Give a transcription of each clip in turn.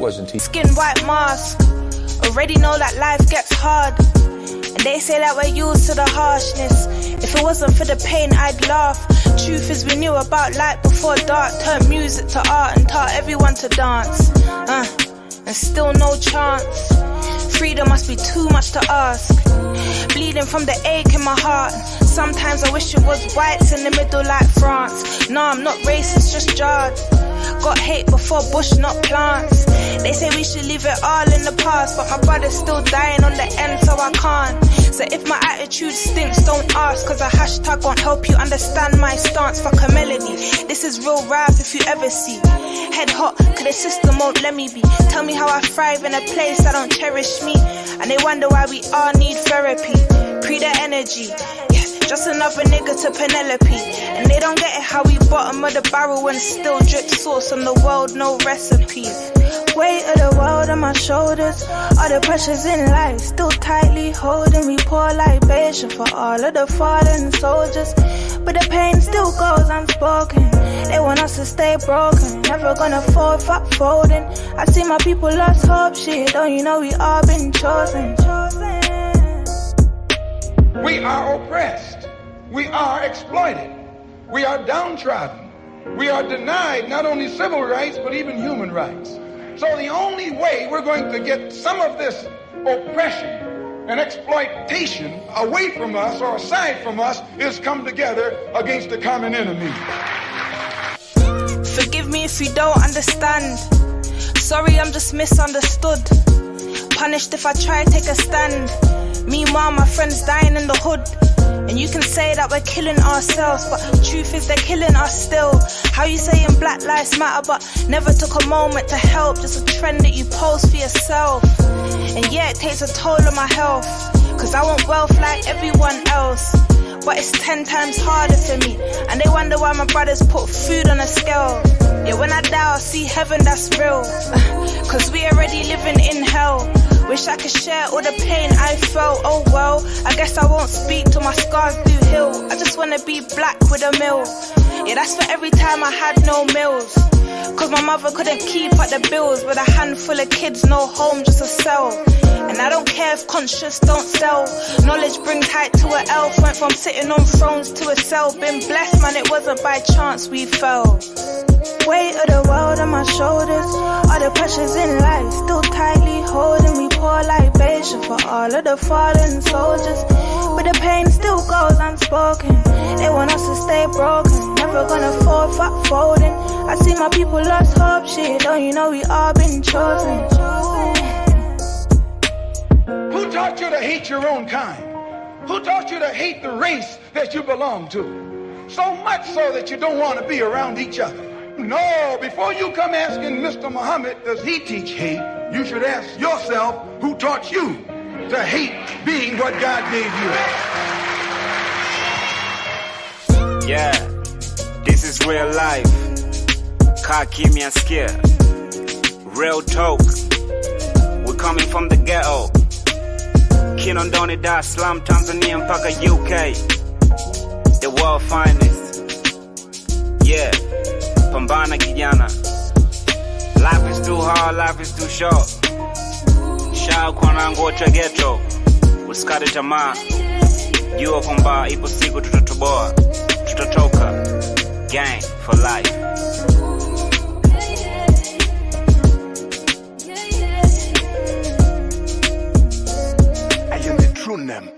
wasn't he? Skin white mask. Already know that life gets hard. And they say that we're used to the harshness. If it wasn't for the pain, I'd laugh. Truth is we knew about light before dark. Turned music to art and taught everyone to dance. And still no chance. Freedom must be too much to ask. Bleeding from the ache in my heart. Sometimes I wish it was whites in the middle like France. No, I'm not racist, just jarred. Got hate before bush, not plants. They say we should leave it all in the past, but my brother's still dying on the end, so I can't. So if my attitude stinks, don't ask, cause a hashtag won't help you understand my stance. Fuck a melody, this is real rap if you ever see. Head hot, cause the system won't let me be. Tell me how I thrive in a place that don't cherish me. And they wonder why we all need therapy. Pre the energy, yeah, just another nigga to Penelope. And they don't get it how we bottom of the barrel and still drip sauce on the world, no recipe. Weight of the world on my shoulders, all the pressures in life still tightly holding me. Pour libation for all of the fallen soldiers, but the pain still goes unspoken. They want us to stay broken, never gonna fold, fuck folding. I see my people lost hope, shit, don't you know we all been chosen. We are oppressed, we are exploited, we are downtrodden, we are denied not only civil rights but even human rights. So the only way we're going to get some of this oppression and exploitation away from us or aside from us is come together against the common enemy. Forgive me if you don't understand. Sorry, I'm just misunderstood. Punished if I try to take a stand. Meanwhile, my friends dying in the hood. And you can say that we're killing ourselves, but truth is they're killing us still. How you saying Black Lives Matter but never took a moment to help? Just a trend that you post for yourself. And yeah, it takes a toll on my health, cause I want wealth like everyone else, but it's 10 times harder for me. And they wonder why my brothers put food on a scale. Yeah, when I die I'll see heaven, that's real. Cause we already living in hell. Wish I could share all the pain I felt. Oh well, I guess I won't speak till my scars do heal. I just wanna be black with a mill. Yeah, that's for every time I had no meals. Cause my mother couldn't keep up the bills. With a handful of kids, no home, just a cell. And I don't care if conscious don't sell. Knowledge brings height to an elf. Went from sitting on thrones to a cell. Been blessed, man, it wasn't by chance we fell. Weight of the world on my shoulders, all the pressures in life still tightly holding me. Pour libation for all of the fallen soldiers, but the pain still goes unspoken. They want us to stay broken, never gonna fold, fuck folding. I see my people lost hope, shit, don't you know we all been chosen. Who taught you to hate your own kind? Who taught you to hate the race that you belong to? So much so that you don't want to be around each other. No, before you come asking Mr. Muhammad, does he teach hate? You should ask yourself, who taught you to hate being what God gave you? Yeah, this is real life. Kaa kimya skia. Real talk. We're coming from the ghetto. Kinondoni, Dar es Salaam, Tanzania mpaka UK. The world finest. Yeah, pambana kijana. Life is too hard, life is too short. Shao kwa nangu wote ghetto. Usikate tamaa. Jua kwamba ipo siku tutatoboa. Tutatoka. Gang for life. I am the true name.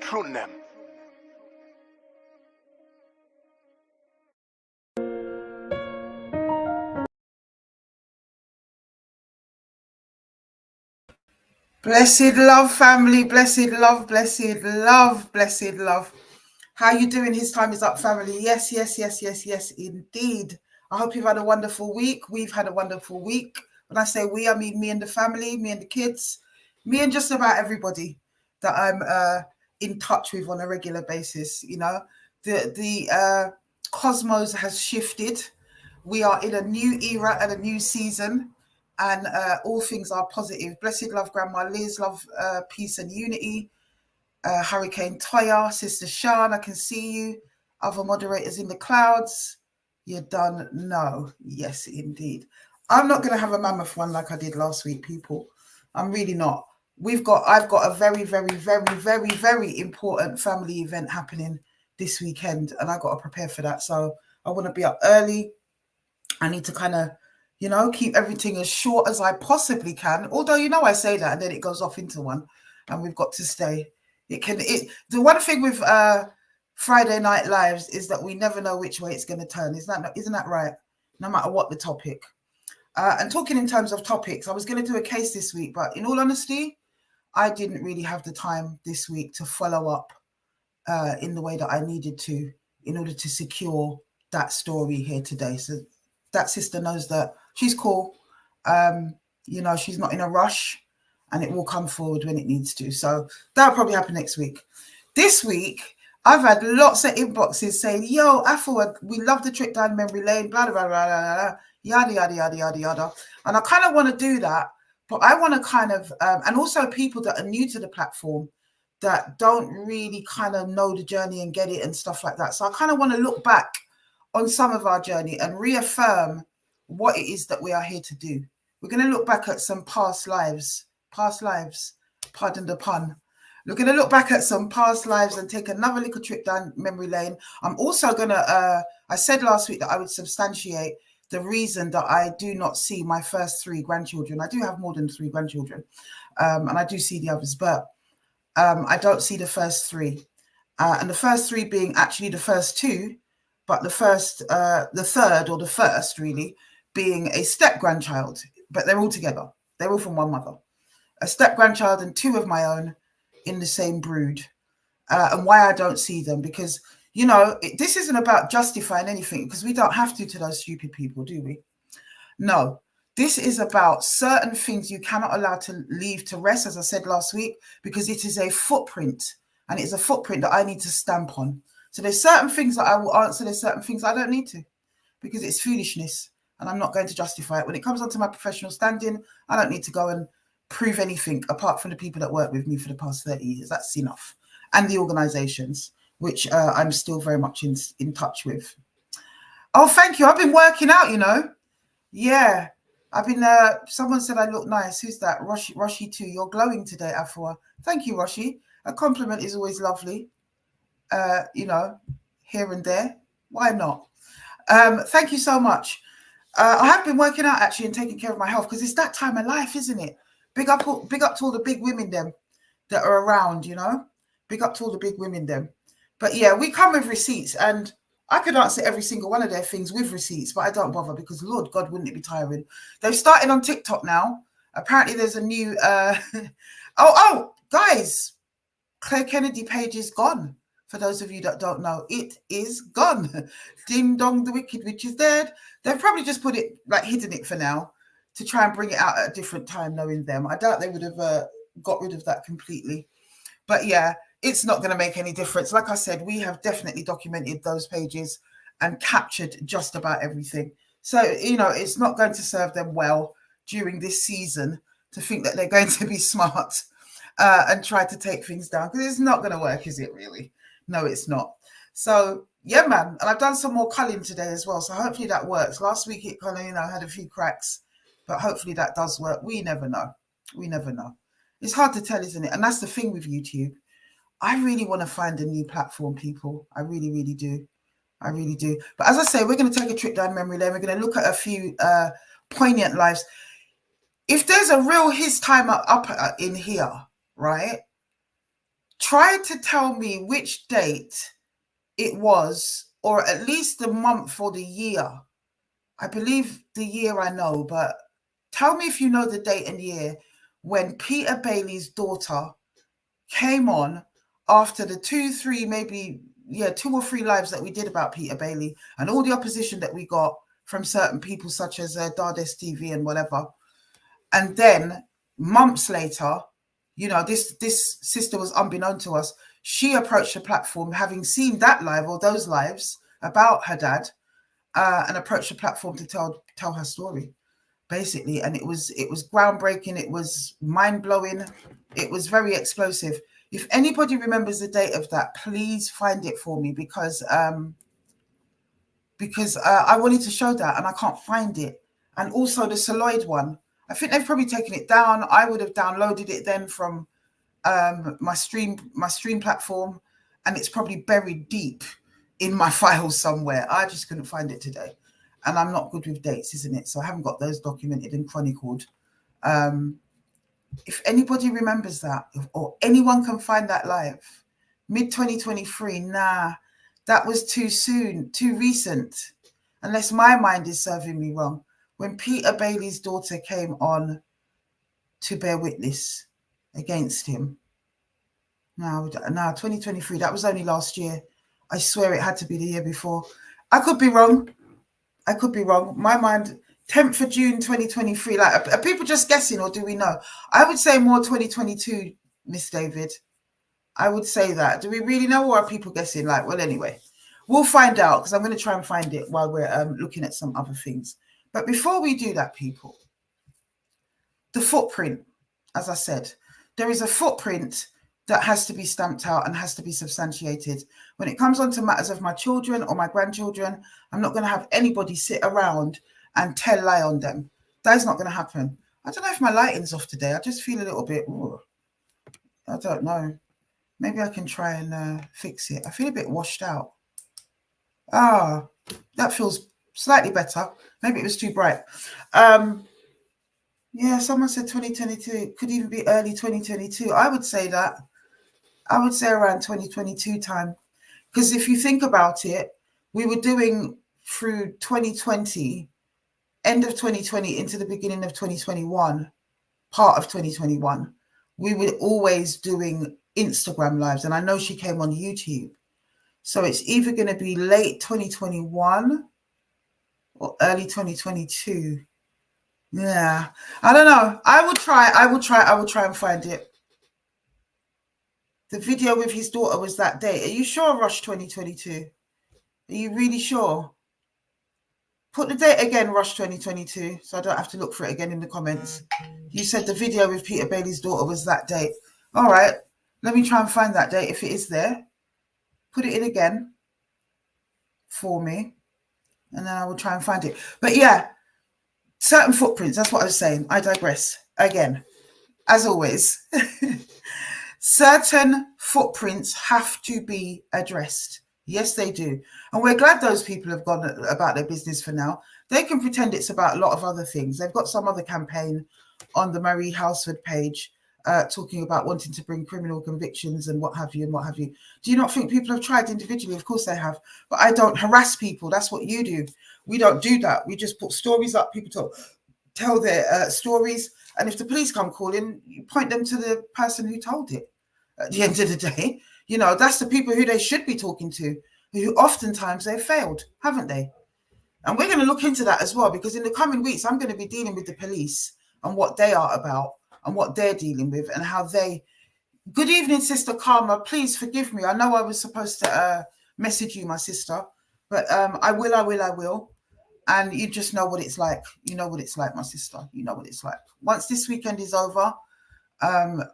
Blessed love, family. Blessed love, blessed love, blessed love. How you doing? His time is up, family. Yes, indeed. I hope you've had a wonderful week. We've had a wonderful week. When I say we, I mean me and the family, me and the kids, me and just about everybody that I'm in touch with on a regular basis. You know, the cosmos has shifted. We are in a new era and a new season. And all things are positive. Blessed love, Grandma Liz. Love, peace and unity. Hurricane Toya, Sister Sean, I can see you. Other moderators in the clouds. You done know. Yes, indeed. I'm not going to have a mammoth one like I did last week, people. I'm really not. I've got a very, very, very, very, very important family event happening this weekend, and I got to prepare for that. So I want to be up early. I need to kind of, keep everything as short as I possibly can. Although, I say that and then it goes off into one, and we've got to stay. The one thing with Friday Night Lives is that we never know which way it's going to turn. Isn't that right? No matter what the topic. And talking in terms of topics, I was going to do a case this week, but in all honesty, I didn't really have the time this week to follow up in the way that I needed to in order to secure that story here today. So that sister knows that she's cool. She's not in a rush, and it will come forward when it needs to. So that'll probably happen next week. This week, I've had lots of inboxes saying, yo, Afua, we love the trip down memory lane, blah, blah, blah, blah, blah, blah, yada, yada, yada, yada, yada. And I kind of want to do that, but I want to kind of, and also people that are new to the platform that don't really kind of know the journey and get it and stuff like that. So I kind of want to look back on some of our journey and reaffirm what it is that we are here to do. We're going to look back at some past lives, pardon the pun. We're going to look back at some past lives and take another little trip down memory lane. I'm also going to, I said last week that I would substantiate the reason that I do not see my first 3 grandchildren. I do have more than 3 grandchildren, and I do see the others, but I don't see the first 3. And the first 3 being actually the first 2, but the third or the first really being a step-grandchild, but they're all together. They're all from one mother. A step-grandchild and 2 of my own in the same brood. And why I don't see them, because, this isn't about justifying anything, because we don't have to those stupid people, do we? No, this is about certain things you cannot allow to leave to rest, as I said last week, because it is a footprint, and it's a footprint that I need to stamp on. So there's certain things that I will answer, there's certain things I don't need to, because it's foolishness, and I'm not going to justify it. When it comes onto my professional standing, I don't need to go and prove anything apart from the people that work with me for the past 30 years. That's enough. And the organizations, which I'm still very much in touch with. Oh, thank you. I've been working out, Yeah. I've been, someone said I look nice. Who's that? Roshi too. You're glowing today, Afua. Thank you, Roshi. A compliment is always lovely. Here and there. Why not? Thank you so much. I have been working out actually and taking care of my health, because it's that time of life, isn't it? Big up to all the big women them that are around, Big up to all the big women them. But yeah, we come with receipts, and I could answer every single one of their things with receipts, but I don't bother, because Lord God, wouldn't it be tiring? They've started on TikTok now. Apparently there's a new guys, Claire Kennedy page is gone. For those of you that don't know, it is gone. Ding dong, the wicked witch is dead. They've probably just put it, hidden it for now, to try and bring it out at a different time, knowing them. I doubt they would have got rid of that completely. But yeah, it's not going to make any difference. Like I said, we have definitely documented those pages and captured just about everything. So, it's not going to serve them well during this season to think that they're going to be smart and try to take things down, because it's not going to work, is it really? No, it's not. So, yeah, man. And I've done some more culling today as well. So hopefully that works. Last week it kind of, had a few cracks, but hopefully that does work. We never know. We never know. It's hard to tell, isn't it? And that's the thing with YouTube. I really want to find a new platform, people. I really, really do. I really do. But as I say, we're going to take a trip down memory lane. We're going to look at a few poignant lives. If there's a real his time up in here, right? Try to tell me which date it was, or at least the month or the year. I believe the year I know, but tell me if you know the date and year when Peter Bailey's daughter came on after the 2 or 3 lives that we did about Peter Bailey and all the opposition that we got from certain people such as Dades TV and whatever. And then months later, this sister was unbeknown to us. She approached the platform, having seen that live or those lives about her dad, and approached the platform to tell her story, basically. And it was groundbreaking. It was mind blowing. It was very explosive. If anybody remembers the date of that, please find it for me, because I wanted to show that and I can't find it. and also the Celoid one. I think they've probably taken it down. I would have downloaded it then from my stream platform, and it's probably buried deep in my files somewhere. I just couldn't find it today, and I'm not good with dates, isn't it? So I haven't got those documented and chronicled. If anybody remembers that, or anyone can find that live, mid 2023, nah, that was too soon, too recent, unless my mind is serving me wrong. When Peter Bailey's daughter came on to bear witness against him. Now 2023, that was only last year. I swear it had to be the year before. I could be wrong. My mind, 10th of June 2023. Like, are people just guessing, or do we know? I would say more 2022, Miss David. I would say that. Do we really know, or are people guessing? Like, well, anyway, we'll find out, because I'm going to try and find it while we're looking at some other things. But before we do that, people, the footprint, as I said, there is a footprint that has to be stamped out and has to be substantiated. When it comes on to matters of my children or my grandchildren, I'm not going to have anybody sit around and tell lie on them. That is not going to happen. I don't know if my lighting's off today. I just feel a little bit, I don't know. Maybe I can try and fix it. I feel a bit washed out. That feels slightly better. Maybe it was too bright. Yeah, someone said 2022. It could even be early 2022. I would say that. I would say around 2022 time. Because if you think about it, we were doing through 2020, end of 2020 into the beginning of 2021, part of 2021, we were always doing Instagram lives. And I know she came on YouTube. So it's either going to be late 2021 or early 2022. Yeah, I don't know. I will try and find it. The video with his daughter was that day. Are you sure, Rush 2022? Are you really sure? Put the date again, Rush 2022, so I don't have to look for it again in the comments. You said the video with Peter Bailey's daughter was that date. All right, let me try and find that date if it is there. Put it in again for me, and then I will try and find it. But yeah, certain footprints, that's what I was saying. I digress again, as always. Certain footprints have to be addressed. Yes, they do. And we're glad those people have gone about their business for now. They can pretend it's about a lot of other things. They've got some other campaign on the Marie Houseford page talking about wanting to bring criminal convictions and what have you and what have you. Do you not think people have tried individually? Of course they have. But I don't harass people. That's what you do. We don't do that. We just put stories up. People tell their stories. And if the police come calling, you point them to the person who told it. At the end of the day, you know, that's the people who they should be talking to, who oftentimes they've failed, haven't they? And we're going to look into that as well, because in the coming weeks, I'm going to be dealing with the police and what they are about and what they're dealing with and how they... Good evening, Sister Karma. Please forgive me. I know I was supposed to message you, my sister, but I will. And you just know what it's like. You know what it's like, my sister. You know what it's like. Once this weekend is over,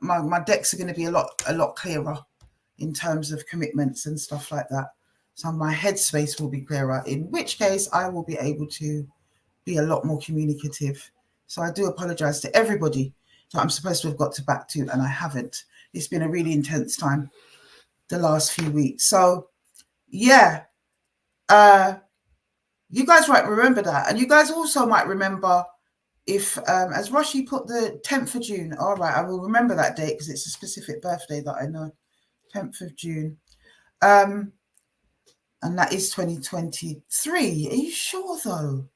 my decks are going to be a lot clearer in terms of commitments and stuff like that. So my headspace will be clearer, in which case I will be able to be a lot more communicative. So I do apologize to everybody that I'm supposed to have got back to, and I haven't. It's been a really intense time the last few weeks. So yeah, you guys might remember that. And you guys also might remember if, as Roshi put, the 10th of June. All right, I will remember that date because it's a specific birthday that I know. 10th of June. And that is 2023. Are you sure, though?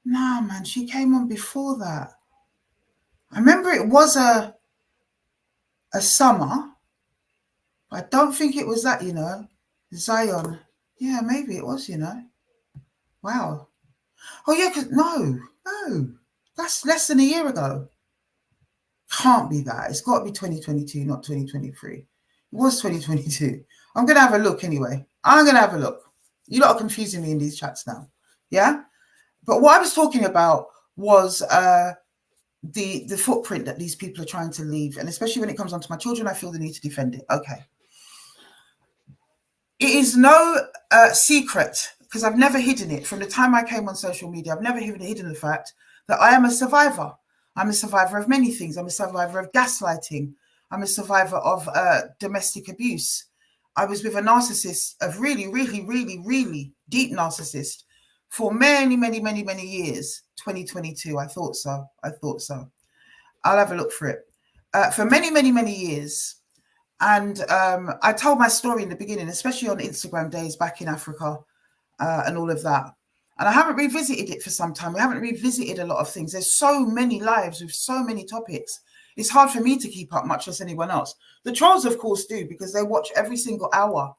Nah, man, she came on before that. I remember it was a summer. But I don't think it was that, you know. Zion. Yeah, maybe it was, you know. Wow. Oh, yeah, because no. That's less than a year ago. Can't be that. It's got to be 2022, not 2023. It was 2022. I'm going to have a look anyway. I'm going to have a look. You lot are confusing me in these chats now. Yeah? But what I was talking about was the footprint that these people are trying to leave. And especially when it comes onto my children, I feel the need to defend it. Okay. It is no secret, because I've never hidden it. From the time I came on social media, I've never hidden the fact that I am a survivor. I'm a survivor of many things. I'm a survivor of gaslighting. I'm a survivor of domestic abuse. I was with a narcissist, a really, really, really, really deep narcissist for many, many, many, many years. 2022, I thought so. I'll have a look for it. For many, many, many years. And I told my story in the beginning, especially on Instagram days back in Africa and all of that. And I haven't revisited it for some time. We haven't revisited a lot of things. There's so many lives with so many topics. It's hard for me to keep up, much less anyone else. The trolls, of course, do, because they watch every single hour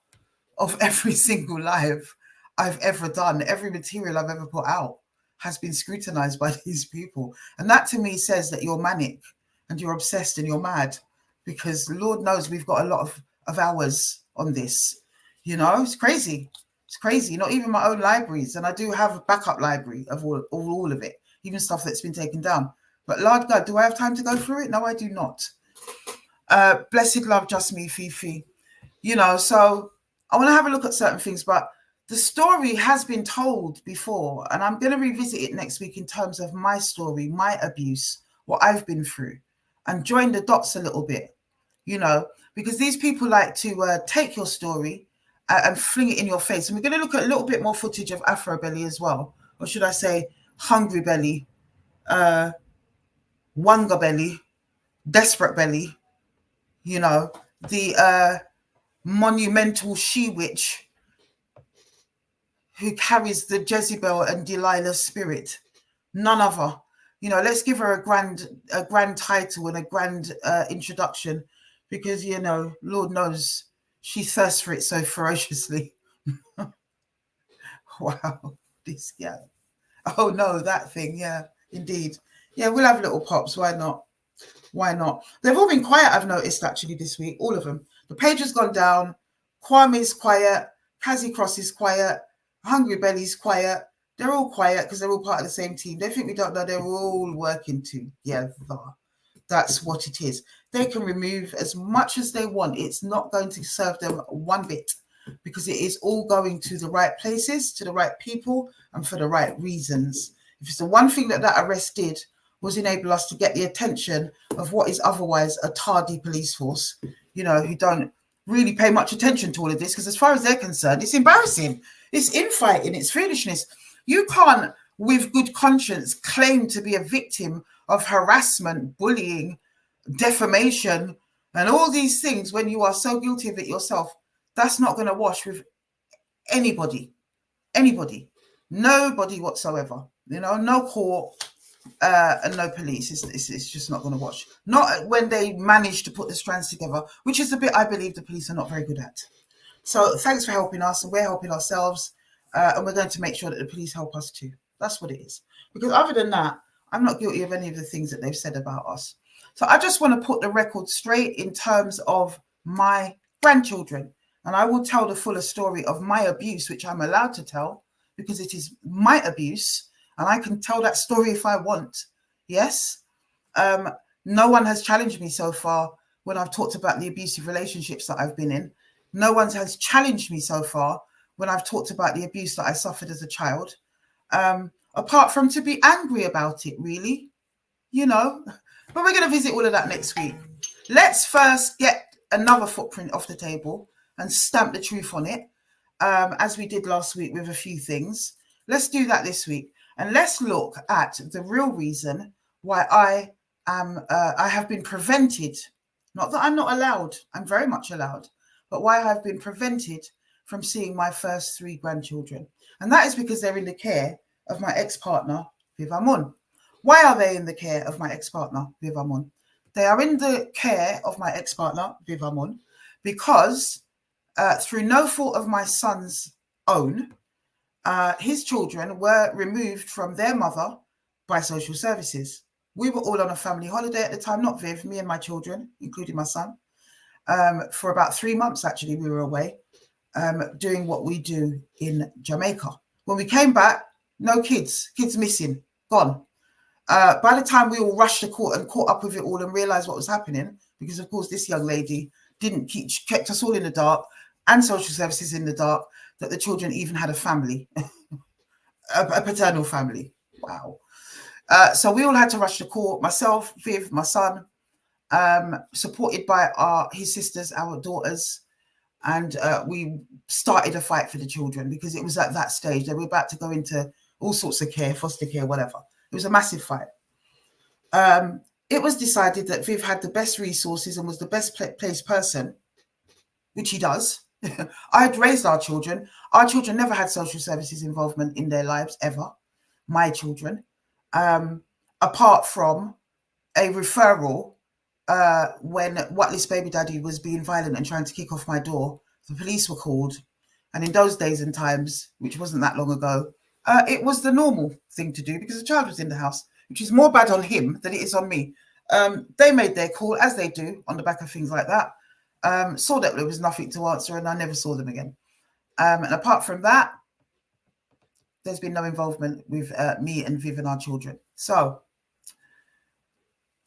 of every single live I've ever done. Every material I've ever put out has been scrutinized by these people. And that to me says that you're manic and you're obsessed and you're mad, because Lord knows we've got a lot of hours on this. You know, it's crazy. It's crazy. Not even my own libraries. And I do have a backup library of all of it, even stuff that's been taken down. But Lord God, do I have time to go through it? No, I do not. Blessed love, just me, Fifi. You know, so I want to have a look at certain things, but the story has been told before, and I'm going to revisit it next week in terms of my story, my abuse, what I've been through, and join the dots a little bit, you know, because these people like to take your story and fling it in your face. And we're going to look at a little bit more footage of Afro Belly as well, or should I say Hungry Belly, Wanga Belly, Desperate Belly, you know, the monumental she-witch who carries the Jezebel and Delilah spirit. None other. You know, let's give her a grand title and a grand introduction, because, you know, Lord knows she thirsts for it so ferociously. Wow, this guy. Oh no, that thing. Yeah, indeed. Yeah, we'll have little pops. Why not? Why not? They've all been quiet, I've noticed, actually, this week. All of them. The page has gone down. Kwame's quiet. Kazi Cross is quiet. Hungry Belly's quiet. They're all quiet because they're all part of the same team. They think we don't know they're all working together. That's what it is. They can remove as much as they want. It's not going to serve them one bit, because it is all going to the right places, to the right people, and for the right reasons. If it's the one thing that arrest did, was enable us to get the attention of what is otherwise a tardy police force, you know, who don't really pay much attention to all of this, because as far as they're concerned, it's embarrassing. It's infighting. It's foolishness. You can't, with good conscience, claim to be a victim of harassment, bullying, defamation, and all these things when you are so guilty of it yourself. That's not going to wash with anybody. Nobody whatsoever. You know, no court and no police. It's just not going to wash. Not when they manage to put the strands together, which is the bit I believe the police are not very good at. So thanks for helping us, and we're helping ourselves, and we're going to make sure that the police help us too. That's what it is. Because other than that, I'm not guilty of any of the things that they've said about us. So I just want to put the record straight in terms of my grandchildren. And I will tell the fuller story of my abuse, which I'm allowed to tell, because it is my abuse. And I can tell that story if I want. Yes. No one has challenged me so far when I've talked about the abusive relationships that I've been in. No one has challenged me so far when I've talked about the abuse that I suffered as a child. Apart from to be angry about it, really, you know. But we're going to visit all of that next week. Let's first get another footprint off the table and stamp the truth on it, as we did last week with a few things. Let's do that this week. And let's look at the real reason why I have been prevented, not that I'm not allowed, I'm very much allowed, but why I've been prevented from seeing my first 3 grandchildren. And that is because they're in the care of my ex-partner, Vivamun. Why are they in the care of my ex-partner, Vivamun? They are in the care of my ex-partner, Vivamun, because through no fault of my son's own, his children were removed from their mother by social services. We were all on a family holiday at the time, not Viv, me and my children, including my son. For about 3 months, actually, we were away doing what we do in Jamaica. When we came back, no kids missing, gone. By the time we all rushed to court and caught up with it all and realized what was happening, because of course this young lady kept us all in the dark, and social services in the dark, that the children even had a family, a paternal family. Wow. So we all had to rush to court. Myself, Viv, my son, supported by his sisters, our daughters. And we started a fight for the children because it was at that stage. They were about to go into all sorts of care, foster care, whatever. It was a massive fight. It was decided that Viv had the best resources and was the best placed person, which he does. I had raised our children. Our children never had social services involvement in their lives, ever. My children. Apart from a referral when Watley's baby daddy was being violent and trying to kick off my door. The police were called. And in those days and times, which wasn't that long ago, it was the normal thing to do because the child was in the house, which is more bad on him than it is on me. They made their call, as they do, on the back of things like that. Saw that there was nothing to answer, and I never saw them again. And apart from that, there's been no involvement with me and Viv and our children. So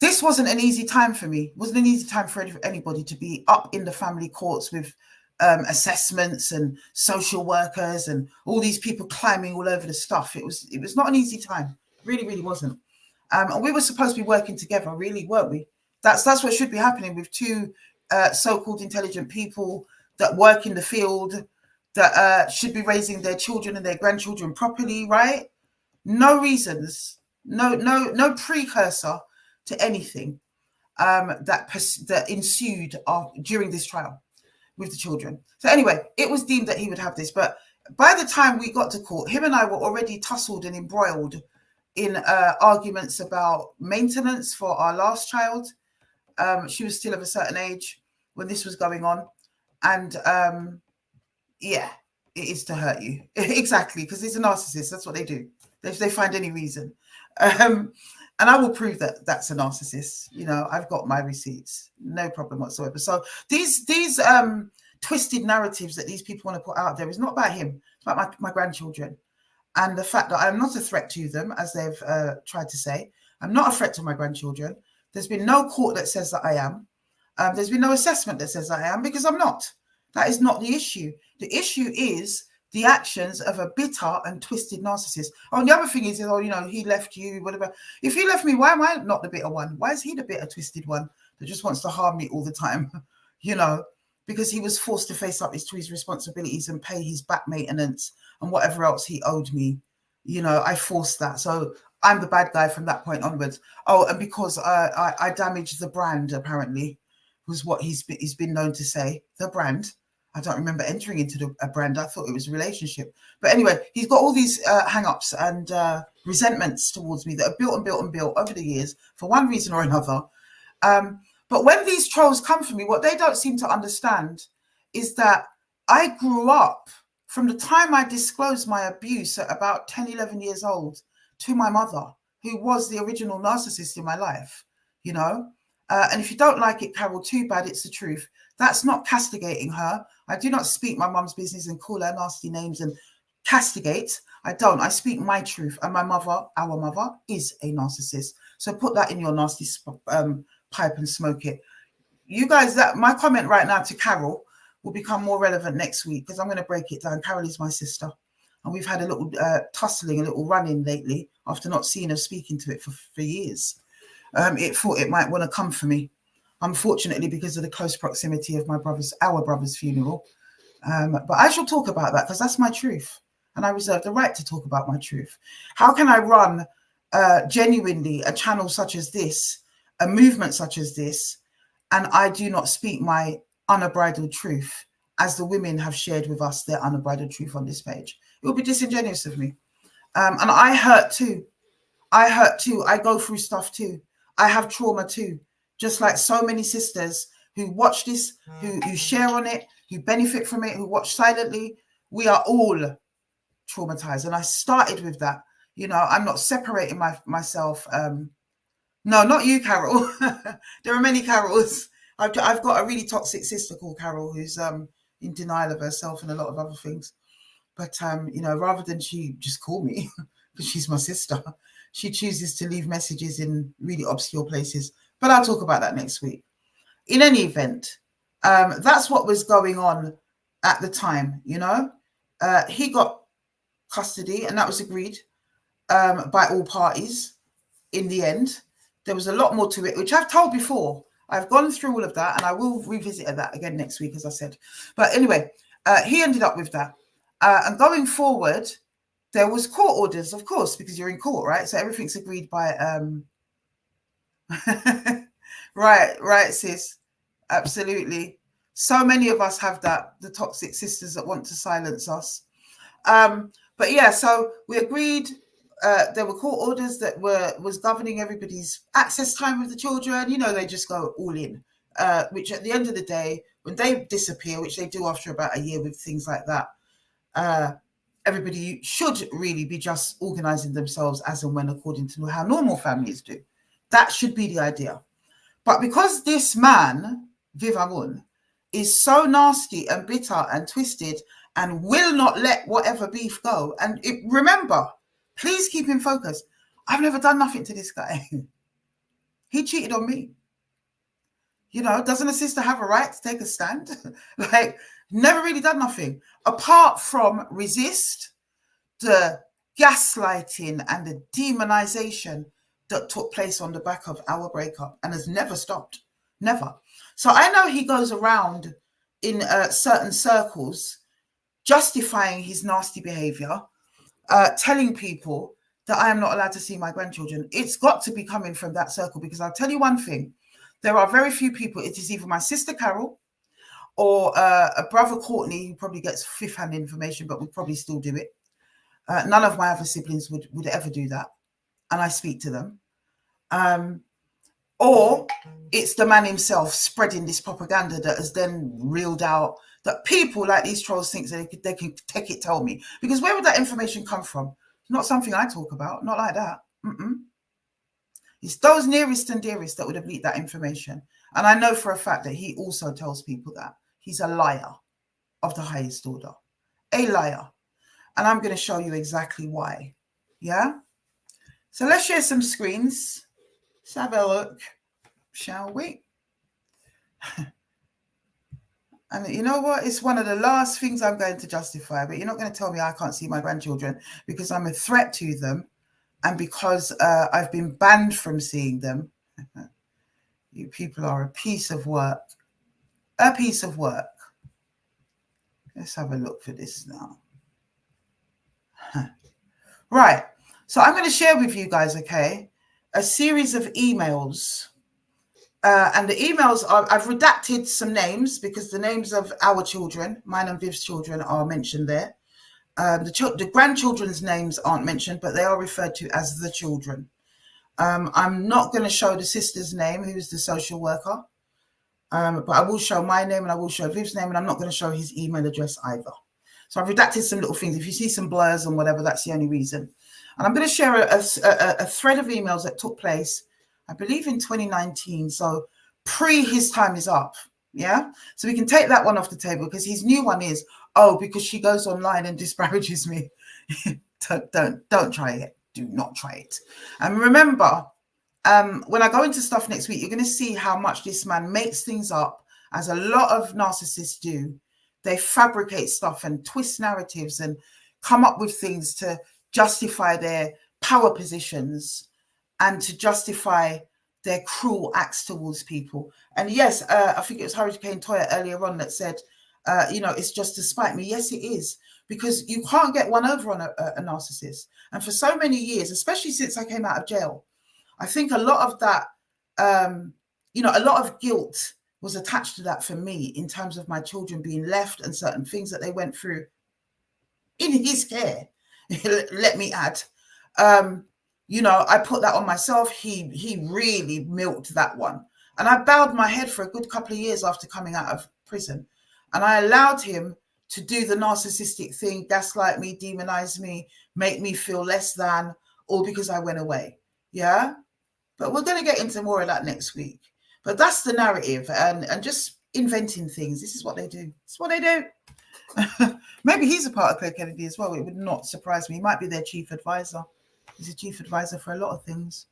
this wasn't an easy time for me. It wasn't an easy time for anybody to be up in the family courts with assessments and social workers and all these people climbing all over the stuff. It was not an easy time. Really, really wasn't. And we were supposed to be working together, really, weren't we? That's what should be happening with two so-called intelligent people that work in the field, that should be raising their children and their grandchildren properly, right? No reasons, no precursor to anything that ensued during this trial with the children. So anyway, it was deemed that he would have this, but by the time we got to court, him and I were already tussled and embroiled in arguments about maintenance for our last child. She was still of a certain age when this was going on. And yeah, it is to hurt you. Exactly, because he's a narcissist. That's what they do. They find any reason. And I will prove that that's a narcissist. You know, I've got my receipts. No problem whatsoever. So these twisted narratives that these people want to put out there is not about him. It's about my grandchildren. And the fact that I'm not a threat to them, as they've tried to say. I'm not a threat to my grandchildren. There's been no court that says that I am. There's been no assessment that says that I am, because I'm not. That is not the issue. The issue is the actions of a bitter and twisted narcissist. Oh, and the other thing is, oh, you know, he left you, whatever. If he left me, why am I not the bitter one? Why is he the bitter, twisted one that just wants to harm me all the time? You know, because he was forced to face up to his responsibilities and pay his back maintenance and whatever else he owed me. You know, I forced that. So I'm the bad guy from that point onwards. Oh, and because I damaged the brand, apparently, was what he's been known to say. The brand. I don't remember entering into a brand. I thought it was a relationship. But anyway, he's got all these hang-ups and resentments towards me that are built and built and built over the years for one reason or another. But when these trolls come for me, what they don't seem to understand is that I grew up from the time I disclosed my abuse at about 10, 11 years old to my mother, who was the original narcissist in my life, you know. And if you don't like it, Carol, too bad, it's the truth. That's not castigating her. I do not speak my mum's business and call her nasty names and castigate. I don't. I speak my truth. And my mother, our mother, is a narcissist. So put that in your nasty pipe and smoke it. You guys, my comment right now to Carol will become more relevant next week, because I'm going to break it down. Carol is my sister. And we've had a little tussling, a little run-in lately after not seeing her speaking to it for years. It thought it might want to come for me. Unfortunately, because of the close proximity of our brother's funeral. But I shall talk about that, because that's my truth. And I reserve the right to talk about my truth. How can I run genuinely a channel such as this, a movement such as this, and I do not speak my unbridled truth, as the women have shared with us their unbridled truth on this page? It would be disingenuous of me. And I hurt too. I go through stuff too. I have trauma too. Just like so many sisters who watch this, who share on it, who benefit from it, who watch silently. We are all traumatized. And I started with that. You know, I'm not separating myself. No, not you, Carol. There are many Carols. I've got a really toxic sister called Carol, who's in denial of herself and a lot of other things. But, you know, rather than she just call me, because she's my sister, she chooses to leave messages in really obscure places. But I'll talk about that next week. In any event, that's what was going on at the time, you know. He got custody, and that was agreed by all parties. in the end. There was a lot more to it, which I've told before. I've gone through all of that, and I will revisit that again next week, as I said. But anyway, he ended up with that. And going forward, there was court orders, of course, because you're in court, right? So everything's agreed by... right, sis. Absolutely. So many of us have that, the toxic sisters that want to silence us. But yeah, so we agreed. There were court orders that was governing everybody's access time with the children. You know, they just go all in, which at the end of the day, when they disappear, which they do after about a year with things like that, everybody should really be just organizing themselves as and when according to how normal families do. That should be the idea. But because this man, Vivagun, is so nasty and bitter and twisted and will not let whatever beef go. And remember, please keep in focus. I've never done nothing to this guy. He cheated on me. You know, doesn't a sister have a right to take a stand? Like, never really done nothing. Apart from resist the gaslighting and the demonization that took place on the back of our breakup and has never stopped. Never. So I know he goes around in certain circles justifying his nasty behavior, telling people that I am not allowed to see my grandchildren. It's got to be coming from that circle, because I'll tell you one thing. There are very few people. It is either my sister Carol or a brother Courtney, who probably gets fifth-hand information, but would probably still do it. None of my other siblings would ever do that. And I speak to them. Or it's the man himself spreading this propaganda that has then reeled out that people like these trolls think they can take it, tell me. Because where would that information come from? Not something I talk about, not like that. It's those nearest and dearest that would have leaked that information. And I know for a fact that he also tells people that. He's a liar of the highest order. A liar. And I'm going to show you exactly why. Yeah? So let's share some screens. Let's have a look, shall we? And you know what? It's one of the last things I'm going to justify, but you're not going to tell me I can't see my grandchildren because I'm a threat to them and because I've been banned from seeing them. You people are a piece of work. A piece of work. Let's have a look for this now. Right. So I'm going to share with you guys, okay, a series of emails. And the emails are, I've redacted some names because the names of our children, mine and Viv's children, are mentioned there. The grandchildren's names aren't mentioned, but they are referred to as the children. I'm not going to show the sister's name, who's the social worker. But I will show my name and I will show Viv's name, and I'm not going to show his email address either. So I've redacted some little things. If you see some blurs and whatever, that's the only reason. And I'm going to share a thread of emails that took place, I believe, in 2019. So pre his time is up. Yeah. So we can take that one off the table because his new one is, oh, because she goes online and disparages me. Don't try it. Do not try it. And remember, when I go into stuff next week, you're going to see how much this man makes things up, as a lot of narcissists do. They fabricate stuff and twist narratives and come up with things to justify their power positions and to justify their cruel acts towards people. And yes, I think it was Hurricane Toya earlier on that said, it's just to spite me. Yes, it is, because you can't get one over on a narcissist. And for so many years, especially since I came out of jail, I think a lot of that, a lot of guilt was attached to that for me in terms of my children being left and certain things that they went through in his care. Let me add, I put that on myself. He really milked that one. And I bowed my head for a good couple of years after coming out of prison. And I allowed him to do the narcissistic thing, gaslight me, demonize me, make me feel less than, all because I went away. Yeah. But we're going to get into more of that next week. But that's the narrative, and just inventing things. This is what they do. It's what they do. Maybe he's a part of Claire Kennedy as well. It would not surprise me. He might be their chief advisor. He's a chief advisor for a lot of things.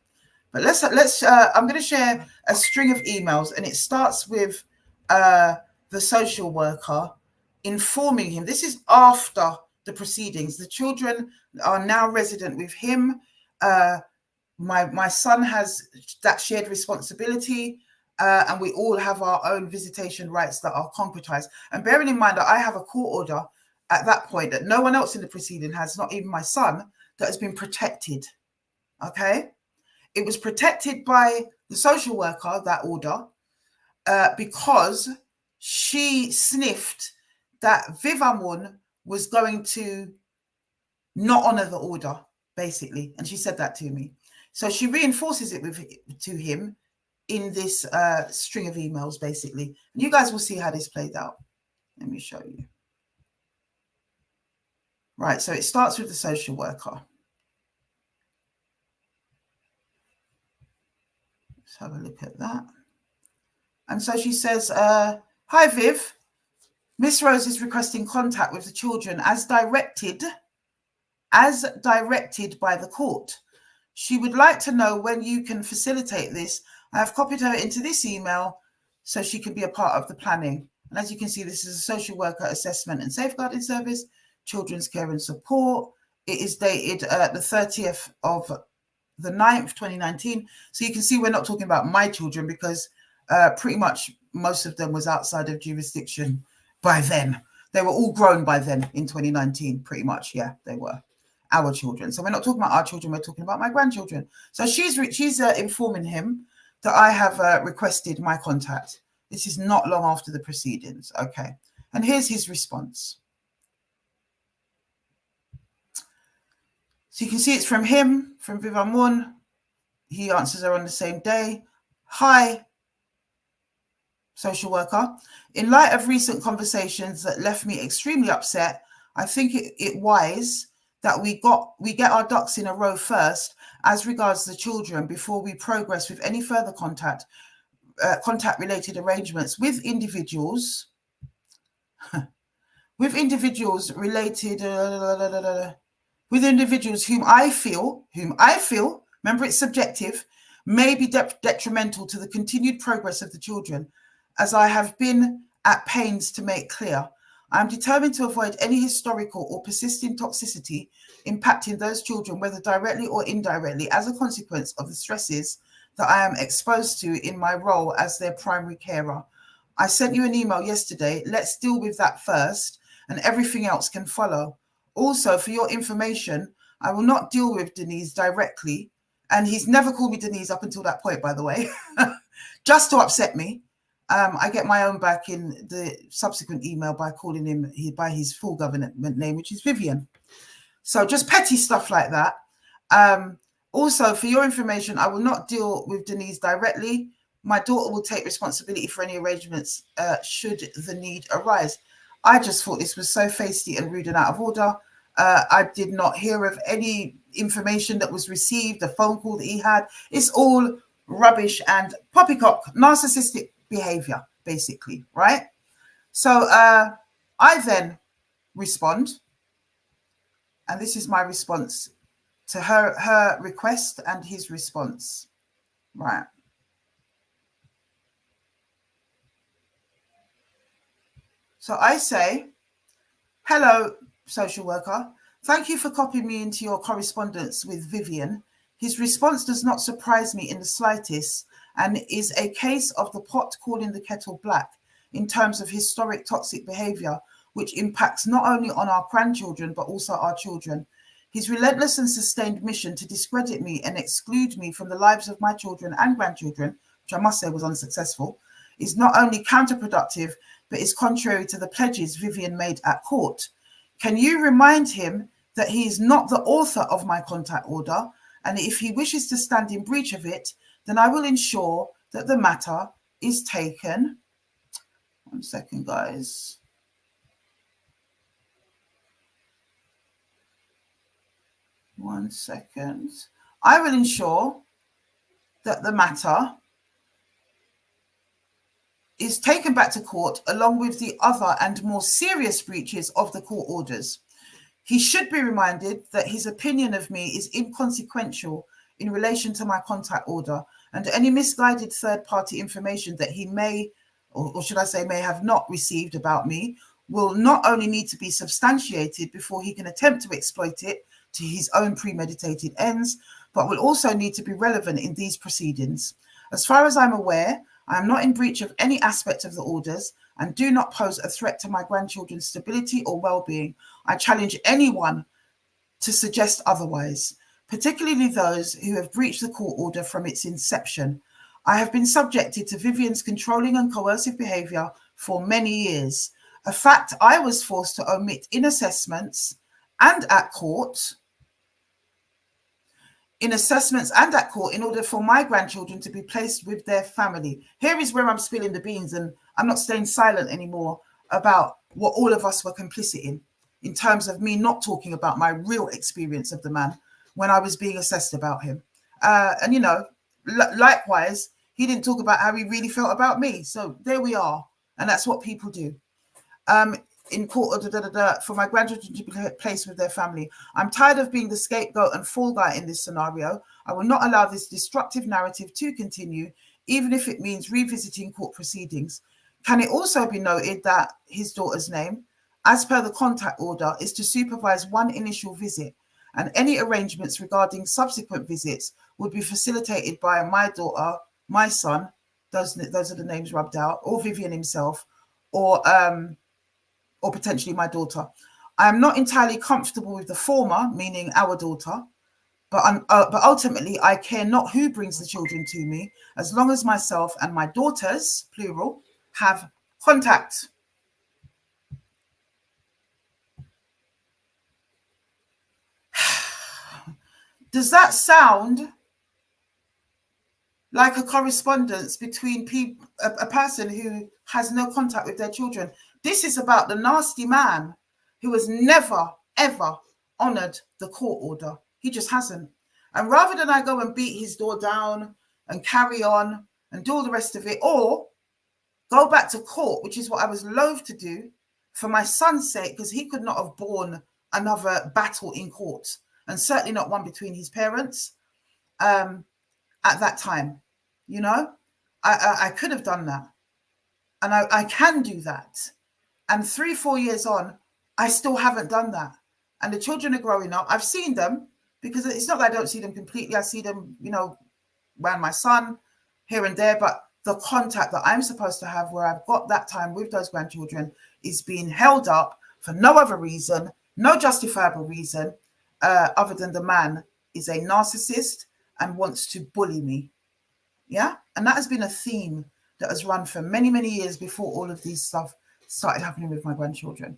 But let's. I'm going to share a string of emails, and it starts with the social worker informing him. This is after the proceedings. The children are now resident with him. my son has that shared responsibility, and we all have our own visitation rights that are concretized. And bearing in mind that I have a court order at that point that no one else in the proceeding has, not even my son, that has been protected. Okay, it was protected by the social worker, that order, because she sniffed that Vivamun was going to not honor the order, basically, and she said that to me. So she reinforces it to him in this string of emails, basically. And you guys will see how this played out. Let me show you. Right, so it starts with the social worker. Let's have a look at that. And so she says, hi, Viv. Miss Rose is requesting contact with the children as directed by the court. She would like to know when you can facilitate this. I have copied her into this email so she can be a part of the planning. And as you can see, this is a social worker assessment and safeguarding service, children's care and support. It is dated the 30th of the 9th, 2019. So you can see we're not talking about my children because pretty much most of them was outside of jurisdiction by then. They were all grown by then in 2019, pretty much. Yeah, they were our children. So we're not talking about our children, we're talking about my grandchildren. So she's informing him that I have requested my contact. This is not long after the proceedings. Okay. And here's his response. So you can see it's from him, from Vivamun. He answers her on the same day. Hi, social worker. In light of recent conversations that left me extremely upset, I think it wise that we get our ducks in a row first as regards the children before we progress with any further contact related arrangements with individuals whom I feel, remember it's subjective, may be detrimental to the continued progress of the children, as I have been at pains to make clear. I am determined to avoid any historical or persisting toxicity impacting those children, whether directly or indirectly, as a consequence of the stresses that I am exposed to in my role as their primary carer. I sent you an email yesterday. Let's deal with that first, and everything else can follow. Also, for your information, I will not deal with Denise directly, and he's never called me Denise up until that point, by the way, just to upset me. I get my own back in the subsequent email by calling him by his full government name, which is Vivian. So just petty stuff like that. Also, for your information, I will not deal with Denise directly. My daughter will take responsibility for any arrangements should the need arise. I just thought this was so feisty and rude and out of order. I did not hear of any information that was received, a phone call that he had. It's all rubbish and poppycock, narcissistic behavior, basically, right? So I then respond, and this is my response to her request and his response, right? So I say, hello, social worker. Thank you for copying me into your correspondence with Vivian. His response does not surprise me in the slightest and is a case of the pot calling the kettle black in terms of historic toxic behavior, which impacts not only on our grandchildren, but also our children. His relentless and sustained mission to discredit me and exclude me from the lives of my children and grandchildren, which I must say was unsuccessful, is not only counterproductive, but is contrary to the pledges Vivian made at court. Can you remind him that he is not the author of my contact order, and if he wishes to stand in breach of it, then I will ensure that the matter is taken. 1 second, guys. One second. I will ensure that the matter is taken back to court along with the other and more serious breaches of the court orders. He should be reminded that his opinion of me is inconsequential in relation to my contact order, and any misguided third-party information that he may, or should I say may have not received about me, will not only need to be substantiated before he can attempt to exploit it to his own premeditated ends, but will also need to be relevant in these proceedings. As far as I'm aware, I am not in breach of any aspect of the orders and do not pose a threat to my grandchildren's stability or well-being. I challenge anyone to suggest otherwise, particularly those who have breached the court order from its inception. I have been subjected to Vivian's controlling and coercive behaviour for many years, a fact I was forced to omit in assessments and at court, in order for my grandchildren to be placed with their family. Here is where I'm spilling the beans, and I'm not staying silent anymore about what all of us were complicit in terms of me not talking about my real experience of the man when I was being assessed about him. And, you know, likewise, he didn't talk about how he really felt about me. So there we are. And that's what people do. In court, for my grandchildren to be placed with their family. I'm tired of being the scapegoat and fall guy in this scenario. I will not allow this destructive narrative to continue, even if it means revisiting court proceedings. Can it also be noted that his daughter's name, as per the contact order, is to supervise one initial visit, and any arrangements regarding subsequent visits would be facilitated by my daughter, my son, those are the names rubbed out, or Vivian himself, or potentially my daughter. I am not entirely comfortable with the former, meaning our daughter, but ultimately I care not who brings the children to me, as long as myself and my daughters, plural, have contact. Does that sound like a correspondence between a person who has no contact with their children? This is about the nasty man who has never, ever honoured the court order. He just hasn't. And rather than I go and beat his door down and carry on and do all the rest of it, or go back to court, which is what I was loath to do for my son's sake, because he could not have borne another battle in court, and certainly not one between his parents at that time. You know, I could have done that. And I can do that. And 3-4 years on, I still haven't done that. And the children are growing up. I've seen them, because it's not that I don't see them completely. I see them, you know, around my son, here and there. But the contact that I'm supposed to have, where I've got that time with those grandchildren, is being held up for no other reason, no justifiable reason, other than the man is a narcissist and wants to bully me. Yeah? And that has been a theme that has run for many, many years before all of these stuff started happening with my grandchildren.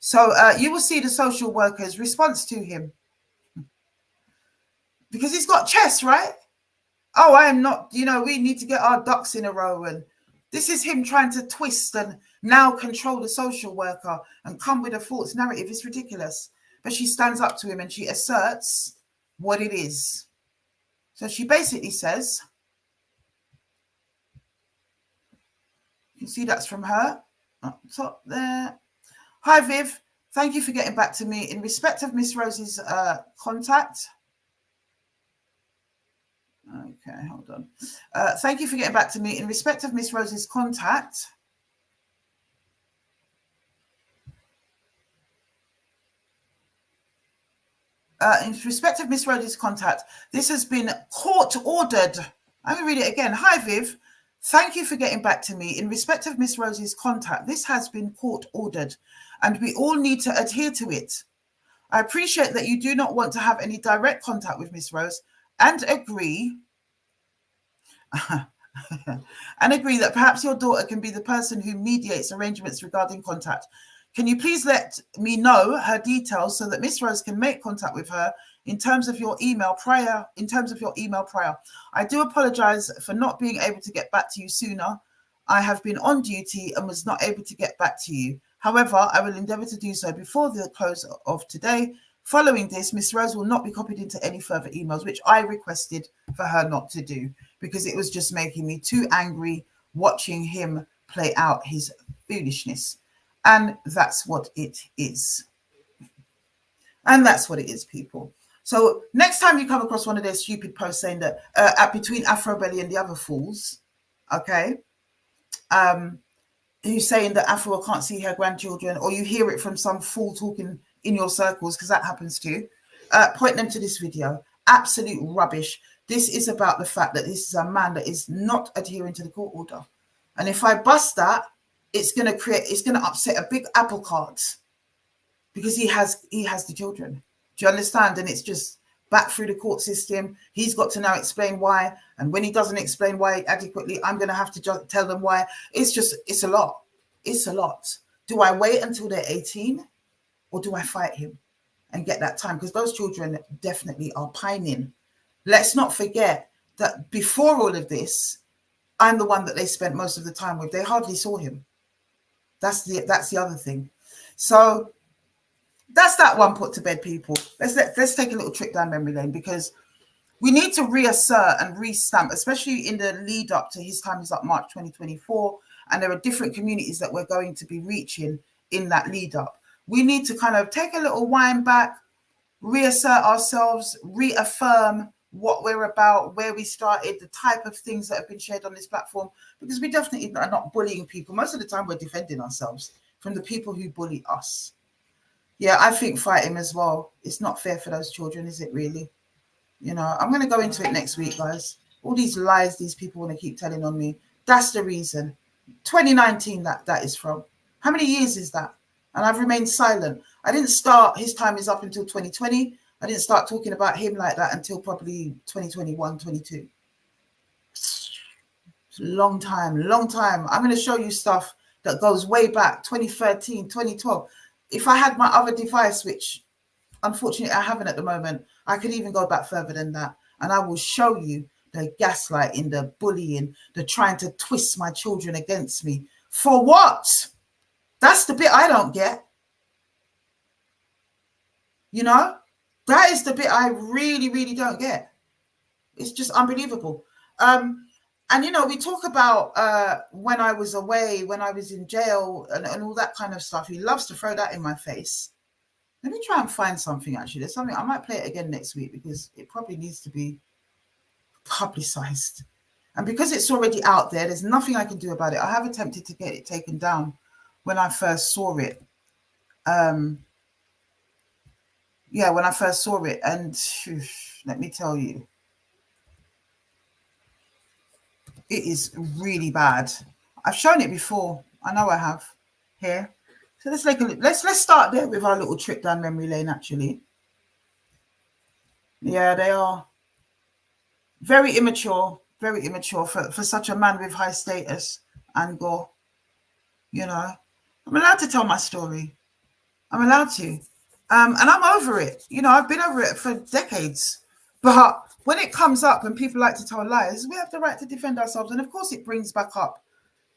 So you will see the social worker's response to him, because he's got chest, right? Oh, I am not, you know, we need to get our ducks in a row. And this is him trying to twist and now control the social worker and come with a false narrative. It's ridiculous. But she stands up to him and she asserts what it is. So she basically says, you can see that's from her up top there. Hi, Viv. Thank you for getting back to me. In respect of Miss Rose's contact. Okay, hold on. Thank you for getting back to me. In respect of Miss Rose's contact. In respect of Miss Rose's contact, this has been court ordered. I'm going to read it again. Hi, Viv. Thank you for getting back to me. In respect of Miss Rose's contact, this has been court ordered, and we all need to adhere to it. I appreciate that you do not want to have any direct contact with Miss Rose, and agree that perhaps your daughter can be the person who mediates arrangements regarding contact. Can you please let me know her details so that Miss Rose can make contact with her in terms of your email prior? I do apologize for not being able to get back to you sooner. I have been on duty and was not able to get back to you. However, I will endeavour to do so before the close of today. Following this, Miss Rose will not be copied into any further emails, which I requested for her not to do, because it was just making me too angry watching him play out his foolishness. And that's what it is. And that's what it is, people. So next time you come across one of their stupid posts saying that between Afro Belly and the other fools, okay, who's saying that Afua can't see her grandchildren, or you hear it from some fool talking in your circles, because that happens too, point them to this video absolute rubbish. This is about the fact that this is a man that is not adhering to the court order. And if I bust that, it's going to upset a big apple cart, because he has the children. Do you understand? And it's just back through the court system. He's got to now explain why. And when he doesn't explain why adequately, I'm going to have to tell them why. It's a lot. It's a lot. Do I wait until they're 18, or do I fight him and get that time? Because those children definitely are pining. Let's not forget that before all of this, I'm the one that they spent most of the time with. They hardly saw him. That's the other thing. So that's that one put to bed, people. Let's take a little trip down memory lane, because we need to reassert and restamp, especially in the lead up to His Time Is Up March 2024. And there are different communities that we're going to be reaching in that lead up. We need to kind of take a little wind back, reassert ourselves, reaffirm what we're about, where we started, the type of things that have been shared on this platform, because we definitely are not bullying people. Most of the time we're defending ourselves from the people who bully us. Yeah, I think fight him as well. It's not fair for those children, is it really? You know, I'm going to go into it next week, guys. All these lies these people want to keep telling on me, that's the reason. 2019 that is from. How many years is that? And I've remained silent. I didn't start His Time Is Up until 2020. I didn't start talking about him like that until probably 2021, 22. It's a long time. I'm going to show you stuff that goes way back, 2013, 2012. If I had my other device, which unfortunately I haven't at the moment, I could even go back further than that. And I will show you the gaslighting, the bullying, the trying to twist my children against me. For what? That's the bit I don't get. You know? That is the bit I really, really don't get. It's just unbelievable. And, you know, we talk about when I was away, when I was in jail and all that kind of stuff. He loves to throw that in my face. Let me try and find something, actually. There's something, I might play it again next week, because it probably needs to be publicized. And because it's already out there, there's nothing I can do about it. I have attempted to get it taken down when I first saw it. Yeah, when I first saw it, and let me tell you, it is really bad. I've shown it before. I know I have here. So let's take a look. Let's start there with our little trip down memory lane, actually. Yeah, they are very immature for such a man with high status and gore. You know, I'm allowed to tell my story. I'm allowed to. And I'm over it. You know, I've been over it for decades. But when it comes up and people like to tell lies, we have the right to defend ourselves. And of course, it brings back up,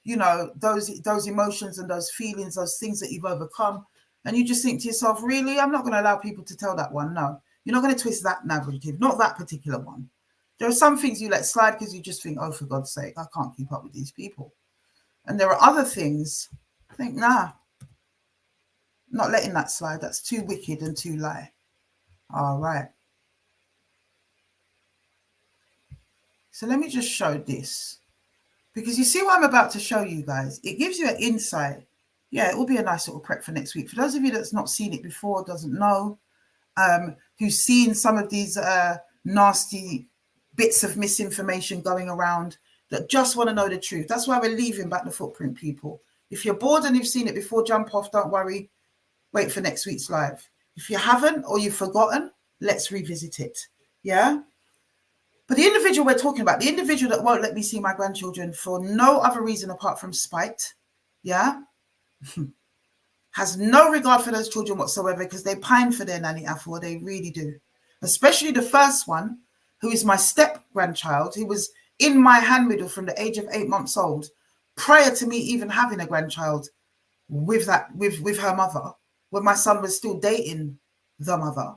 you know, those emotions and those feelings, those things that you've overcome. And you just think to yourself, really, I'm not going to allow people to tell that one. No, you're not going to twist that narrative, not that particular one. There are some things you let slide because you just think, oh, for God's sake, I can't keep up with these people. And there are other things, I think, nah. Not letting that slide. That's too wicked and too lie. All right. So let me just show this, because you see what I'm about to show you guys. It gives you an insight. Yeah, it will be a nice little prep for next week. For those of you that's not seen it before, doesn't know, who's seen some of these nasty bits of misinformation going around, that just want to know the truth. That's why we're leaving back the footprint, people. If you're bored and you've seen it before, jump off. Don't worry. Wait for next week's live. If you haven't or you've forgotten, let's revisit it. Yeah? But the individual we're talking about, the individual that won't let me see my grandchildren for no other reason apart from spite, yeah, has no regard for those children whatsoever, because they pine for their nanny Afua. They really do. Especially the first one, who is my step-grandchild, who was in my handmiddle from the age of 8 months old, prior to me even having a grandchild with her mother. When my son was still dating the mother,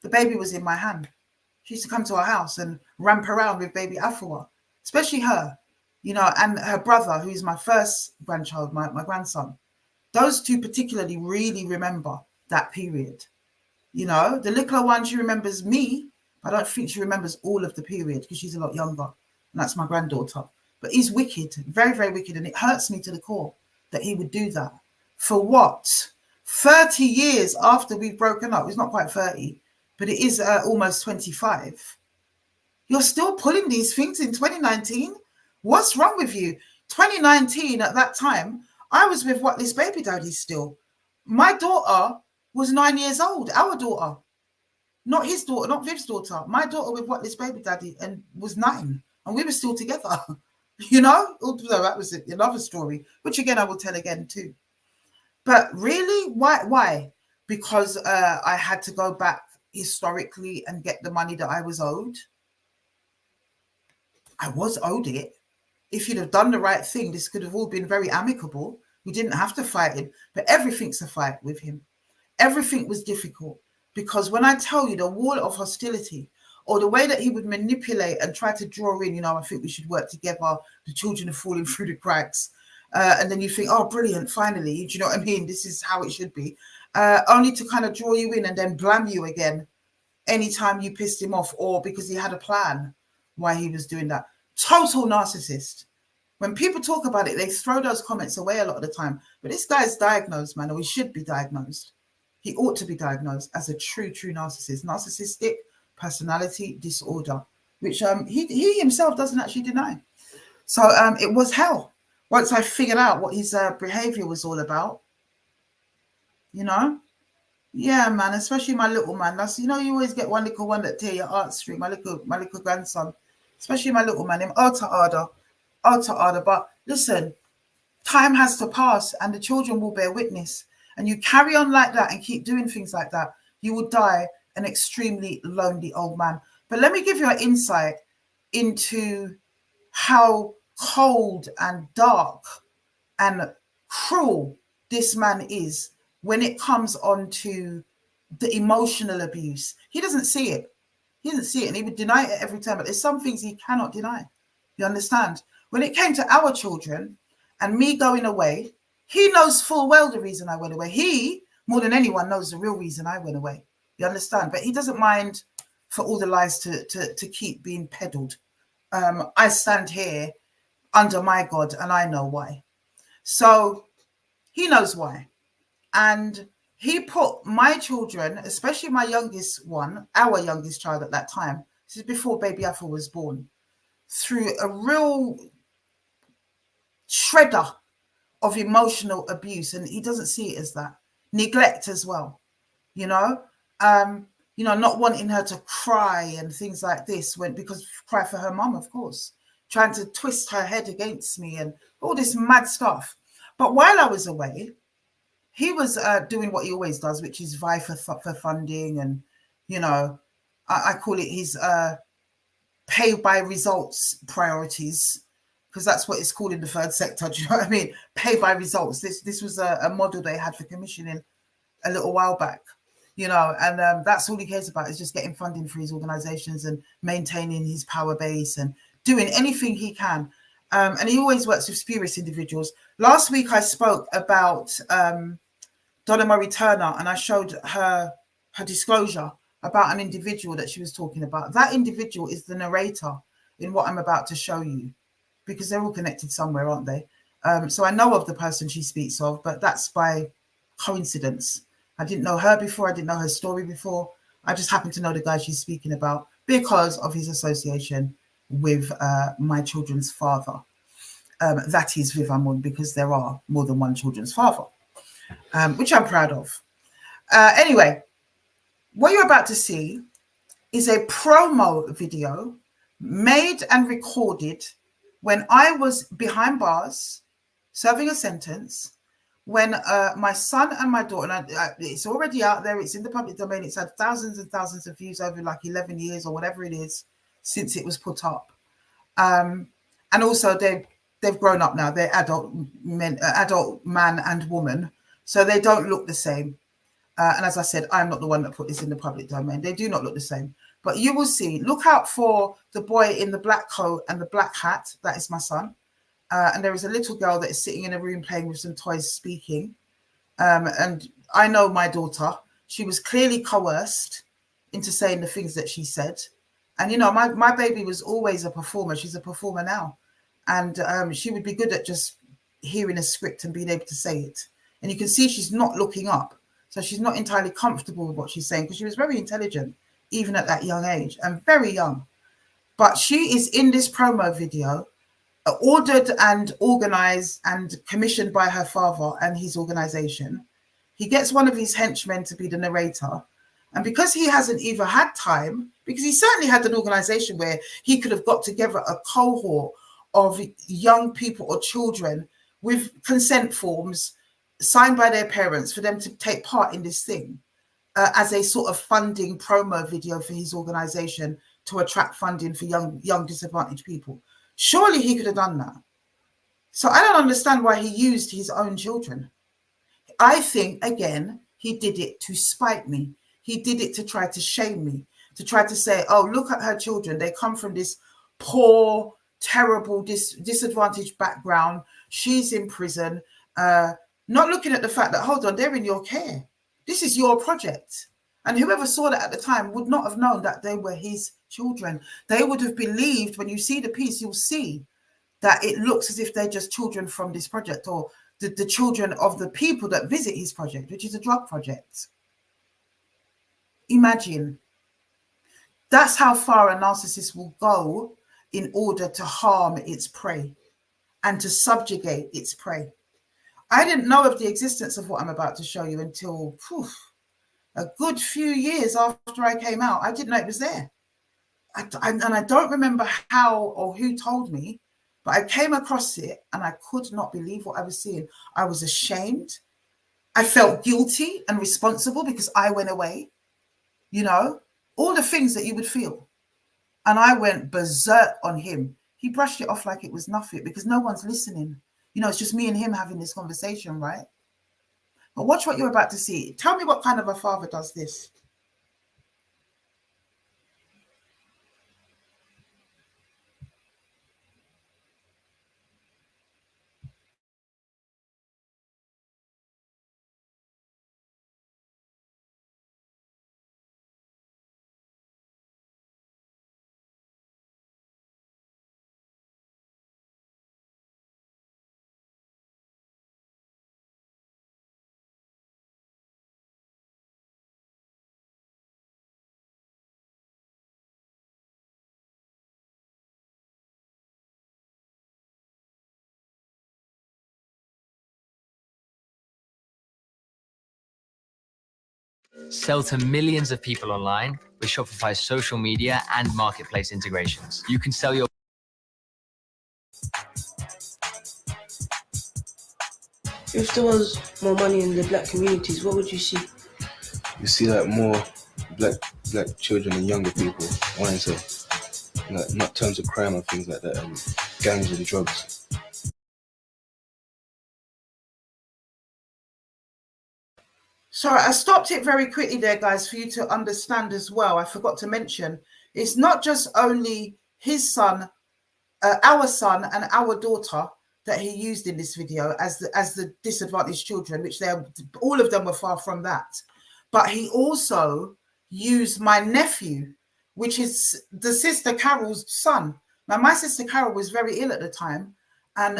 the baby was in my hand. She used to come to our house and ramp around with baby Afua, especially her, you know, and her brother, who is my first grandchild, my grandson. Those two particularly really remember that period. You know, the little one, she remembers me. I don't think she remembers all of the period because she's a lot younger. And that's my granddaughter. But he's wicked, very, very wicked. And it hurts me to the core that he would do that. For what? 30 years after we've broken up. It's not quite 30. but it is almost 25. You're still pulling these things in 2019? What's wrong with you? 2019, at that time, I was with what, this baby daddy still. My daughter was 9 years old, our daughter. Not his daughter, not Viv's daughter. My daughter with what, this baby daddy, and was 9. And we were still together. You know? Although that was another story, which again, I will tell again too. But really, why? Because I had to go back historically and get the money that I was owed. I was owed it. If you'd have done the right thing, this could have all been very amicable. We didn't have to fight him, but everything's a fight with him. Everything was difficult because when I tell you the wall of hostility or the way that he would manipulate and try to draw in, I think we should work together. The children are falling through the cracks. And then you think, oh, brilliant, finally. Do you know what I mean? This is how it should be. Only to kind of draw you in and then blame you again anytime you pissed him off or because he had a plan why he was doing that. Total narcissist. When people talk about it, they throw those comments away a lot of the time. But this guy's diagnosed, man, or he should be diagnosed. He ought to be diagnosed as a true narcissist. Narcissistic personality disorder, which he himself doesn't actually deny. So it was hell. Once I figured out what his behavior was all about, yeah, man, especially my little man. That's, you always get one little one that tear your heartstring. My little grandson, especially my little man, him ultra harder. But listen, time has to pass and the children will bear witness. And you carry on like that and keep doing things like that, you will die an extremely lonely old man. But let me give you an insight into how cold and dark and cruel this man is when it comes on to the emotional abuse. He doesn't see it. And he would deny it every time. But there's some things he cannot deny. You understand? When it came to our children and me going away, he knows full well the reason I went away. He, more than anyone, knows the real reason I went away. You understand? But he doesn't mind for all the lies to keep being peddled. I stand here under my God and I know why. So he knows why. And he put my children, especially my youngest one, our youngest child at that time, this is before baby Afua was born, through a real shredder of emotional abuse. And he doesn't see it as that. Neglect as well, not wanting her to cry and things like this because cry for her mum, of course, trying to twist her head against me and all this mad stuff. But while I was away, he was doing what he always does, which is vie for funding. And, I call it his pay by results priorities, because that's what it's called in the third sector. Do you know what I mean? Pay by results. This was a model they had for commissioning a little while back, and that's all he cares about is just getting funding for his organizations and maintaining his power base and doing anything he can. And he always works with spurious individuals. Last week, I spoke about Donna Murray Turner, and I showed her disclosure about an individual that she was talking about. That individual is the narrator in what I'm about to show you, because they're all connected somewhere, aren't they? So I know of the person she speaks of, but that's by coincidence. I didn't know her before. I didn't know her story before. I just happen to know the guy she's speaking about because of his association with my children's father. That is Viv Amun, because there are more than one children's father, which I'm proud of. Anyway, what you're about to see is a promo video made and recorded when I was behind bars serving a sentence, when my son and my daughter, and it's already out there, it's in the public domain, it's had thousands and thousands of views over like 11 years or whatever it is since it was put up. And also they've grown up now. They're adult man and woman, so they don't look the same. And as I said, I'm not the one that put this in the public domain. They do not look the same. But you will see. Look out for the boy in the black coat and the black hat. That is my son. And there is a little girl that is sitting in a room playing with some toys, speaking. And I know my daughter. She was clearly coerced into saying the things that she said. And, my baby was always a performer. She's a performer now. And she would be good at just hearing a script and being able to say it. And you can see she's not looking up. So she's not entirely comfortable with what she's saying, because she was very intelligent. even at that young age, and very young. But she is in this promo video, ordered and organized and commissioned by her father and his organization. He gets one of his henchmen to be the narrator. And because he hasn't either had time, because he certainly had an organization where he could have got together a cohort of young people or children with consent forms signed by their parents for them to take part in this thing as a sort of funding promo video for his organization to attract funding for young disadvantaged people. Surely he could have done that. So I don't understand why he used his own children. I think, again, he did it to spite me. He did it to try to shame me, to try to say, oh, look at her children. They come from this poor, terrible, disadvantaged background. She's in prison. Not looking at the fact that, hold on, they're in your care. This is your project. And whoever saw that at the time would not have known that they were his children. They would have believed, when you see the piece, you'll see that it looks as if they're just children from this project, or the children of the people that visit his project, which is a drug project. Imagine. That's how far a narcissist will go in order to harm its prey and to subjugate its prey. I didn't know of the existence of what I'm about to show you until a good few years after I came out. I didn't know it was there. And I don't remember how or who told me, but I came across it and I could not believe what I was seeing. I was ashamed. I felt guilty and responsible because I went away. You know, all the things that you would feel. And I went berserk on him. He brushed it off like it was nothing because no one's listening. You know, it's just me and him having this conversation, right? But watch what you're about to see. Tell me what kind of a father does this. Sell to millions of people online with Shopify's social media and marketplace integrations. You can sell your... If there was more money in the black communities, what would you see? You see like more black children and younger people wanting to, like, not terms of crime and things like that, and gangs and drugs. Sorry, I stopped it very quickly there, guys, for you to understand as well. I forgot to mention, it's not just only his son, our son and our daughter that he used in this video as the disadvantaged children, which all of them were far from that. But he also used my nephew, which is the sister Carol's son. Now, my sister Carol was very ill at the time, and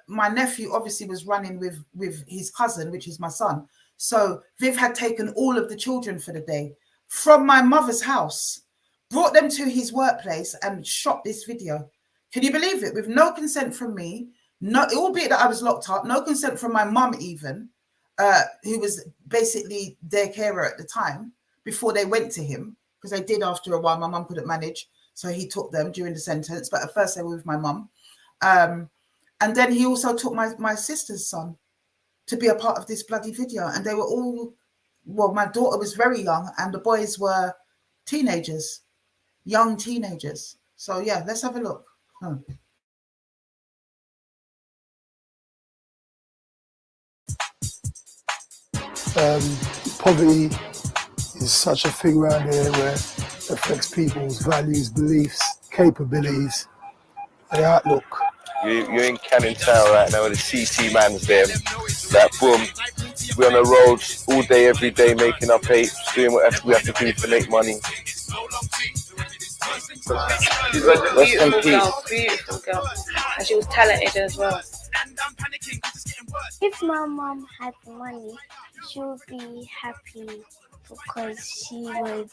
my nephew obviously was running with his cousin, which is my son. So Viv had taken all of the children for the day from my mother's house, brought them to his workplace and shot this video. Can you believe it? With no consent from me, albeit that I was locked up, no consent from my mum even, who was basically their carer at the time before they went to him, because they did after a while. My mum couldn't manage, so he took them during the sentence. But at first they were with my mum. And then he also took my sister's son to be a part of this bloody video. And they were all, well, my daughter was very young and the boys were teenagers, young teenagers. So yeah, let's have a look. Poverty is such a thing around here where it affects people's values, beliefs, capabilities, and outlook. You're in Canning Town right now, the CC man's there. Like, boom, we're on the roads all day, every day, making up apes, doing what we have to do to make money. Beautiful girl. And she was talented as well. If my mom had money, she would be happy because she would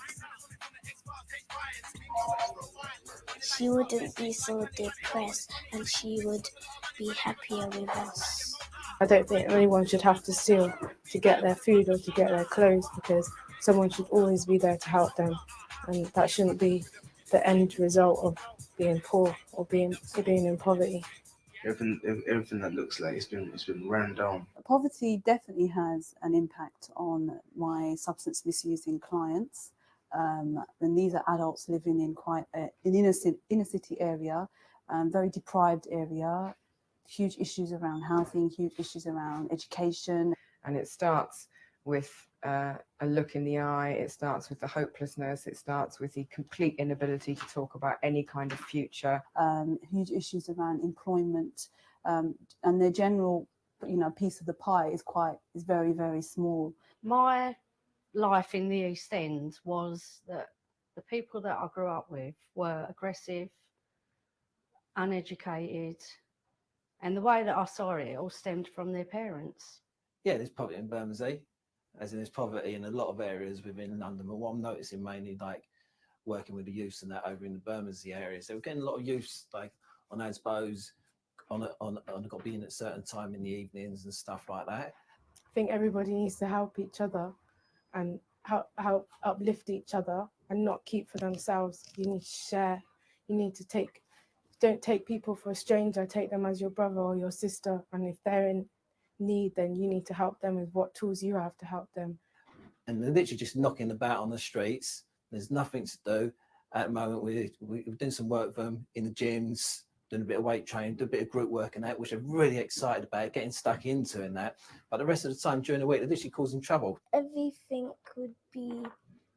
she wouldn't be so depressed and she would be happier with us. I don't think anyone should have to steal to get their food or to get their clothes, because someone should always be there to help them, and that shouldn't be the end result of being poor or being in poverty. Everything that looks like it's been ran down. Poverty definitely has an impact on my substance misusing clients. And these are adults living in quite an inner city area, very deprived area, huge issues around housing, huge issues around education. And it starts with a look in the eye, it starts with the hopelessness, it starts with the complete inability to talk about any kind of future. Huge issues around employment, and their general, piece of the pie is very, very small. My life in the East End was that the people that I grew up with were aggressive, uneducated, and the way that I saw it all stemmed from their parents. Yeah, there's poverty in Bermondsey, as in there's poverty in a lot of areas within London, but what I'm noticing mainly like working with the youths and that over in the Bermondsey area. So we're getting a lot of youths like on ASBOs, on got to be in at a certain time in the evenings and stuff like that. I think everybody needs to help each other and help uplift each other and not keep for themselves. You need to share. You need to don't take people for a stranger, take them as your brother or your sister. And if they're in need, then you need to help them with what tools you have to help them. And they're literally just knocking about on the streets. There's nothing to do at the moment. We're doing some work with them in the gyms, doing a bit of weight training, do a bit of group work and that, which I'm really excited about, getting stuck into and that. But the rest of the time during the week, they're literally causing trouble. Everything would be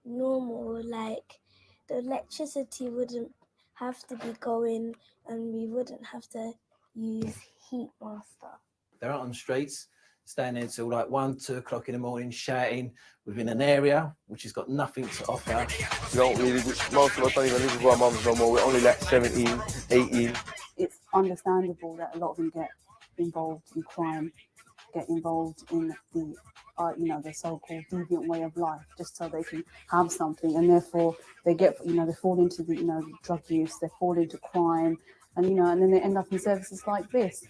normal, like the electricity wouldn't have to be going and we wouldn't have to use heat master. They're out on the streets, staying there until like 1, 2 o'clock in the morning, shouting within an area which has got nothing to offer. We don't really, most of us don't even live with our mums no more. We're only like 17, 18. It's understandable that a lot of them get involved in crime, get involved in the so-called deviant way of life, just so they can have something, and therefore they fall into the drug use, they fall into crime, and then they end up in services like this.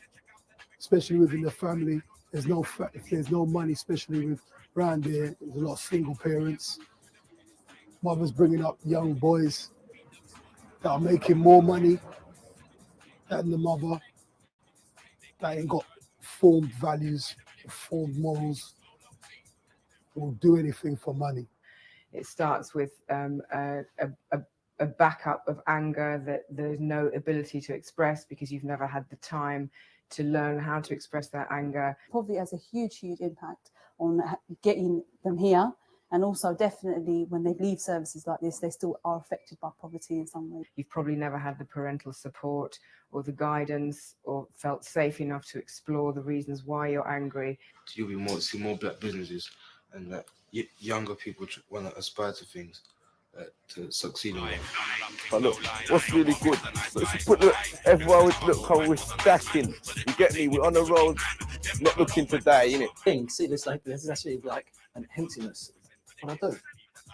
Especially within the family, if there's no money, especially with around there, there's a lot of single parents. Mothers bringing up young boys that are making more money than the mother, that ain't got formed values, formed morals, will do anything for money. It starts with a backup of anger that there's no ability to express because you've never had the time to learn how to express that anger. Poverty has a huge impact on getting them here, and also definitely when they leave services like this, they still are affected by poverty in some way. You've probably never had the parental support or the guidance or felt safe enough to explore the reasons why you're angry. You'll be see more black businesses and that younger people want to aspire to things. To succeed in life. But look, what's really good? Everyone we're stacking. You get me? We're on the road, not looking to die, innit? See, there's actually like an emptiness. What I do?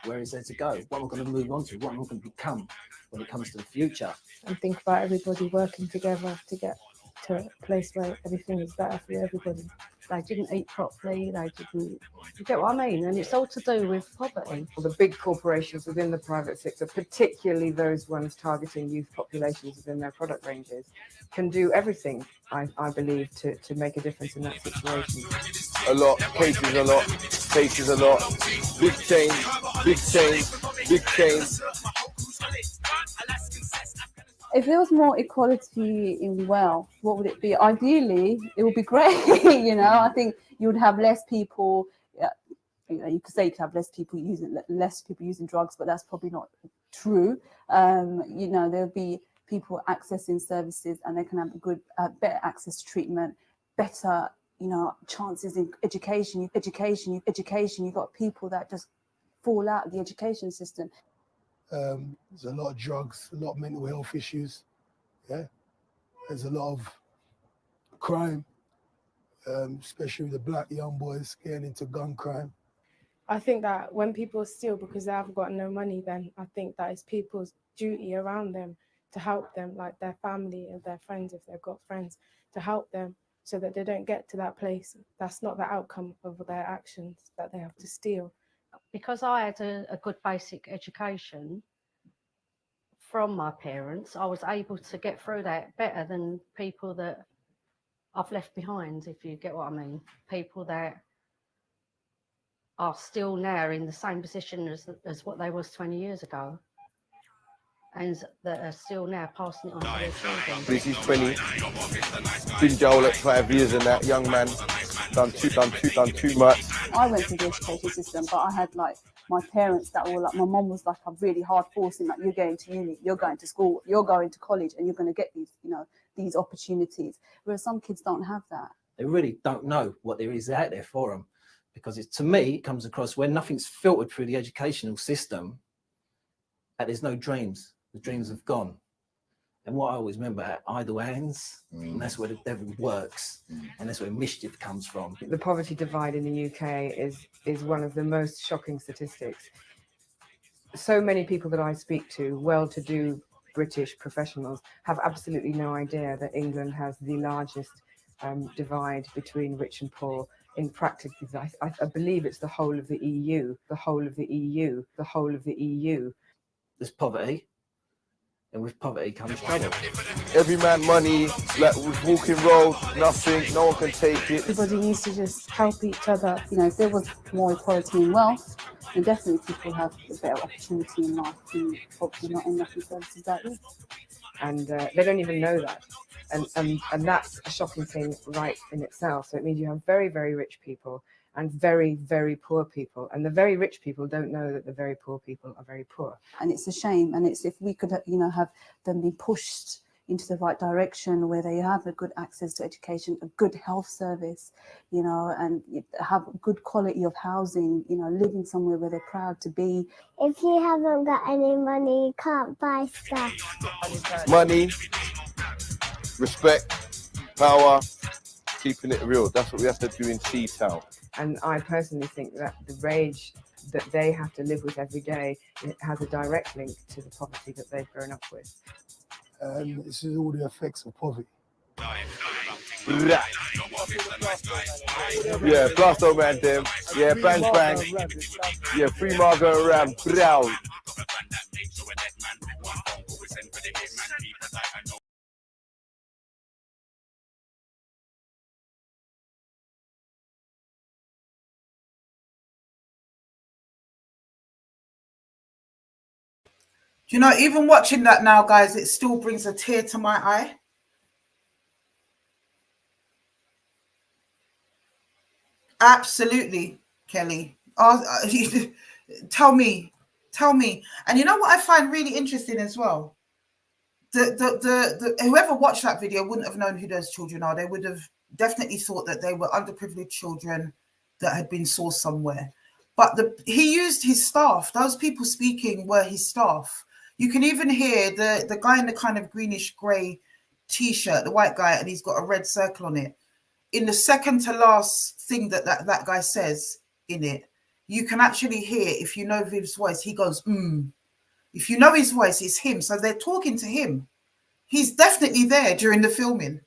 Where is there to go? What am I going to move on to? What am I going to become when it comes to the future? And think about everybody working together to get to a place where everything is better for everybody. They didn't eat properly, you get what I mean? And it's all to do with poverty. The big corporations within the private sector, particularly those ones targeting youth populations within their product ranges, can do everything, I believe, to make a difference in that situation. A lot, cases a lot, big change, big change, big change. If there was more equality in wealth, what would it be? Ideally, it would be great. I think you would have less people. You could say you could have less people using drugs, but that's probably not true. There'll be people accessing services, and they can have better access to treatment, better chances in education. You've got people that just fall out of the education system. There's a lot of drugs, a lot of mental health issues. Yeah, there's a lot of crime, especially the black young boys getting into gun crime. I think that when people steal because they haven't got no money, then I think that it's people's duty around them to help them, like their family and their friends, if they've got friends, to help them so that they don't get to that place. That's not the outcome of their actions, that they have to steal. Because I had a good basic education from my parents, I was able to get through that better than people that I've left behind, if you get what I mean. People that are still now in the same position as what they was 20 years ago, and that are still now passing it on to their children. This is 20. Been jail at 5 years and that young man done too much. I went through the education system, but I had like my parents that were like, my mum was like a really hard forcing, like, you're going to uni, you're going to school, you're going to college, and you're going to get these, you know, these opportunities. Whereas some kids don't have that. They really don't know what there is out there for them, because to me, it comes across when nothing's filtered through the educational system, that there's no dreams. The dreams have gone. And what I always remember, idle hands, and that's where the devil works, and that's where mischief comes from. The poverty divide in the UK is one of the most shocking statistics. So many people that I speak to, well-to-do British professionals, have absolutely no idea that England has the largest divide between rich and poor. In practice, I believe it's the whole of the EU, the whole of the EU, the whole of the EU. There's poverty, and with poverty comes trouble. Every man money, like with walking road, nothing, no one can take it. Everybody needs to just help each other. You know, if there was more equality in wealth, then definitely people have a better opportunity in life to hopefully not end up in services like this. And they don't even know that. And that's a shocking thing right in itself. So it means you have very, very rich people and very, very poor people. And the very rich people don't know that the very poor people are very poor. And it's a shame. And it's, if we could, you know, have them be pushed into the right direction where they have a good access to education, a good health service, you know, and have good quality of housing, you know, living somewhere where they're proud to be. If you haven't got any money, you can't buy stuff. Money, respect, power, keeping it real. That's what we have to do in T-Town. And I personally think that the rage that they have to live with every day, it has a direct link to the poverty that they've grown up with. And this is all the effects of poverty. Yeah, Blasto man them. Yeah, bang bang. Yeah, free Margaret around. Brown. You know, even watching that now, guys, it still brings a tear to my eye. Absolutely, Kelly. Tell me. And you know what I find really interesting as well? The whoever watched that video wouldn't have known who those children are. They would have definitely thought that they were underprivileged children that had been sourced somewhere. But he used his staff. Those people speaking were his staff. You can even hear the guy in the kind of greenish grey t-shirt, the white guy, and he's got a red circle on it. In the second to last thing that guy says in it, you can actually hear, if you know Viv's voice, he goes, If you know his voice, it's him. So they're talking to him. He's definitely there during the filming.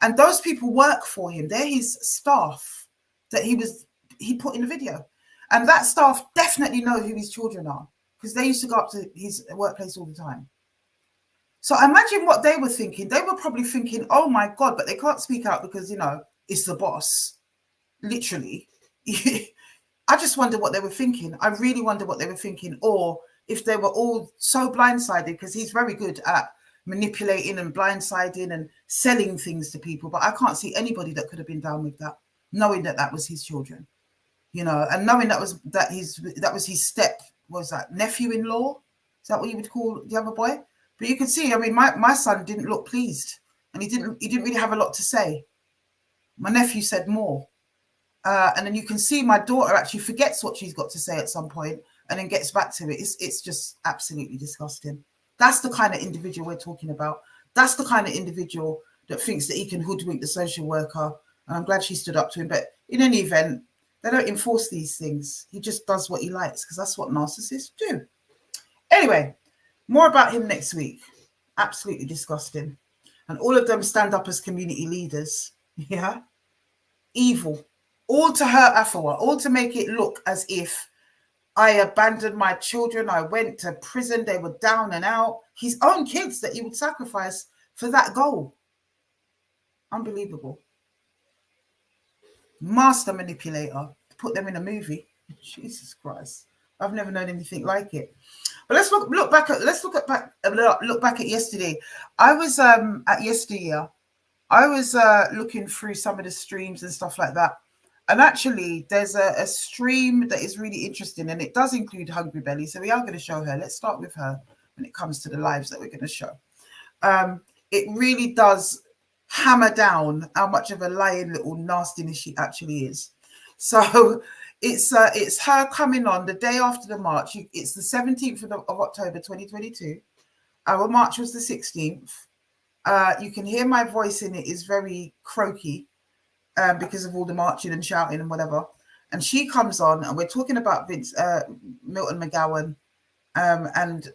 And those people work for him. They're his staff that he put in the video. And that staff definitely know who his children are, because they used to go up to his workplace all the time. So imagine what they were thinking. They were probably thinking, oh my God, but they can't speak out because, you know, it's the boss. Literally. I just wonder what they were thinking. I really wonder what they were thinking. Or if they were all so blindsided, because he's very good at manipulating and blindsiding and selling things to people. But I can't see anybody that could have been down with that, knowing that that was his children, you know, and knowing that was his nephew-in-law. Is that what you would call the other boy? But you can see, I mean, my son didn't look pleased, and he didn't really have a lot to say. My nephew said more. And then you can see my daughter actually forgets what she's got to say at some point and then gets back to it. It's just absolutely disgusting. That's the kind of individual we're talking about. That's the kind of individual that thinks that he can hoodwink the social worker. And I'm glad she stood up to him. But in any event, They don't enforce these things. He just does what he likes because that's what narcissists do. Anyway, more about him next week. Absolutely disgusting. And all of them stand up as community leaders. Yeah. Evil. All to hurt Afua. All to make it look as if I abandoned my children. I went to prison. They were down and out. His own kids that he would sacrifice for that goal. Unbelievable. Master manipulator. Put them in a movie. Jesus Christ. I've never known anything like it. But let's look back at yesterday. I was at yesteryear. I was looking through some of the streams and stuff like that. And actually, there's a stream that is really interesting, and it does include Hungry Belly. So we are going to show her. Let's start with her when it comes to the lives that we're going to show. It really does hammer down how much of a lying little nastiness she actually is. So it's her coming on the day after the march. It's the 17th of October 2022. Our march was the 16th. You can hear my voice in it is very croaky because of all the marching and shouting and whatever. And she comes on, and we're talking about Milton McGowan, and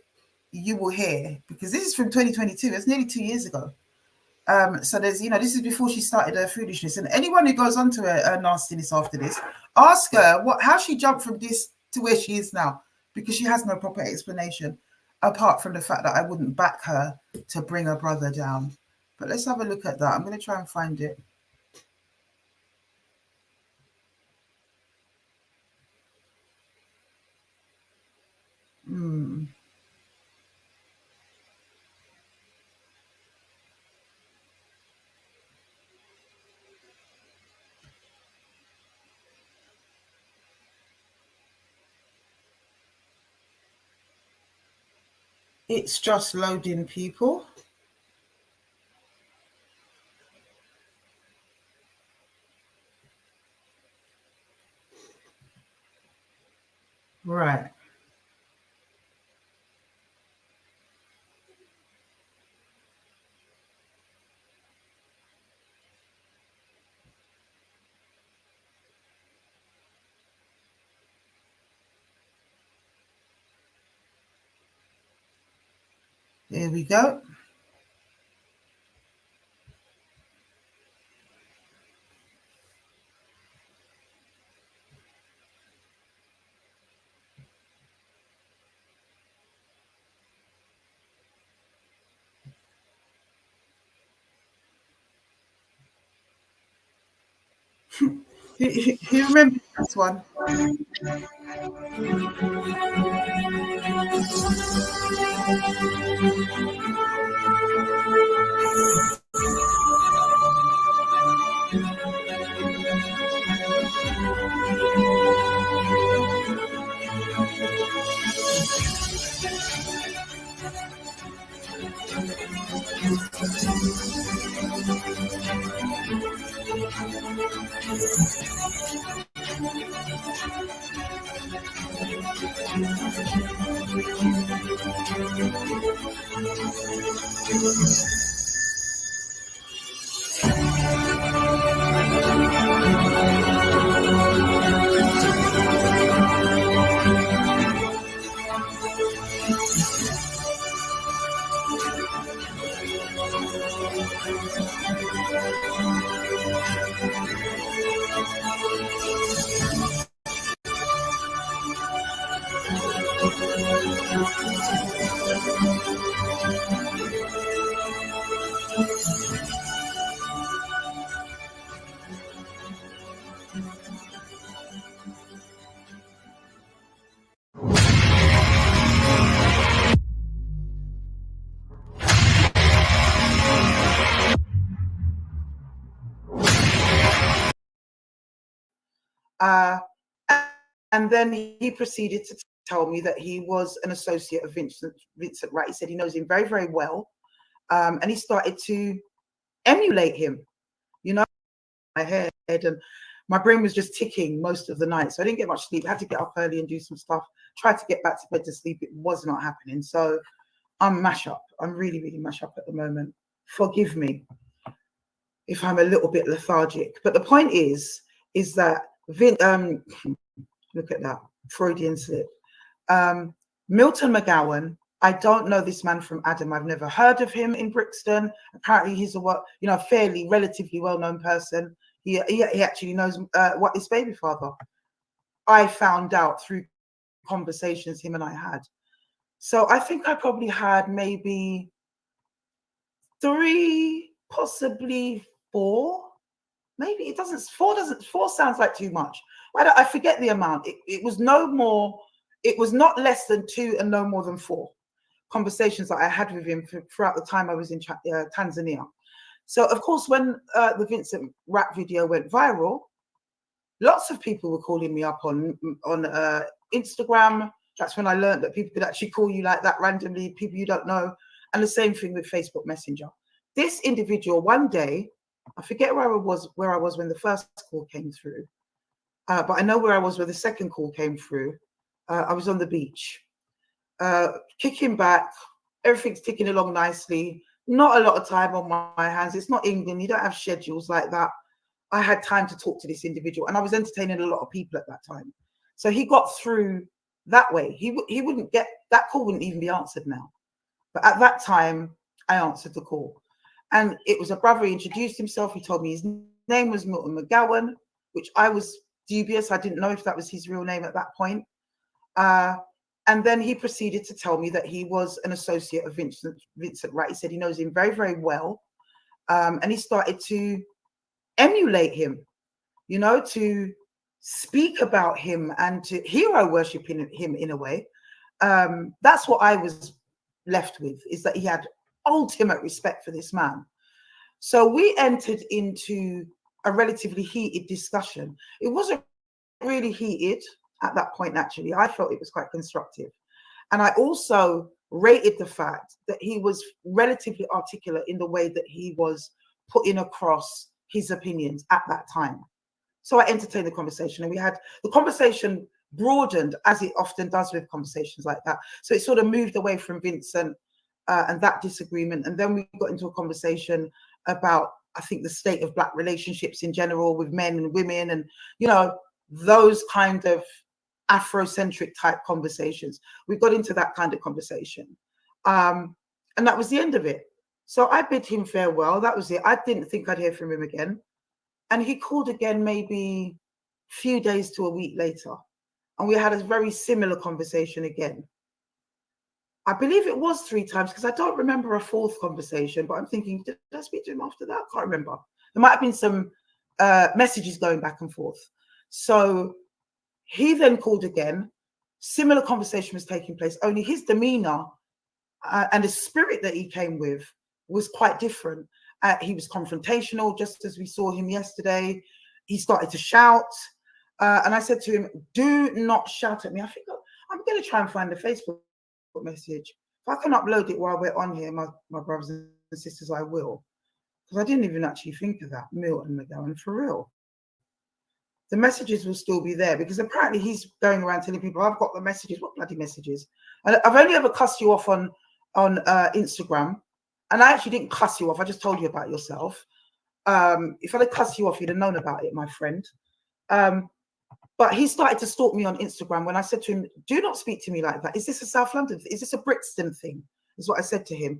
you will hear, because this is from 2022. It's nearly 2 years ago. So there's, this is before she started her foolishness. And anyone who goes on to her nastiness after this, ask her how she jumped from this to where she is now, because she has no proper explanation, apart from the fact that I wouldn't back her to bring her brother down. But let's have a look at that. I'm going to try and find it. It's just loading, people. Right. There we go. Who remembers this one? And then he proceeded to tell me that he was an associate of Vincent Wright. He said he knows him very, very well. And he started to emulate him, my head, and my brain was just ticking most of the night. So I didn't get much sleep. I had to get up early and do some stuff. Tried to get back to bed to sleep. It was not happening. So I'm mash up. I'm really, really mash up at the moment. Forgive me if I'm a little bit lethargic. But the point is that Look at that, Freudian slip. Milton McGowan, I don't know this man from Adam. I've never heard of him in Brixton. Apparently he's a fairly relatively well-known person. He actually knows what his baby father. I found out through conversations him and I had. So I think I probably had maybe 3, possibly 4. Maybe it doesn't. 4 sounds like too much. I forget the amount. It was no more. It was not less than 2 and no more than 4 conversations that I had with him throughout the time I was in Tanzania. So of course, when the Vincent rap video went viral, lots of people were calling me up on Instagram. That's when I learned that people could actually call you like that randomly, people you don't know. And the same thing with Facebook Messenger. This individual, one day, I forget where I was when the first call came through, but I know where I was when the second call came through. I was on the beach, kicking back, everything's ticking along nicely. Not a lot of time on my hands. It's not England. You don't have schedules like that. I had time to talk to this individual, and I was entertaining a lot of people at that time. So he got through that way. He wouldn't get that call, wouldn't even be answered now. But at that time, I answered the call. And it was a brother. He introduced himself. He told me his name was Milton McGowan, which I was dubious. I didn't know if that was his real name at that point. And then he proceeded to tell me that he was an associate of Vincent Wright. He said he knows him very, very well. And he started to emulate him, to speak about him and to hero worship him in a way. That's what I was left with, is that he had ultimate respect for this man. So we entered into a relatively heated discussion. It wasn't really heated at that point, actually. I felt it was quite constructive. And I also rated the fact that he was relatively articulate in the way that he was putting across his opinions at that time. So I entertained the conversation, and we had the conversation broadened, as it often does with conversations like that. So it sort of moved away from Vincent and that disagreement. And then we got into a conversation about, I think, the state of Black relationships in general with men and women, and, those kind of Afrocentric type conversations. We got into that kind of conversation. And that was the end of it. So I bid him farewell. That was it. I didn't think I'd hear from him again. And he called again maybe a few days to a week later. And we had a very similar conversation again. I believe it was 3 times, because I don't remember a 4th conversation, but I'm thinking, did I speak to him after that? I can't remember. There might have been some messages going back and forth. So he then called again. Similar conversation was taking place, only his demeanor and the spirit that he came with was quite different. He was confrontational, just as we saw him yesterday. He started to shout. And I said to him, do not shout at me. I think I'm going to try and find the Facebook message. If I can upload it while we're on here, my brothers and sisters, I will. Because I didn't even actually think of that. Milton McGowan, for real. The messages will still be there, because apparently he's going around telling people, I've got the messages. What bloody messages? And I've only ever cussed you off on Instagram. And I actually didn't cuss you off. I just told you about yourself. If I'd have cussed you off, you'd have known about it, my friend. But he started to stalk me on Instagram when I said to him, do not speak to me like that. Is this a South London? Is this a Brixton thing? Is what I said to him.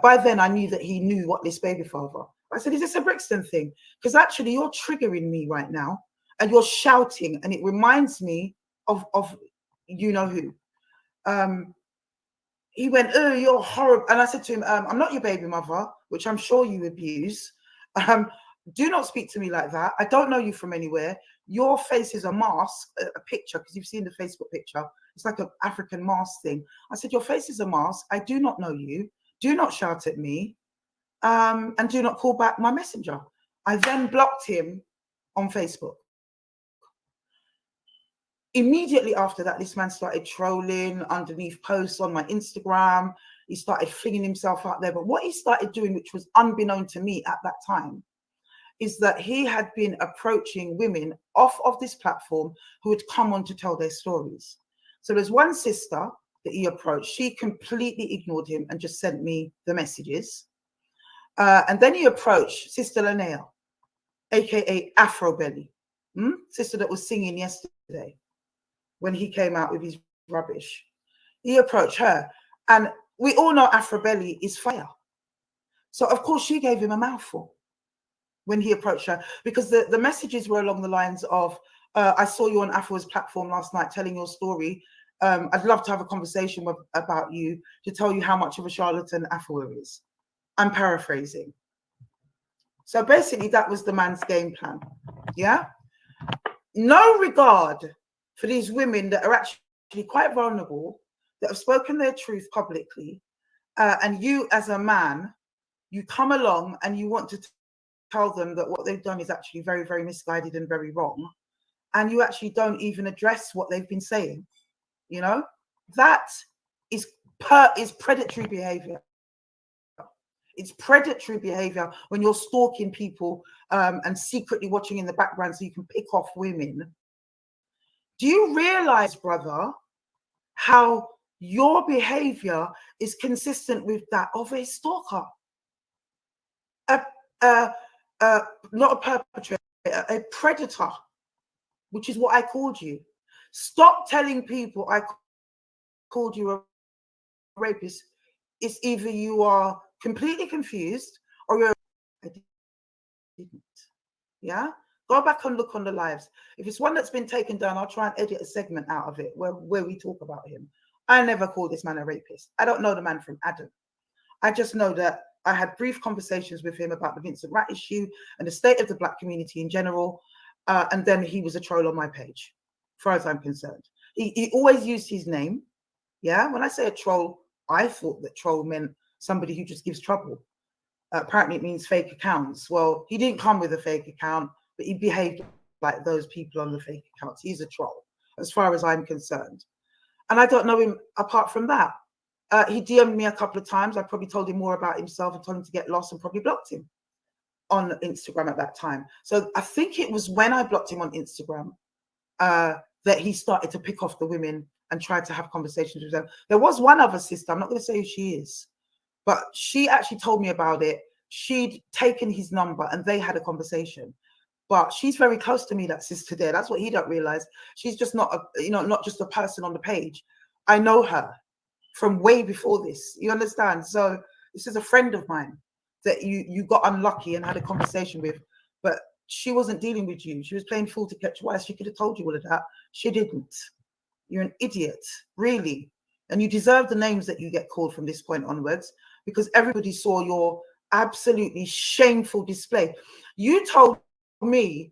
By then, I knew that he knew what this baby father. I said, is this a Brixton thing? Because actually, you're triggering me right now. And you're shouting, and it reminds me of you know who. He went, oh, you're horrible. And I said to him, I'm not your baby mother, which I'm sure you abuse. Do not speak to me like that. I don't know you from anywhere. Your face is a mask, a picture, because you've seen the Facebook picture. It's like an African mask thing. I said, your face is a mask. I do not know you. Do not shout at me. And do not call back my messenger. I then blocked him on Facebook. Immediately after that, this man started trolling underneath posts on my Instagram. He started flinging himself out there. But what he started doing, which was unbeknown to me at that time, is that he had been approaching women off of this platform who had come on to tell their stories. So there's one sister that he approached. She completely ignored him and just sent me the messages. And then he approached Sister Linnea, aka Afro Belly. Sister that was singing yesterday when he came out with his rubbish. He approached her, and we all know Afro Belly is fire. So of course she gave him a mouthful when he approached her, because the messages were along the lines of, I saw you on Afua's platform last night telling your story. I'd love to have a conversation about you to tell you how much of a charlatan Afua is. I'm paraphrasing. So basically that was the man's game plan. Yeah. No regard for these women that are actually quite vulnerable, that have spoken their truth publicly. And you as a man, you come along and you want to tell them that what they've done is actually very, very misguided and very wrong. And you actually don't even address what they've been saying. You know, that is predatory behavior. It's predatory behavior when you're stalking people and secretly watching in the background so you can pick off women. Do you realize, brother, how your behavior is consistent with that of a stalker? Not a perpetrator, a predator, which is what I called you. Stop telling people I called you a rapist. It's either you are completely confused or you're... I didn't. Yeah? Go back and look on the lives. If it's one that's been taken down, I'll try and edit a segment out of it where we talk about him. I never called this man a rapist. I don't know the man from Adam. I just know that I had brief conversations with him about the Vincent Rat issue and the state of the Black community in general. And then he was a troll on my page, as far as I'm concerned. He always used his name. Yeah, when I say a troll, I thought that troll meant somebody who just gives trouble. Apparently it means fake accounts. Well, he didn't come with a fake account, but he behaved like those people on the fake accounts. He's a troll, as far as I'm concerned. And I don't know him apart from that. He DM'd me a couple of times. I probably told him more about himself and told him to get lost and probably blocked him on Instagram at that time. So I think it was when I blocked him on Instagram that he started to pick off the women and tried to have conversations with them. There was one other sister, I'm not going to say who she is, but she actually told me about it. She'd taken his number and they had a conversation. But she's very close to me, that sister there. That's what he don't realize. She's just not not just a person on the page. I know her from way before this. You understand? So this is a friend of mine that you got unlucky and had a conversation with, but she wasn't dealing with you. She was playing fool to catch wise. She could have told you all of that. She didn't. You're an idiot, really. And you deserve the names that you get called from this point onwards, because everybody saw your absolutely shameful display. You told me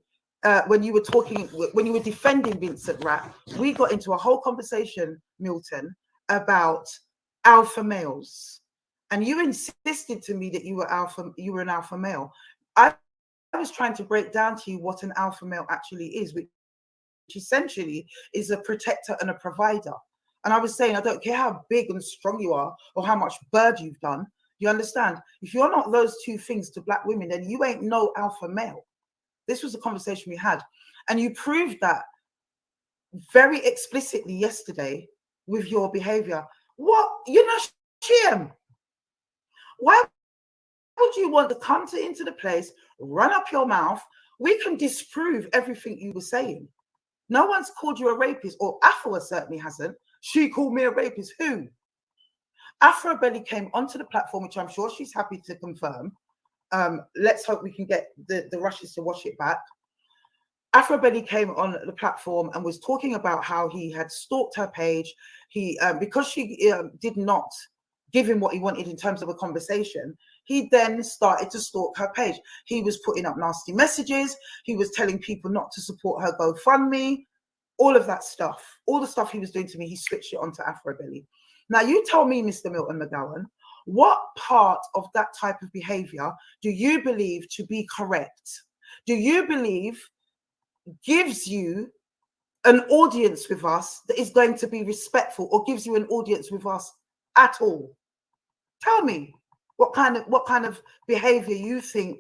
when you were defending Vincent Rat, we got into a whole conversation, Milton, about alpha males. And you insisted to me that you were an alpha male. I was trying to break down to you what an alpha male actually is, which essentially is a protector and a provider. And I was saying, I don't care how big and strong you are or how much bird you've done. You understand? If you're not those two things to Black women, then you ain't no alpha male. This was a conversation we had. And you proved that very explicitly yesterday with your behavior. What? You're not shame. Why would you want to come into the place, run up your mouth? We can disprove everything you were saying. No one's called you a rapist, or Afua certainly hasn't. She called me a rapist. Who? Afro Belly came onto the platform, which I'm sure she's happy to confirm. Let's hope we can get the Rushes to wash it back. Afro Belly came on the platform and was talking about how he had stalked her page. He, because she did not give him what he wanted in terms of a conversation, he then started to stalk her page. He was putting up nasty messages. He was telling people not to support her GoFundMe, all of that stuff. All the stuff he was doing to me, he switched it onto Afro Belly. Now, you tell me, Mr. Milton McGowan, what part of that type of behavior do you believe to be correct? Do you believe gives you an audience with us that is going to be respectful, or gives you an audience with us at all? Tell me what kind of behavior you think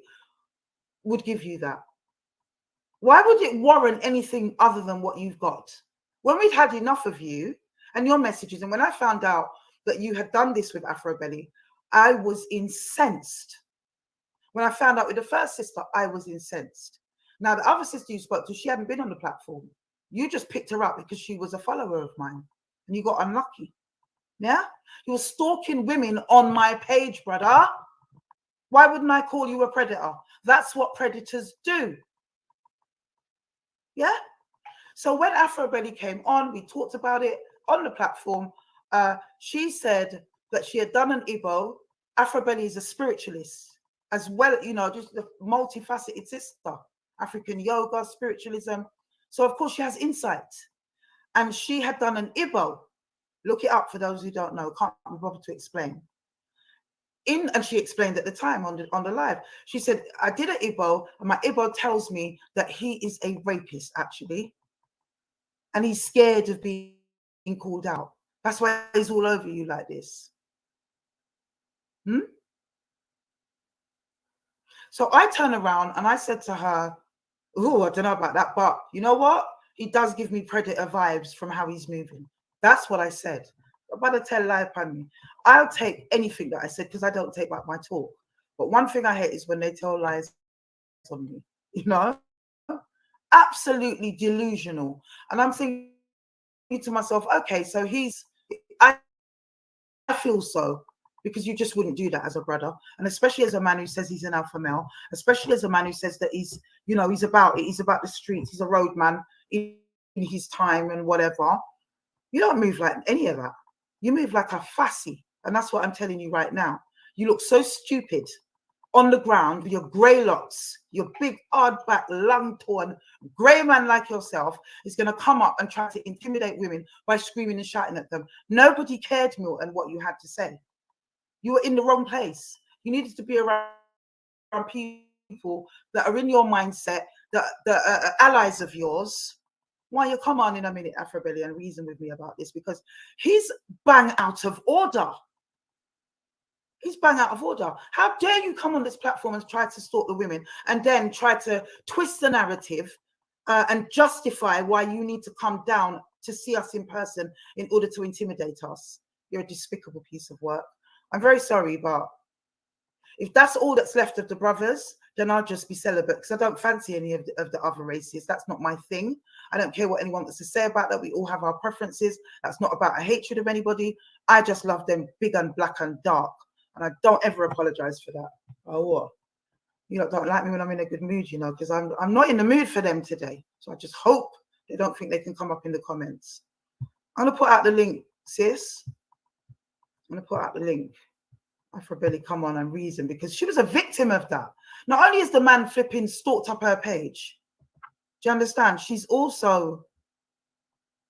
would give you that. Why would it warrant anything other than what you've got? When we'd had enough of you and your messages, and when I found out that you had done this with Afro Belly, I was incensed. When I found out with the first sister, I was incensed. Now, the other sister you spoke to, she hadn't been on the platform. You just picked her up because she was a follower of mine, and you got unlucky. Yeah? You were stalking women on my page, brother. Why wouldn't I call you a predator? That's what predators do. Yeah? So when Afro Belly came on, we talked about it on the platform. She said that she had done an Igbo. Afro Belly is a spiritualist as well, you know, just a multifaceted sister. African yoga, spiritualism. So of course she has insight. And she had done an Igbo. Look it up for those who don't know. Can't be bothered to explain. And she explained at the time on the live. She said, I did an Igbo, and my Igbo tells me that he is a rapist, actually. And he's scared of being called out. That's why he's all over you like this. So I turned around and I said to her, oh, I don't know about that, but you know what? He does give me predator vibes from how he's moving. That's what I said. About to tell lie upon me. I'll take anything that I said because I don't take back my talk. But one thing I hate is when they tell lies on me, you know? Absolutely delusional. And I'm thinking to myself, okay, so I feel so, because you just wouldn't do that as a brother, and especially as a man who says he's an alpha male, especially as a man who says that he's, you know, he's about it, he's about the streets, he's a road man in his time and whatever. You don't move like any of that. You move like a fussy, and that's what I'm telling you right now. You look so stupid on the ground with your grey locks, your big hard back, lung torn, grey man like yourself is going to come up and try to intimidate women by screaming and shouting at them. Nobody cared, Milton, what you had to say. You were in the wrong place. You needed to be around people that are in your mindset, that are allies of yours. Why, you come on in a minute, Afro Belly, and reason with me about this, because he's bang out of order. He's bang out of order. How dare you come on this platform and try to stalk the women and then try to twist the narrative and justify why you need to come down to see us in person in order to intimidate us. You're a despicable piece of work. I'm very sorry, but if that's all that's left of the brothers, then I'll just be celibate, because I don't fancy any of the other races. That's not my thing. I don't care what anyone wants to say about that. We all have our preferences. That's not about a hatred of anybody. I just love them big and black and dark. And I don't ever apologize for that. Oh, what? You lot don't like me when I'm in a good mood, you know, because I'm not in the mood for them today. So I just hope they don't think they can come up in the comments. I'm going to put out the link, sis. I'm going to put out the link. Afro Belly, come on and reason, because she was a victim of that. Not only is the man flipping stalked up her page, do you understand? She's also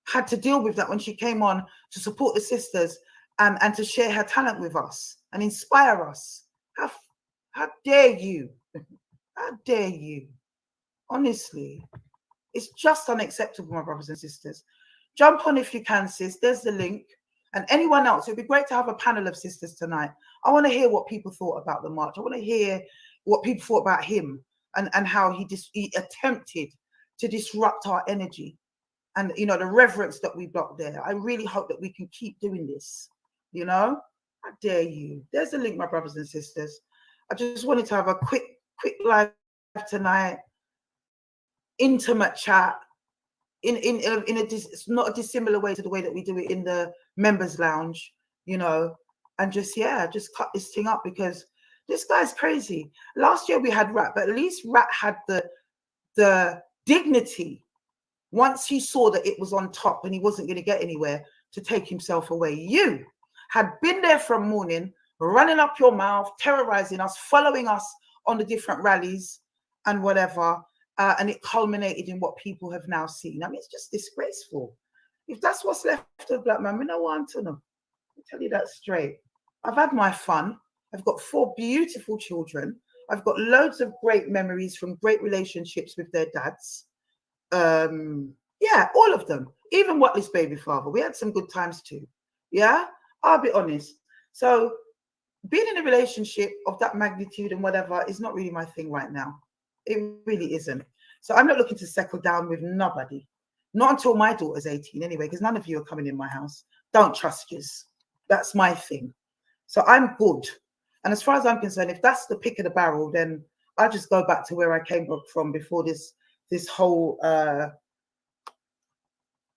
had to deal with that when she came on to support the sisters and to share her talent with us and inspire us. How dare you? How dare you? Honestly, it's just unacceptable, my brothers and sisters. Jump on if you can, sis. There's the link. And anyone else, it'd be great to have a panel of sisters tonight. I want to hear what people thought about the march. I want to hear what people thought about him and how he attempted to disrupt our energy and, you know, the reverence that we blocked there. I really hope that we can keep doing this, you know? How dare you? There's the link, my brothers and sisters. I just wanted to have a quick live tonight, intimate chat, it's not a dissimilar way to the way that we do it in the members lounge, you know, and just cut this thing up, because this guy's crazy. Last year we had Rat, but at least Rat had the dignity, once he saw that it was on top and he wasn't going to get anywhere, to take himself away. You had been there from morning, running up your mouth, terrorizing us, following us on the different rallies and whatever. And it culminated in what people have now seen. I mean, it's just disgraceful. If that's what's left of black man, we don't want to know. I'll tell you that straight. I've had my fun. I've got 4 beautiful children. I've got loads of great memories from great relationships with their dads. Yeah, all of them. Even Watley's baby father. We had some good times too. Yeah, I'll be honest. So being in a relationship of that magnitude and whatever is not really my thing right now. It really isn't. So I'm not looking to settle down with nobody. Not until my daughter's 18 anyway, because none of you are coming in my house. Don't trust yous. That's my thing. So I'm good. And as far as I'm concerned, if that's the pick of the barrel, then I just go back to where I came from before this whole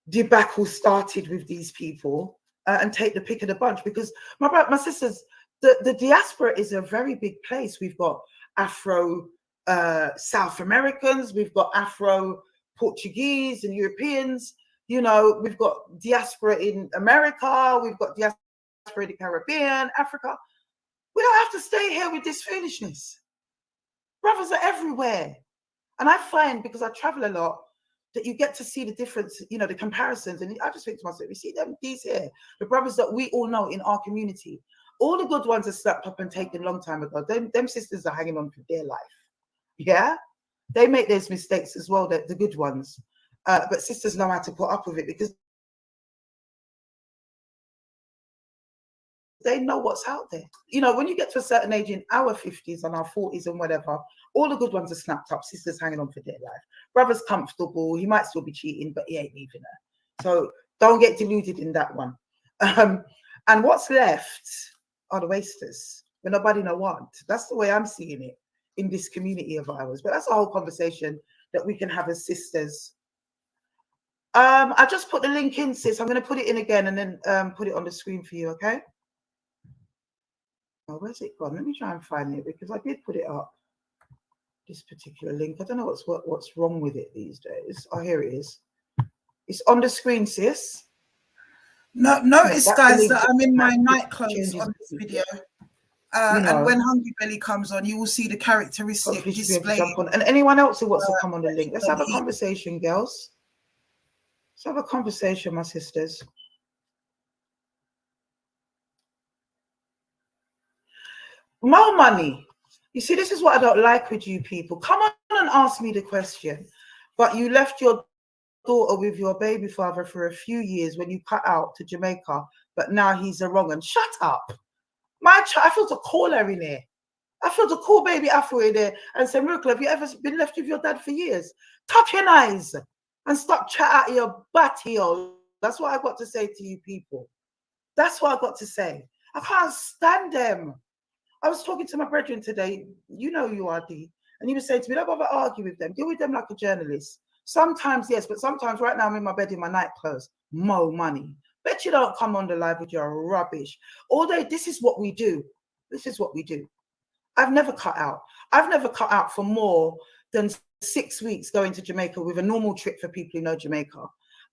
debacle started with these people, and take the pick of the bunch, because my sisters, the diaspora is a very big place. We've got Afro South Americans, we've got Afro Portuguese and Europeans, you know, we've got diaspora in America, we've got diaspora in the Caribbean, Africa. We don't have to stay here with this foolishness. Brothers are everywhere. And I find, because I travel a lot, that you get to see the difference, you know, the comparisons. And I just think to myself, you see them, these here, the brothers that we all know in our community, all the good ones are snapped up and taken a long time ago. Them sisters are hanging on for their life. Yeah? They make those mistakes as well, the good ones. But sisters know how to put up with it, because they know what's out there. You know, when you get to a certain age in our 50s and our 40s and whatever, all the good ones are snapped up, sisters hanging on for dear life. Brother's comfortable, he might still be cheating, but he ain't leaving her. So don't get deluded in that one. And what's left are the wasters, where nobody no want. That's the way I'm seeing it in this community of ours. But that's a whole conversation that we can have as sisters. I just put the link in, sis. I'm going to put it in again and then put it on the screen for you, okay? Oh, where's it gone? Let me try and find it, because I did put it up, this particular link. I don't know what's wrong with it these days. Oh, here it is. It's on the screen, sis. No, notice, guys, that I'm in my night clothes on this video. And when Hungry Belly comes on, you will see the characteristic display. And anyone else who wants to come on the link, let's have a conversation, girls. Let's have a conversation, my sisters. More money. You see, this is what I don't like with you people. Come on and ask me the question. But you left your daughter with your baby father for a few years when you cut out to Jamaica, but now he's a wrong un. Shut up. My child, I feel to call her in there. I feel to call baby Afua in there and say, Miracle, have you ever been left with your dad for years? Tuck your eyes and stop chat out your butt here. That's what I got to say to you people. That's what I got to say. I can't stand them. I was talking to my brethren today, you know you are, D, and he was saying to me, don't bother argue with them, deal with them like a journalist. Sometimes, yes, but sometimes right now I'm in my bed in my night clothes, more money. Bet you don't come on the live with your rubbish. All day, this is what we do. This is what we do. I've never cut out. I've never cut out for more than 6 weeks going to Jamaica with a normal trip for people who know Jamaica,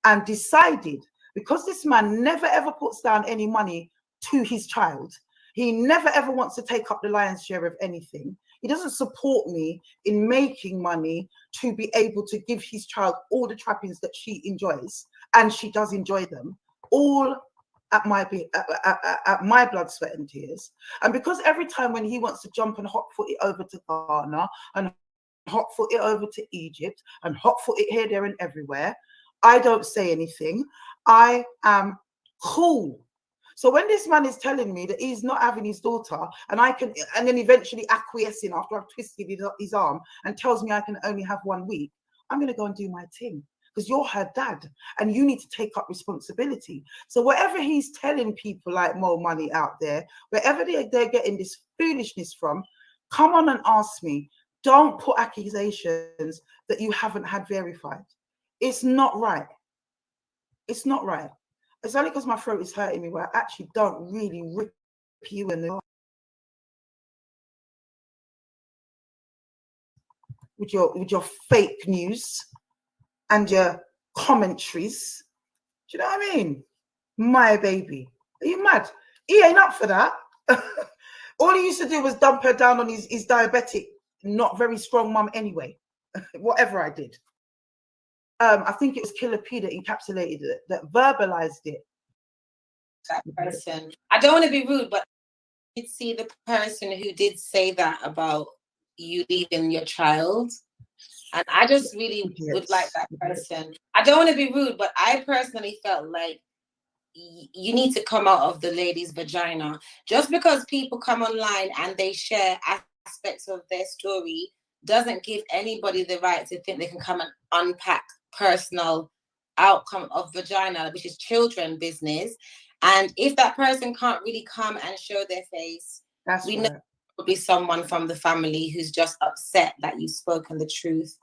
and decided, because this man never ever puts down any money to his child, he never ever wants to take up the lion's share of anything. He doesn't support me in making money to be able to give his child all the trappings that she enjoys, and she does enjoy them, all at my blood, sweat and tears. And because every time when he wants to jump and hot-foot it over to Ghana and hot-foot it over to Egypt and hot-foot it here, there and everywhere, I don't say anything. I am cool. So when this man is telling me that he's not having his daughter, and then eventually acquiescing after I've twisted his arm and tells me I can only have 1 week, I'm going to go and do my thing, because you're her dad and you need to take up responsibility. So whatever he's telling people like more money out there, wherever they're getting this foolishness from, come on and ask me. Don't put accusations that you haven't had verified. It's not right. It's not right. It's only because my throat is hurting me where I actually don't really rip you in the with your fake news and your commentaries. Do you know what I mean? My baby. Are you mad? He ain't up for that. All he used to do was dump her down on his diabetic, not very strong mum anyway. Whatever I did. I think it was Killer P that encapsulated it, that verbalized it. That person. I don't want to be rude, but I did see the person who did say that about you leaving your child. And I just really would like that person. I don't want to be rude, but I personally felt like you need to come out of the lady's vagina. Just because people come online and they share aspects of their story doesn't give anybody the right to think they can come and unpack personal outcome of vagina, which is children business. And if that person can't really come and show their face, we know probably someone from the family who's just upset that you've spoken the truth.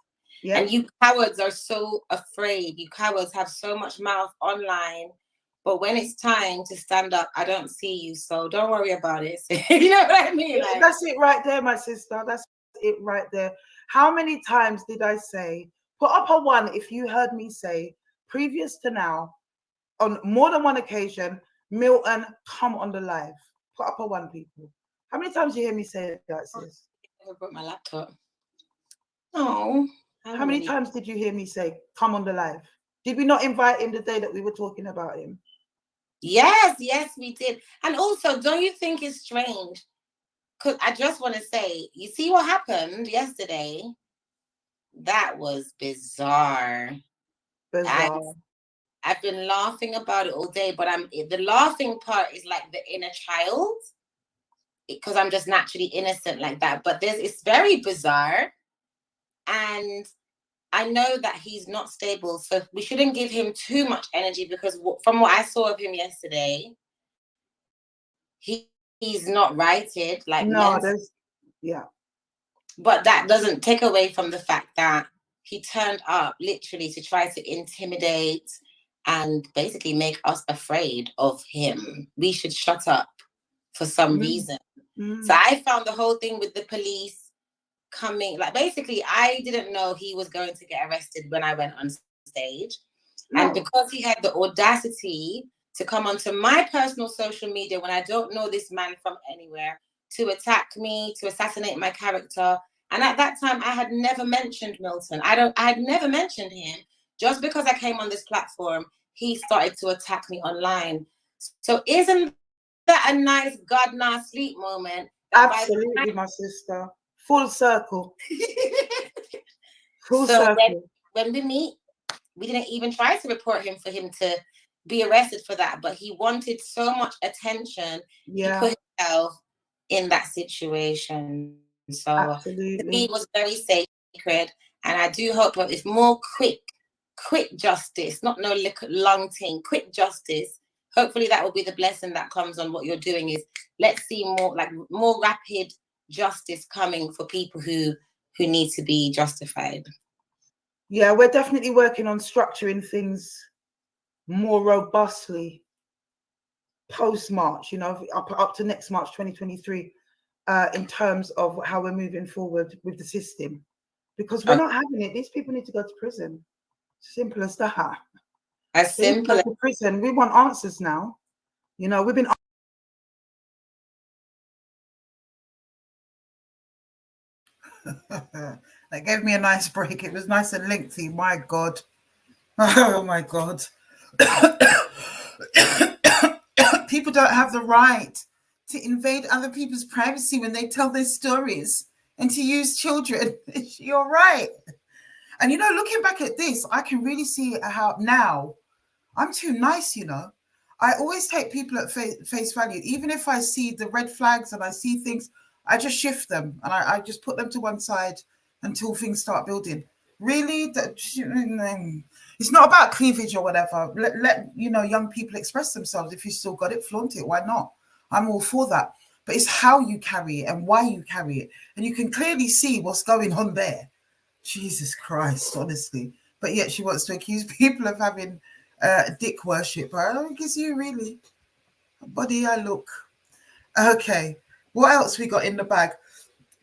Yeah. And you cowards are so afraid. You cowards have so much mouth online, but when it's time to stand up, I don't see you. So don't worry about it. You know what I mean? Like, that's it right there, my sister. That's it right there. How many times did I say, put up a one if you heard me say, previous to now, on more than one occasion, Milton, come on the live. Put up a one, people. How many times do you hear me say that, sis? I broke my laptop. Oh. How many times did you hear me say, come on the live? Did we not invite him the day that we were talking about him? Yes, we did. And also, don't you think it's strange? Because I just want to say, you see what happened yesterday? That was bizarre. I've been laughing about it all day, but the laughing part is like the inner child, because I'm just naturally innocent like that. But it's very bizarre, and I know that he's not stable, so we shouldn't give him too much energy, because from what I saw of him yesterday, he's not righted. Like, no, yeah. But that doesn't take away from the fact that he turned up literally to try to intimidate and basically make us afraid of him. We should shut up for some reason. So I found the whole thing with the police coming, like, basically I didn't know he was going to get arrested when I went on stage. No. And because he had the audacity to come onto my personal social media when I don't know this man from anywhere, to attack me, to assassinate my character. And at that time, I had never mentioned Milton. I had never mentioned him. Just because I came on this platform, he started to attack me online. So isn't that a nice God now sleep moment? Absolutely, my sister. Full circle. Full circle. When we meet, we didn't even try to report him for him to be arrested for that, but he wanted so much attention. Yeah. He put himself in that situation. So absolutely, to me, it was very sacred, and I do hope that if more quick justice, not no long thing, quick justice. Hopefully, that will be the blessing that comes on what you're doing. Is let's see more rapid justice coming for people who need to be justified. Yeah, we're definitely working on structuring things more robustly post-March, up to next March 2023, in terms of how we're moving forward with the system. Because we're not having it. These people need to go to prison. Simple as that. As simple as prison. We want answers now. We've been... That gave me a nice break. It was nice and lengthy. My God. Oh, my God. People don't have the right to invade other people's privacy when they tell their stories and to use children. You're right. And, looking back at this, I can really see how now I'm too nice, I always take people at face value. Even if I see the red flags and I see things, I just shift them and I just put them to one side until things start building. Really? It's not about cleavage or whatever. Let young people express themselves. If you still got it, flaunt it. Why not? I'm all for that. But it's how you carry it and why you carry it. And you can clearly see what's going on there. Jesus Christ, honestly. But yet she wants to accuse people of having dick worship. I don't think it's you, really. Body I look. Okay. What else we got in the bag?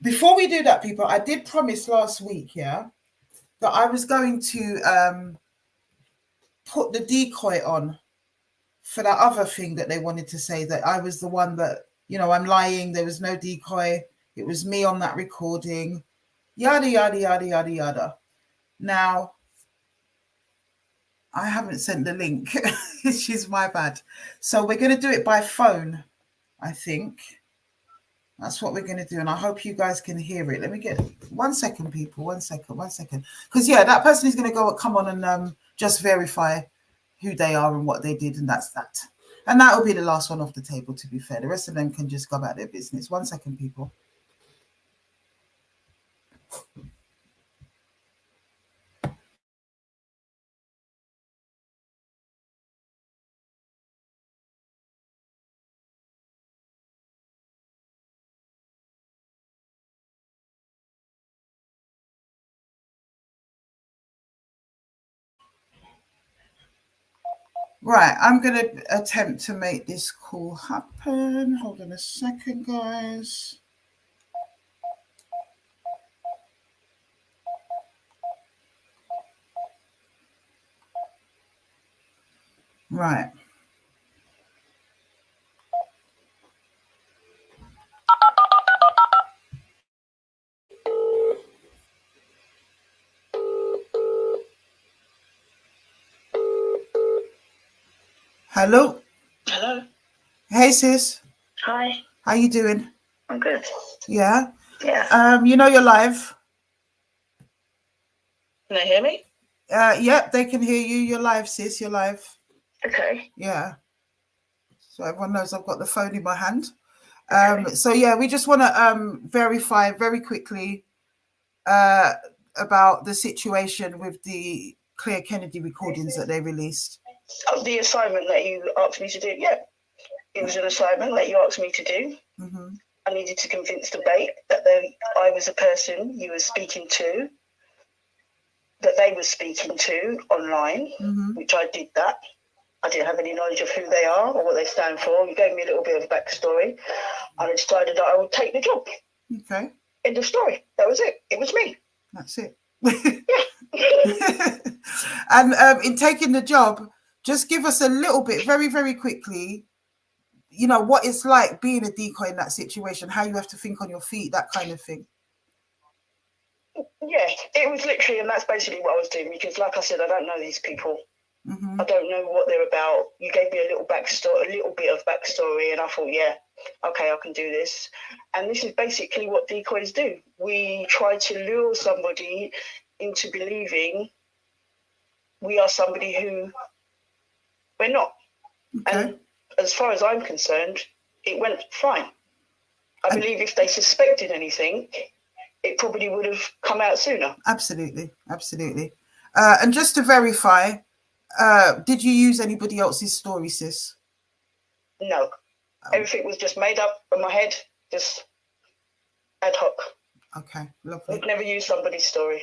Before we do that, people, I did promise last week, that I was going to put the decoy on for that other thing that they wanted to say, that I was the one that, I'm lying. There was no decoy. It was me on that recording. Yada, yada, yada, yada, yada. Now, I haven't sent the link. She's my bad. So we're going to do it by phone, I think. That's what we're going to do. And I hope you guys can hear it. Let me get 1 second, people. 1 second. Because, that person is going to come on and just verify who they are and what they did. And that's that. And that will be the last one off the table, to be fair. The rest of them can just go about their business. 1 second, people. Right, I'm going to attempt to make this call happen. Hold on a second, guys. Right. Hello. Hello. Hey, sis. Hi. How you doing? I'm good. Yeah. Yeah. You know you're live. Can they hear me? Yep, they can hear you. You're live, sis. You're live. Okay. Yeah. So everyone knows I've got the phone in my hand. Okay. So yeah, we just want to verify very quickly about the situation with the Claire Kennedy recordings that they released. The assignment that you asked me to do, yeah. It was an assignment that you asked me to do. Mm-hmm. I needed to convince the debate that I was a person you were speaking to, that they were speaking to online, which I did that. I didn't have any knowledge of who they are or what they stand for. You gave me a little bit of backstory, and I decided that I would take the job. Okay. End of story. That was it. It was me. That's it. And in taking the job, just give us a little bit, very, very quickly, you know, what it's like being a decoy in that situation, how you have to think on your feet, that kind of thing. Yeah, it was literally, and that's basically what I was doing, because like I said, I don't know these people. I don't know what they're about. You gave me a little bit of backstory, and I thought, yeah, okay, I can do this. And this is basically what decoys do. We try to lure somebody into believing we are somebody who we're not. Okay. And as far as I'm concerned, it went fine. I believe if they suspected anything, it probably would have come out sooner. Absolutely, absolutely. And just to verify, did you use anybody else's story, sis? No. Everything was just made up in my head, just ad hoc. Okay, lovely. I've never used somebody's story.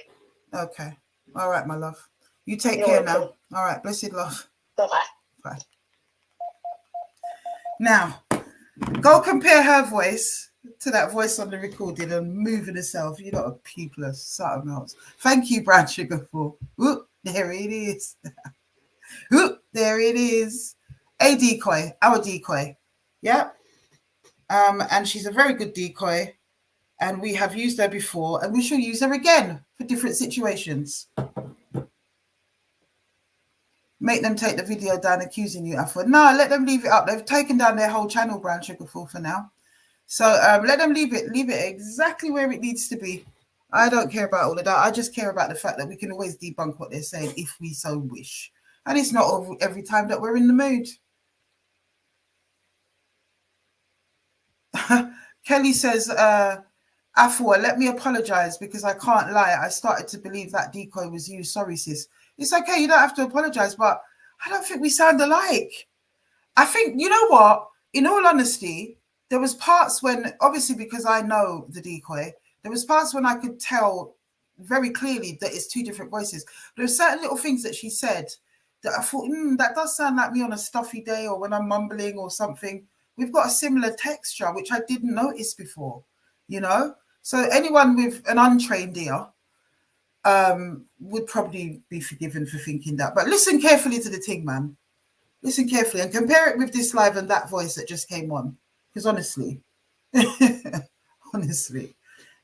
Okay. All right, my love. You take care now. All right, blessed love. Bye-bye. Bye. Now, go compare her voice to that voice on the recording and moving herself. You lot of people are something else. Thank you, Brad Sugar, for. Oop, there it is. Oop, there it is. A decoy, our decoy. Yeah. And she's a very good decoy. And we have used her before, and we shall use her again for different situations. Make them take the video down accusing you, Afua. No, let them leave it up. They've taken down their whole channel, Brown Sugarful, for now. So let them leave it exactly where it needs to be. I don't care about all of that. I just care about the fact that we can always debunk what they're saying if we so wish. And it's not every time that we're in the mood. Kelly says, Afua, let me apologize because I can't lie. I started to believe that decoy was you. Sorry, sis. It's okay. You don't have to apologize, but I don't think we sound alike. I think, you know what? In all honesty, there was parts when, obviously because I know the decoy, there was parts when I could tell very clearly that it's two different voices. But there were certain little things that she said that I thought, that does sound like me on a stuffy day or when I'm mumbling or something. We've got a similar texture, which I didn't notice before, you know? So anyone with an untrained ear would probably be forgiven for thinking that. But listen carefully to the thing, man. Listen carefully and compare it with this live and that voice that just came on. Because honestly, honestly.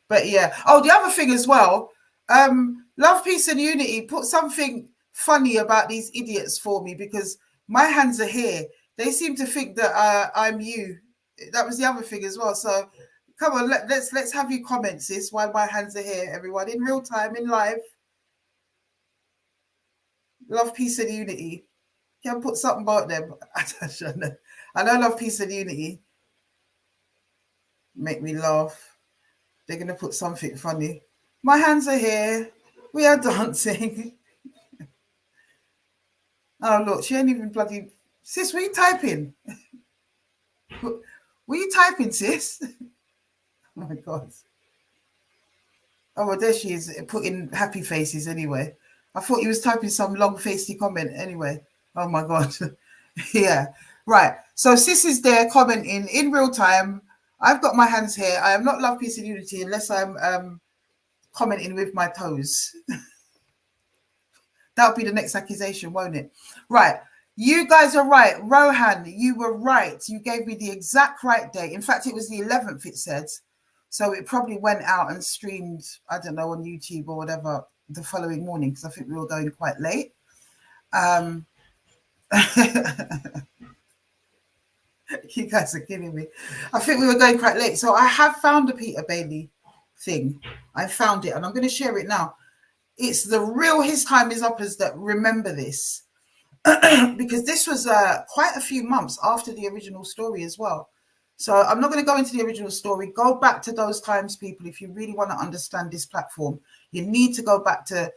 But yeah. Oh, the other thing as well, Love, Peace and Unity put something funny about these idiots for me because my hands are here. They seem to think that I'm you. That was the other thing as well. So come on, let's have you comment, sis, while my hands are here, everyone, in real time, in live. Love, Peace and Unity. Can put something about them. I know Love, Peace and Unity. Make me laugh. They're going to put something funny. My hands are here. We are dancing. Oh, look, she ain't even bloody... Sis, what are you typing? What are you typing, sis? Oh, my God. Oh, well, there she is, putting happy faces anyway. I thought you was typing some long-facey comment anyway. Oh my God. Yeah. Right. So sis is there commenting in real time. I've got my hands here. I am not love, peace, and unity unless I'm commenting with my toes. That'll be the next accusation, won't it? Right. You guys are right. Rohan, you were right. You gave me the exact right date. In fact, it was the 11th, it said. So it probably went out and streamed, I don't know, on YouTube or whatever the following morning, because I think we were going quite late. You guys are kidding me. I think we were going quite late. So I have found the Peter Bailey thing. I found it and I'm going to share it now. It's the real His Time Is Uppers that remember this. Because this was quite a few months after the original story as well. So I'm not going to go into the original story. Go back to those times, people. If you really want to understand this platform, you need to go back to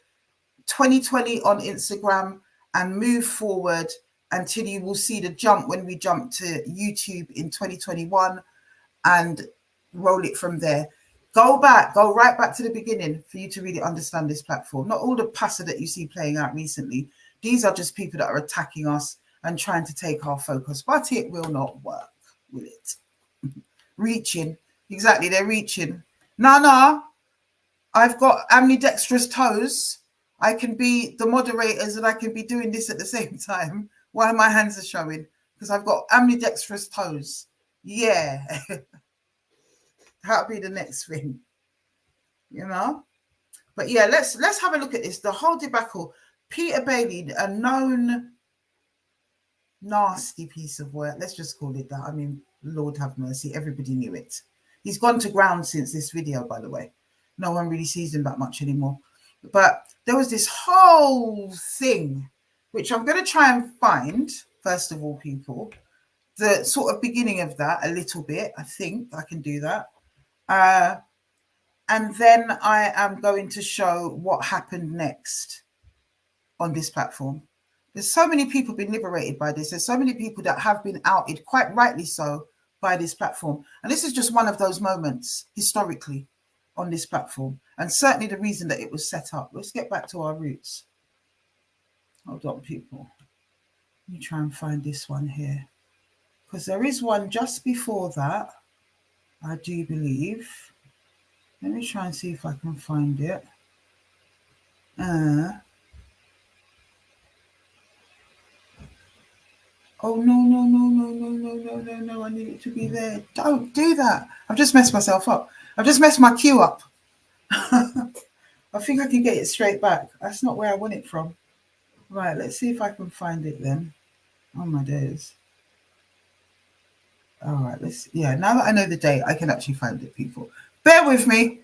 2020 on Instagram and move forward until you will see the jump when we jump to YouTube in 2021 and roll it from there. Go right back to the beginning for you to really understand this platform. Not all the pasta that you see playing out recently. These are just people that are attacking us and trying to take our focus, but it will not work, will it? Reaching. Exactly, they're reaching. No, I've got ambidextrous toes. I can be the moderators and I can be doing this at the same time while my hands are showing because I've got ambidextrous toes. Yeah. That'll be the next thing, you know? But yeah, let's have a look at this. The whole debacle. Peter Bailey, a known nasty piece of work. Let's just call it that. I mean, Lord have mercy. Everybody knew it. He's gone to ground since this video, by the way. No one really sees him that much anymore. But there was this whole thing, which I'm going to try and find, first of all, people, the sort of beginning of that a little bit. I think I can do that. And then I am going to show what happened next on this platform. There's so many people been liberated by this. There's so many people that have been outed, quite rightly so, by this platform. And this is just one of those moments historically on this platform. And certainly the reason that it was set up. Let's get back to our roots. Hold on, people. Let me try and find this one here. Because there is one just before that, I do believe. Let me try and see if I can find it. Oh, no, I need it to be there. Don't do that. I've just messed myself up. I've just messed my queue up. I think I can get it straight back. That's not where I want it from. Right, let's see if I can find it then. Oh, my days. All right, now that I know the date, I can actually find it, people. Bear with me.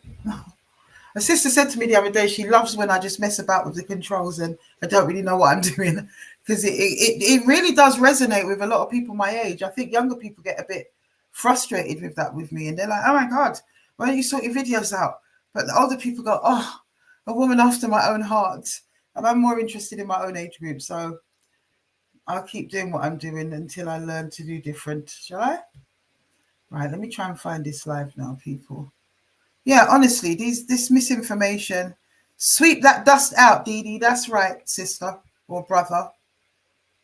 A sister said to me the other day, she loves when I just mess about with the controls and I don't really know what I'm doing because it really does resonate with a lot of people my age. I think younger people get a bit frustrated with that with me and they're like, oh my God, why don't you sort your videos out? But the older people go, oh, a woman after my own heart. And I'm more interested in my own age group. So I'll keep doing what I'm doing until I learn to do different. Shall I? Right, let me try and find this live now, people. Yeah, honestly, this misinformation, sweep that dust out, Dee Dee. That's right, sister or brother.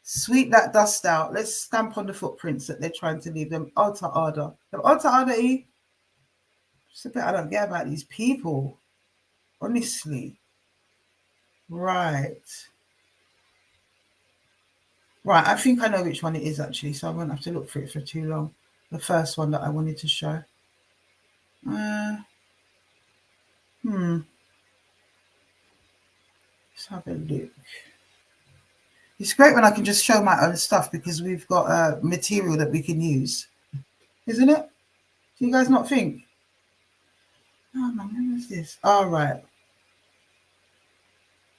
Sweep that dust out. Let's stamp on the footprints that they're trying to leave them. Alter order. Alter order, E. Just a bit I don't get about these people. Honestly. Right. Right, I think I know which one it is actually, so I won't have to look for it for too long. The first one that I wanted to show. Let's have a look. It's great when I can just show my own stuff because we've got material that we can use. Isn't it? Do you guys not think? Oh man, where is this? All right.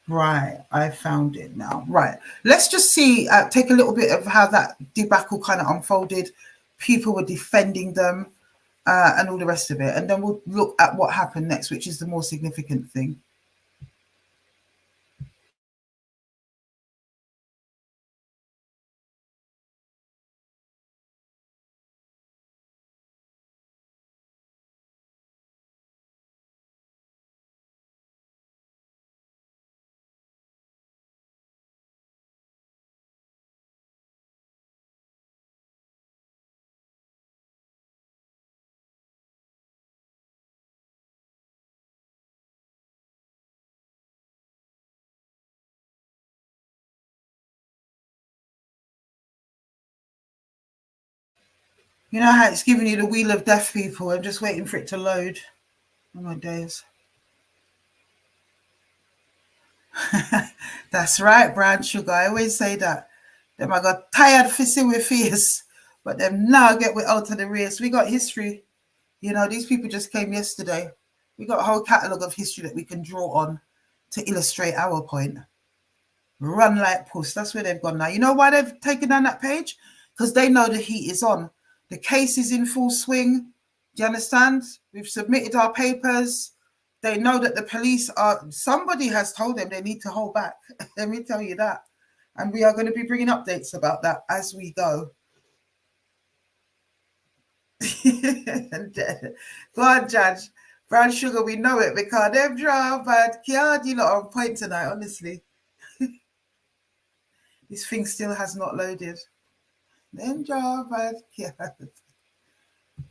Right, I found it now. Right, let's just see, take a little bit of how that debacle kind of unfolded. People were defending them and all the rest of it. And then we'll look at what happened next, which is the more significant thing. You know how it's giving you the wheel of death, people? I'm just waiting for it to load. Oh my days. That's right, brown sugar. I always say that. Them I got tired fissing with fears, but them now get with out of the race. We got history. You know, these people just came yesterday. We got a whole catalogue of history that we can draw on to illustrate our point. Run like puss. That's where they've gone now. You know why they've taken down that page? Because they know the heat is on. The case is in full swing. Do you understand? We've submitted our papers. They know that the police are, somebody has told them they need to hold back. Let me tell you that. And we are going to be bringing updates about that as we go. Go on, Judge. Brown sugar, we know it because them draw, but God, you lot are on point tonight, honestly. This thing still has not loaded. Them draw, but God.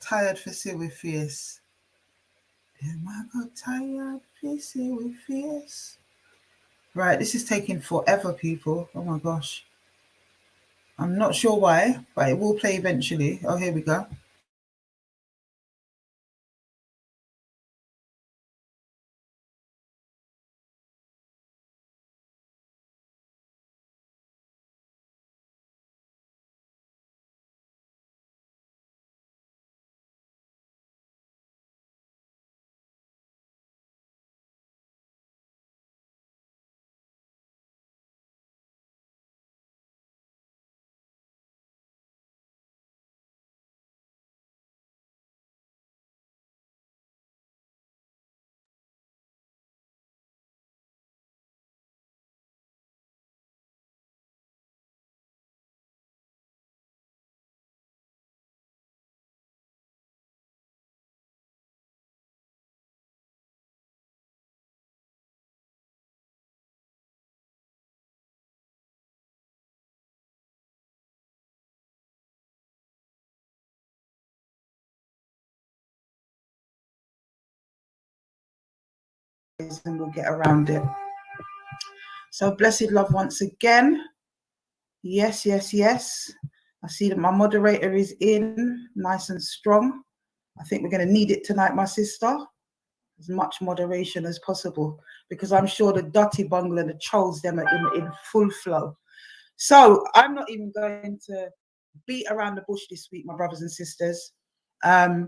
Tired for see with fierce. Them I got tired for see with fierce. Right, this is taking forever, people. Oh my gosh. I'm not sure why, but it will play eventually. Oh, here we go. And we'll get around it. So blessed love once again. Yes, yes, yes. I see that my moderator is in, nice and strong. I think we're going to need it tonight, my sister. As much moderation as possible, because I'm sure the dirty bungle and the trolls them are in full flow. So I'm not even going to beat around the bush this week, my brothers and sisters. I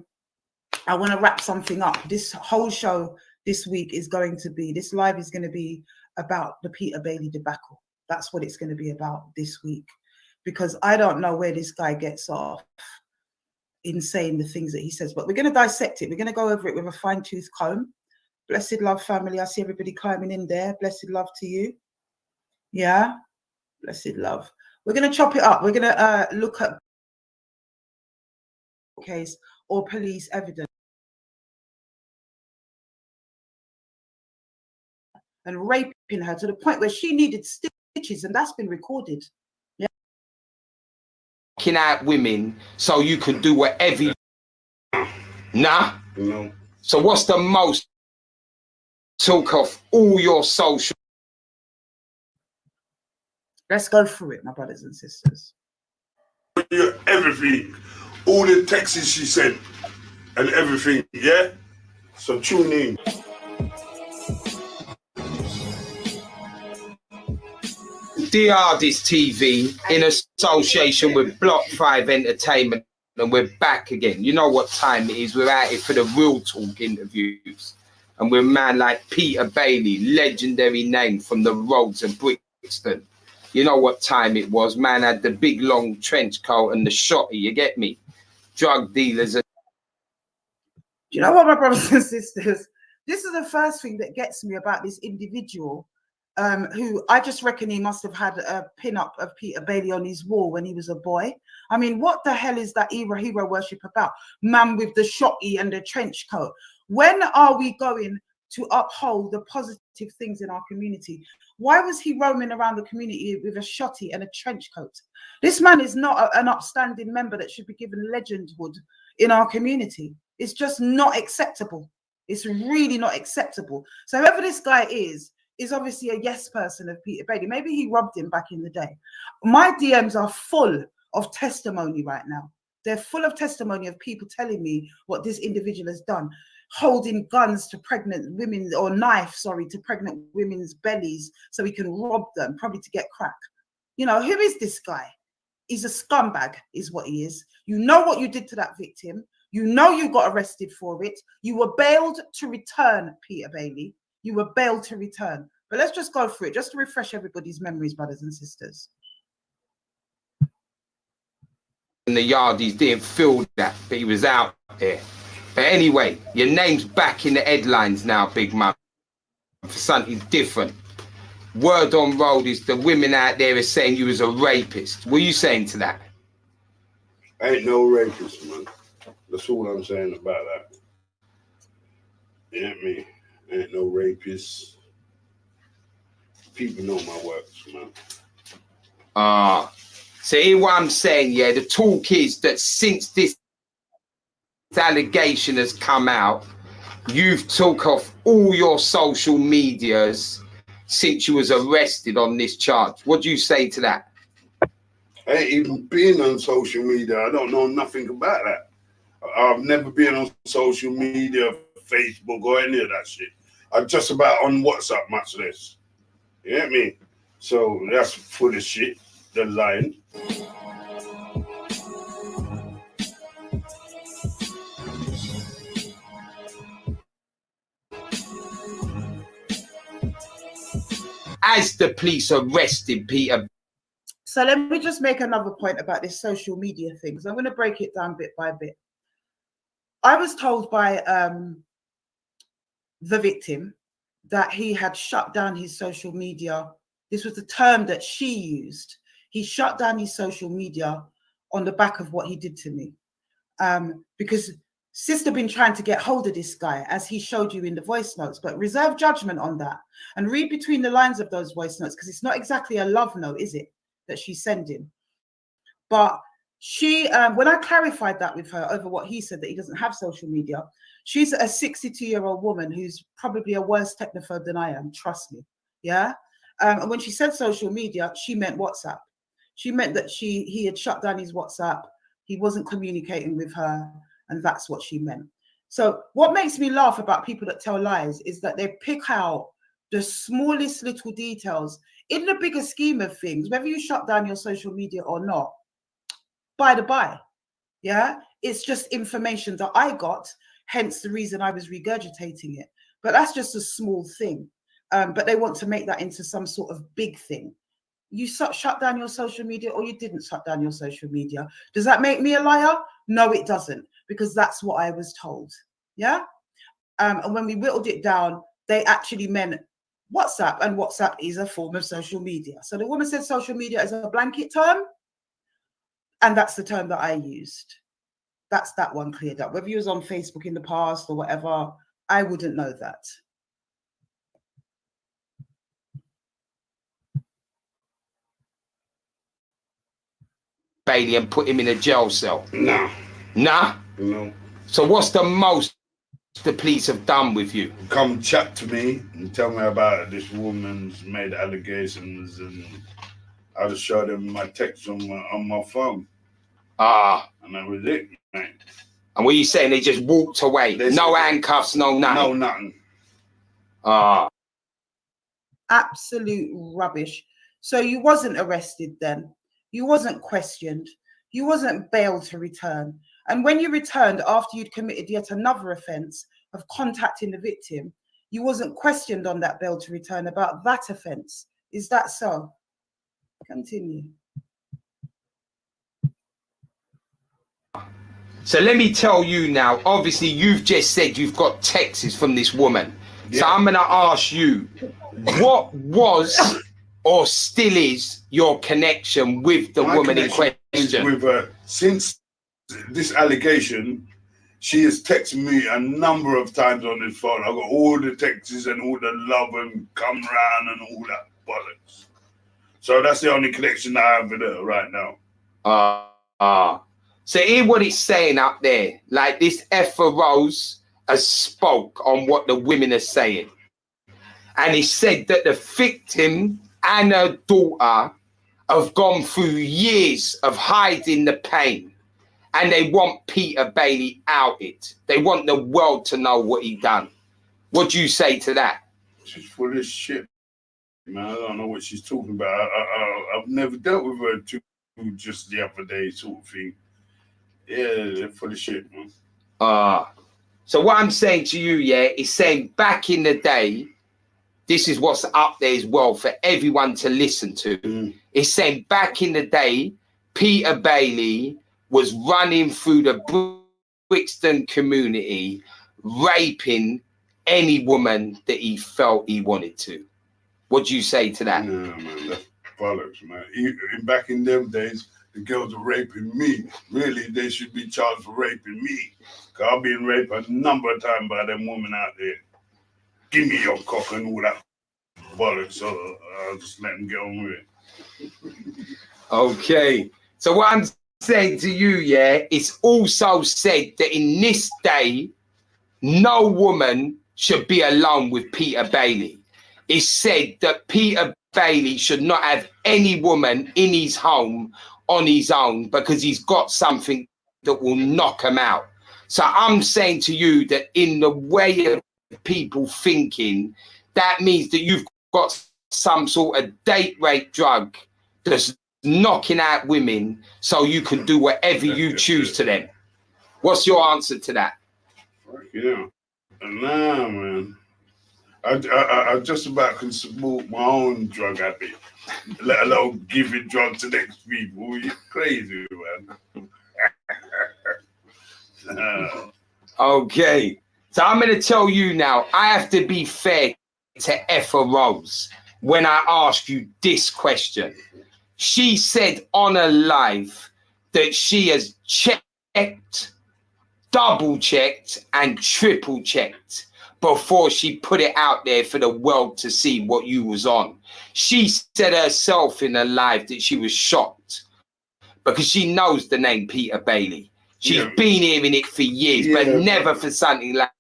want to wrap something up. This whole show this week is going to be, this live is going to be about the Peter Bailey debacle. That's what it's going to be about this week, because I don't know where this guy gets off in saying the things that he says, but we're going to dissect it. We're going to go over it with a fine-tooth comb. Blessed love, family. I see everybody climbing in there. Blessed love to you. Yeah, blessed love. We're going to chop it up. We're going to look at case or police evidence and raping her to the point where she needed stitches, and that's been recorded. Yeah. Out women so you can do whatever you... Nah. No. So what's the most took off all your social? Let's go through it, my brothers and sisters. Everything, all the texts she sent and everything, yeah? So tune in. DR this TV in association with Block 5 Entertainment, and we're back again. You know what time it is. We're out here for the real talk interviews. And we're a man like Peter Bailey, legendary name from the roads of Brixton. You know what time it was. Man had the big long trench coat and the shotty, you get me? Drug dealers. Do you know what, my brothers and sisters? This is the first thing that gets me about this individual, who I just reckon he must have had a pin-up of Peter Bailey on his wall when he was a boy. I mean, what the hell is that hero worship about? Man with the shotty and the trench coat. When are we going to uphold the positive things in our community? Why was he roaming around the community with a shotty and a trench coat? This man is not an upstanding member that should be given legendhood in our community. It's just not acceptable. It's really not acceptable. So whoever this guy is obviously a yes person of Peter Bailey. Maybe he robbed him back in the day. My DMs are full of testimony right now. They're full of testimony of people telling me what this individual has done, holding guns to pregnant women, or knife, sorry, to pregnant women's bellies so he can rob them, probably to get crack. You know, who is this guy? He's a scumbag, is what he is. You know what you did to that victim. You know you got arrested for it. You were bailed to return, Peter Bailey. You were bailed to return. But let's just go through it, just to refresh everybody's memories, brothers and sisters. In the yard, he didn't feel that, but he was out there. But anyway, your name's back in the headlines now, big man, for something different. Word on road is the women out there are saying you was a rapist. What are you saying to that? Ain't no rapist, man. That's all I'm saying about that. You know what I mean? Ain't no rapist. People know my works, man. So hear what I'm saying, yeah? The talk is that since this allegation has come out, you've took off all your social medias since you was arrested on this charge. What do you say to that? I ain't even been on social media. I don't know nothing about that. I've never been on social media, Facebook, or any of that shit. I'm just about on WhatsApp, much less. You know what I mean? So that's full of shit. They're lying. As the police arrested Peter. So let me just make another point about this social media thing, because I'm going to break it down bit by bit. I was told by the victim that he had shut down his social media. This was the term that she used. He shut down his social media on the back of what he did to me. Because Sister been trying to get hold of this guy, as he showed you in the voice notes, but reserve judgment on that and read between the lines of those voice notes, because it's not exactly a love note, is it, that she's sending? But she, when I clarified that with her over what he said, that he doesn't have social media, she's a 62-year-old woman who's probably a worse technophobe than I am, trust me, yeah? And when she said social media, she meant WhatsApp. She meant that he had shut down his WhatsApp, he wasn't communicating with her, and that's what she meant. So what makes me laugh about people that tell lies is that they pick out the smallest little details in the bigger scheme of things, whether you shut down your social media or not, by the by, yeah? It's just information that I got, hence the reason I was regurgitating it. But that's just a small thing. But they want to make that into some sort of big thing. You shut down your social media, or you didn't shut down your social media. Does that make me a liar? No, it doesn't, because that's what I was told, yeah? And when we whittled it down, they actually meant WhatsApp, and WhatsApp is a form of social media. So the woman said social media is a blanket term, and that's the term that I used. That's that one cleared up. Whether you was on Facebook in the past or whatever, I wouldn't know that. Bailey and put him in a jail cell? Nah. Nah? No. So what's the most the police have done with you? Come chat to me and tell me about this woman's made allegations, and I just showed them my text on my phone. And that was it, mate. And what are you saying? They just walked away? No handcuffs, no nothing? No nothing. Absolute rubbish. So you wasn't arrested then? You wasn't questioned? You wasn't bailed to return? And when you returned after you'd committed yet another offence of contacting the victim, you wasn't questioned on that bail to return about that offence? Is that so? Continue. So let me tell you now, obviously you've just said you've got texts from this woman. Yeah. So I'm going to ask you, what was or still is your connection with the woman in question? With her. Since this allegation, she has texted me a number of times on this phone. I've got all the texts and all the love and come round and all that bollocks. So that's the only connection I have with her right now. So hear what it's saying up there. Like this Afua Rose has spoke on what the women are saying. And he said that the victim and her daughter have gone through years of hiding the pain and they want Peter Bailey outed. They want the world to know what he done. What do you say to that? She's full of shit, man. I don't know what she's talking about. I've never dealt with her too just the other day, sort of thing. Yeah, they're full of shit, man. So what I'm saying to you, yeah, is saying back in the day, this is what's up there as well for everyone to listen to. It's saying back in the day, Peter Bailey was running through the Brixton community, raping any woman that he felt he wanted to. What do you say to that? Yeah, man, that's bollocks, man. Back in them days, the girls were raping me. Really, they should be charged for raping me. Cause I've been raped a number of times by them women out there. Give me your cock and all that bollocks, so I'll just let them get on with it. Okay. So what I'm saying to you, yeah, it's also said that in this day, no woman should be alone with Peter Bailey. It's said that Peter Bailey should not have any woman in his home on his own because he's got something that will knock him out. So I'm saying to you that in the way of people thinking, that means that you've got some sort of date rape drug that's knocking out women so you can do whatever you choose to them. What's your answer to that? Yeah. Nah, man. I just about can support my own drug habit, let alone giving drugs to next people. You're crazy, man. Okay. So I'm going to tell you now, I have to be fair to Afua Rose when I ask you this question. She said on her live that she has checked, double-checked and triple-checked before she put it out there for the world to see what you was on. She said herself in her live that she was shocked because she knows the name Peter Bailey. She's been hearing it for years, but never for something like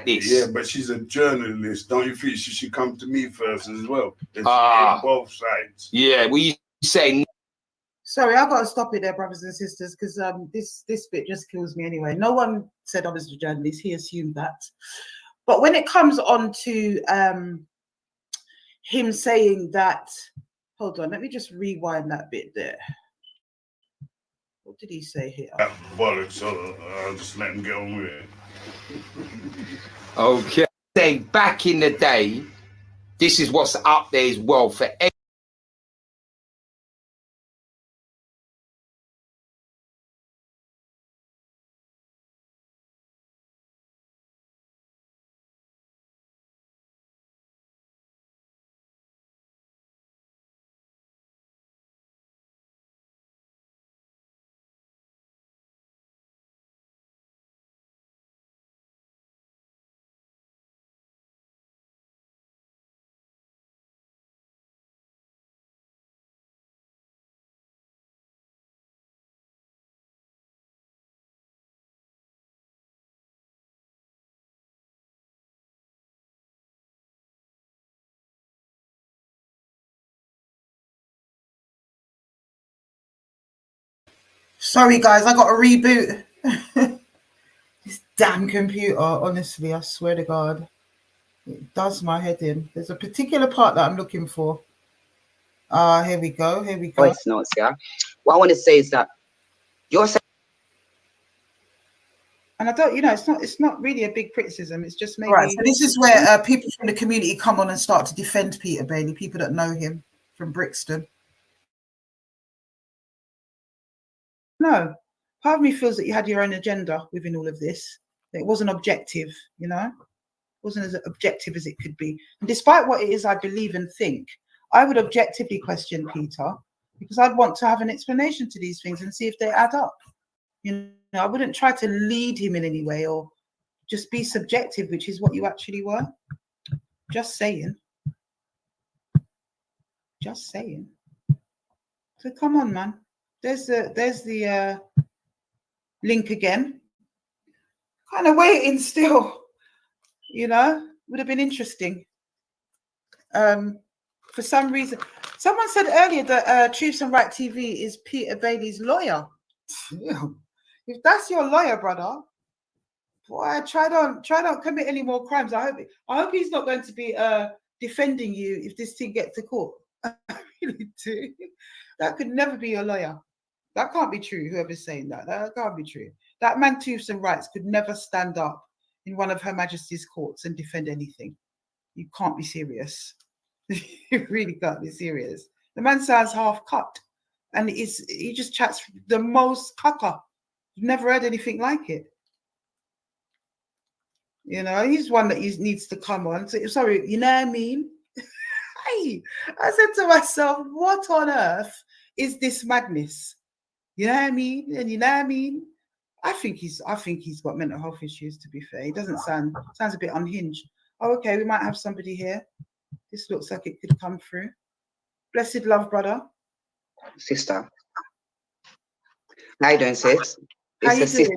this. Yeah, but she's a journalist. Don't you think she should come to me first as well? It's both sides. Yeah, well, you say... Sorry, I've got to stop it there, brothers and sisters, because this bit just kills me anyway. No one said I was a journalist. He assumed that. But when it comes on to him saying that, hold on, let me just rewind that bit there. What did he say here? Bollocks, so I'll just let him get on with it. Okay. Saying back in the day, this is what's up there as well for every... Sorry, guys, I got to reboot. This damn computer, honestly, I swear to God. It does my head in. There's a particular part that I'm looking for. Here we go. Here we go. Voice notes, yeah. What I want to say is that you're saying, and I don't, it's not really a big criticism. It's just maybe. Right. So this is where people from the community come on and start to defend Peter Bailey. People that know him from Brixton. No, part of me feels that you had your own agenda within all of this. It wasn't objective, It wasn't as objective as it could be. And despite what it is I believe and think, I would objectively question Peter because I'd want to have an explanation to these things and see if they add up. I wouldn't try to lead him in any way or just be subjective, which is what you actually were. Just saying. Just saying. So come on, man. There's the link again. Kind of waiting still, would have been interesting. For some reason, someone said earlier that Truth and Right TV is Peter Bailey's lawyer. If that's your lawyer, brother, boy, try don't commit any more crimes. I hope he's not going to be defending you if this thing gets to court. I really do. That could never be your lawyer. That can't be true. Whoever's saying that can't be true. That man Truths and Rights could never stand up in one of Her Majesty's courts and defend anything. You can't be serious. You really can't be serious. The man sounds half cut, and he just chats the most cucker. You've never heard anything like it. You know, he's one that needs to come on. So, sorry, you know what I mean? Hey, I said to myself, what on earth is this madness? You know what I mean? And you know what I mean? I think he's got mental health issues, to be fair. He sounds a bit unhinged. Oh, okay, we might have somebody here. This looks like it could come through. Blessed love, brother. Sister. How you doing, sis? How you doing?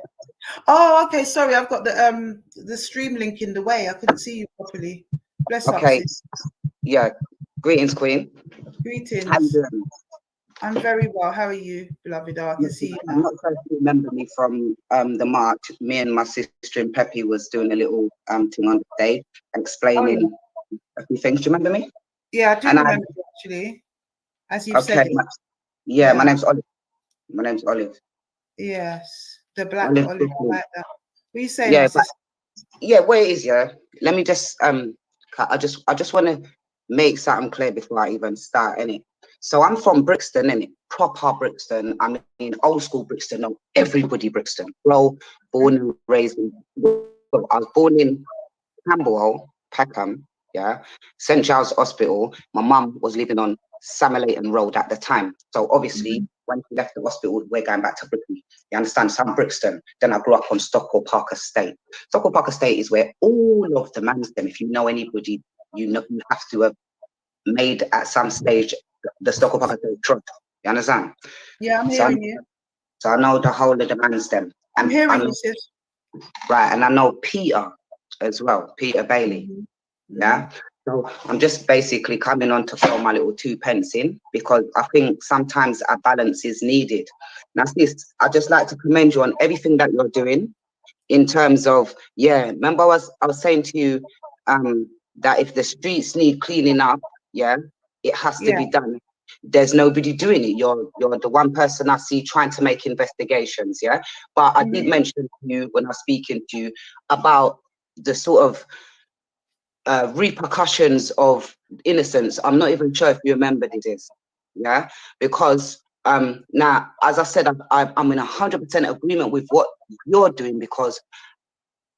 Oh, okay. Sorry, I've got the stream link in the way. I couldn't see you properly. Bless up, sis. Yeah. Greetings, Queen. Greetings. How you doing? I'm very well. How are you, beloved? I can see you now. I'm not sure if you remember me from the march. Me and my sister and Peppy was doing a little thing on the stage, explaining a few things. Do you remember me? Yeah, I do remember you, actually. As you've said it. Yeah, my name's Olive. My name's Olive. Yes, the black Olive. Olive. I like that. What are you saying, Yeah, sister? yeah. What it is, yeah. Let me just I just want to make something clear before I even start, innit? So I'm from Brixton, innit? Proper Brixton. I mean, old school Brixton. No, everybody Brixton. Bro, born and raised. I was born in Camberwell, Peckham, yeah, St. Giles Hospital. My mum was living on Samuel Road at the time. So obviously, when she left the hospital, we're going back to Brixton. You understand? So I'm Brixton. Then I grew up on Stockwell Park Estate. Stockwell Park Estate is where all of the Mansden, if you know anybody, you know you have to have made at some stage the Stockwell Park Estate trust. You understand? Yeah, I'm hearing you. So I know the whole of the Mansden. I'm hearing you, sis. Right, and I know Peter as well, Peter Bailey. Yeah. So I'm just basically coming on to throw my little 2 pence in, because I think sometimes a balance is needed. Now, sis, I just like to commend you on everything that you're doing in terms of, yeah, remember I was saying to you that if the streets need cleaning up, yeah, it has to be done. There's nobody doing it. You're the one person I see trying to make investigations, yeah. But I did mention to you when I was speaking to you about the sort of repercussions of innocence. I'm not even sure if you remember this, yeah, because now, as I said, I'm in 100% agreement with what you're doing, because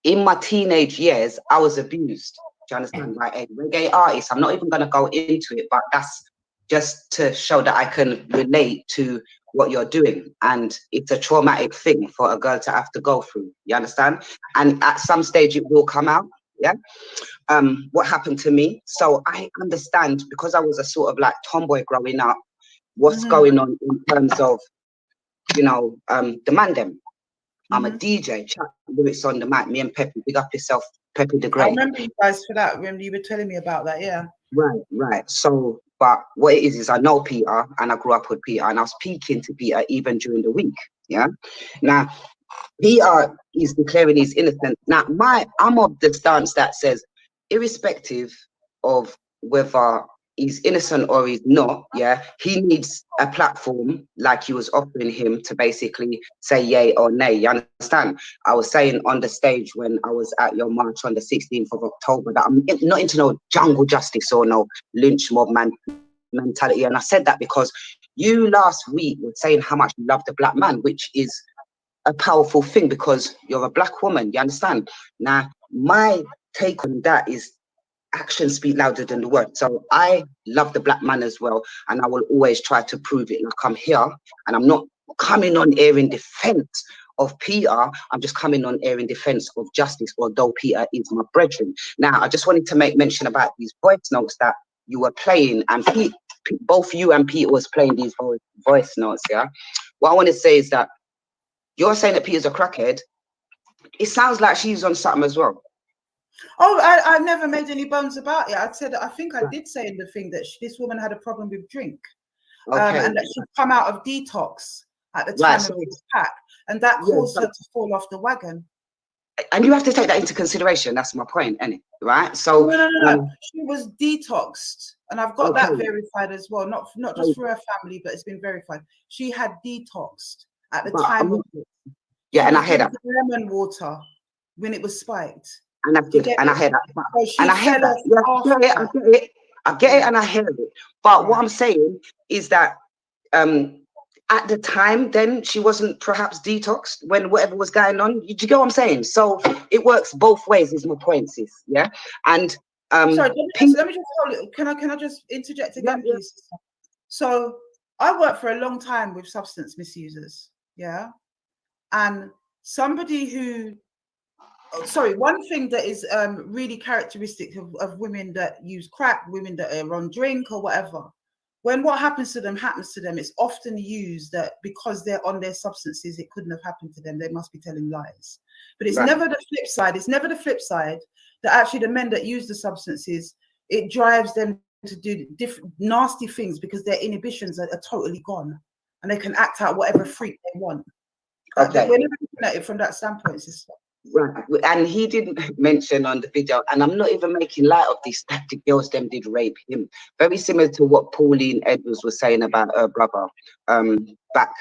in my teenage years, I was abused. Do you understand? By a reggae artist. I'm not even going to go into it, but that's just to show that I can relate to what you're doing. And it's a traumatic thing for a girl to have to go through. You understand? And at some stage, it will come out. Yeah. What happened to me. So I understand, because I was a sort of like tomboy growing up, what's going on in terms of, you know, the man them. I'm a DJ, chat lyrics on the mic, me and Peppy, big up yourself, Peppy the Great. I remember you guys for that when you were telling me about that, yeah. Right. So, but what it is I know Peter, and I grew up with Peter, and I was speaking to Peter even during the week, yeah. Now, Peter is declaring his innocence. Now, I'm of the stance that says, irrespective of whether he's innocent or he's not, yeah, he needs a platform like you was offering him to basically say yay or nay. You understand? I was saying on the stage when I was at your march on the 16th of October that I'm not into no jungle justice or no lynch mob mentality. And I said that because you last week were saying how much you love the black man, which is a powerful thing because you're a black woman. You understand? Now, my take on that is actions speak louder than the word. So I love the black man as well, and I will always try to prove it. Like, I'm here, and I'm not coming on air in defense of Peter. I'm just coming on air in defense of justice, although Peter is my brethren. Now, I just wanted to make mention about these voice notes that you were playing, and both you and Peter was playing these voice notes. Yeah, what I want to say is that you're saying that Peter's a crackhead. It sounds like she's on something as well. Oh, I never made any bones about it. I said, I think I did say in the thing that this woman had a problem with drink, and that she'd come out of detox. at the Right, time so of this pack, and that yeah, caused her to fall off the wagon. and you have to take that into consideration. That's my point, isn't it? Right. So No. She was detoxed, and I've got that okay. verified as well. Not just for her family, but it's been verified. She had detoxed at the But time of it. yeah, She and I was hear that. drinking lemon water when it was spiked. And that's Do you good. get And I me? hear that. So she And I hear fell that. off Yeah, after I that. get it. I get it and I hear it. But what I'm saying is that at the time, then she wasn't perhaps detoxed when whatever was going on. Do you get what I'm saying? So it works both ways, is my point, sis. Yeah. And Sorry, let me just hold it. Can I just interject again, please? So I worked for a long time with substance misusers, yeah, and somebody who, one thing that is really characteristic of women that use crack, women that are on drink or whatever, when what happens to them, it's often used that because they're on their substances, it couldn't have happened to them. They must be telling lies. But it's never the flip side. It's never the flip side that actually the men that use the substances, it drives them to do different nasty things because their inhibitions are totally gone and they can act out whatever freak they want. Okay. We're never looking at it from that standpoint, sister. Right. And he didn't mention on the video, and I'm not even making light of this, that the girls them did rape him. Very similar to what Pauline Edwards was saying about her brother back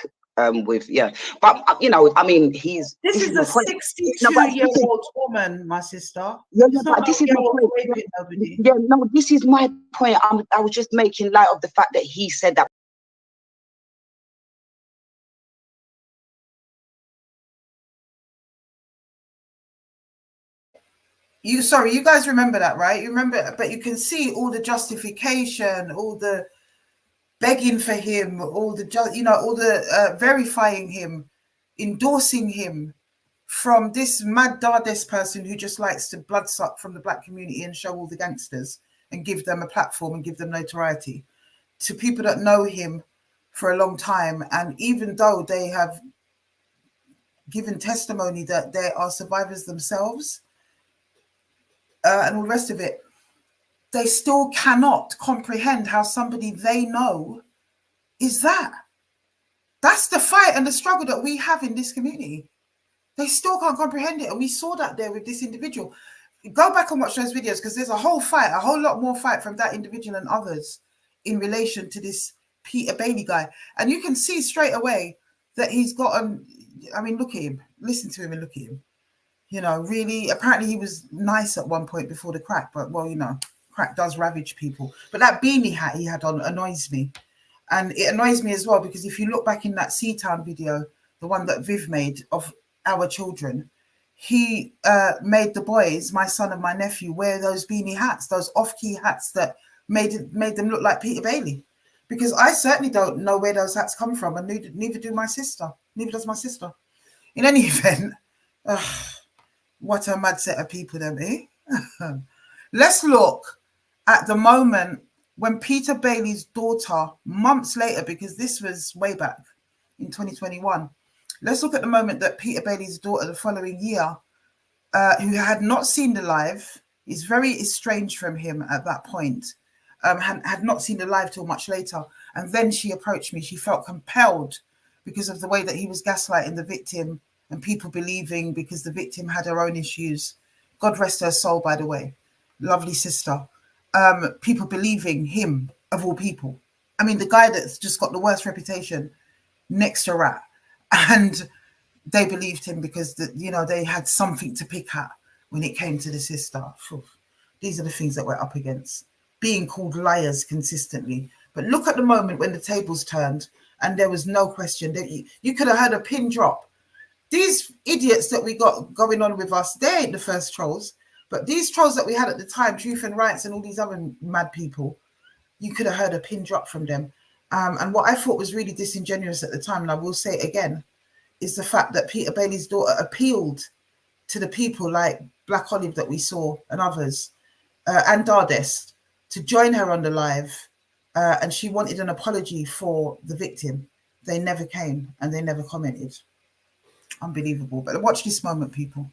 with, yeah. But you know, I mean, This is a my point. 62-year-old woman, my sister. Yeah, It's not but this is no my girl point. raping nobody. Yeah, no, this is my point. I was just making light of the fact that he said that. You guys remember that, right? You remember, but you can see all the justification, all the begging for him, all the verifying him, endorsing him from this mad Dardis person who just likes to bloodsuck from the black community and show all the gangsters and give them a platform and give them notoriety, to people that know him for a long time. And even though they have given testimony that they are survivors themselves, and all the rest of it, they still cannot comprehend how somebody they know is that. That's the fight and the struggle that we have in this community. They still can't comprehend it. And we saw that there with this individual. Go back and watch those videos because there's a whole lot more fight from that individual and others in relation to this Peter Bailey guy. And you can see straight away that he's gotten, I mean, look at him, listen to him and look at him. You know, really, apparently he was nice at one point before the crack, but well, you know, crack does ravage people. But that beanie hat he had on annoys me. And it annoys me as well because if you look back in that Seatown video, the one that Viv made of our children, he made the boys, my son and my nephew, wear those beanie hats, those off-key hats that made them look like Peter Bailey. Because I certainly don't know where those hats come from, and neither do my sister. Neither does my sister. In any event, what a mad set of people, them, eh? Let's look at the moment when Peter Bailey's daughter, months later, because this was way back in 2021, let's look at the moment that Peter Bailey's daughter, the following year, who had not seen the live, is very estranged from him at that point, had not seen the live till much later. And then she approached me. She felt compelled because of the way that he was gaslighting the victim and people believing because the victim had her own issues. God rest her soul, by the way. Lovely sister. People believing him, of all people. I mean, the guy that's just got the worst reputation next to Rat. And they believed him because they had something to pick at when it came to the sister. These are the things that we're up against. Being called liars consistently. But look at the moment when the tables turned and there was no question that you could have had a pin drop. These idiots that we got going on with us, they ain't the first trolls. But these trolls that we had at the time, Truth and Rights and all these other mad people, you could have heard a pin drop from them. And what I thought was really disingenuous at the time, and I will say it again, is the fact that Peter Bailey's daughter appealed to the people like Black Olive that we saw and others, and Dardest, to join her on the live. And she wanted an apology for the victim. They never came and they never commented. Unbelievable. But watch this moment, people.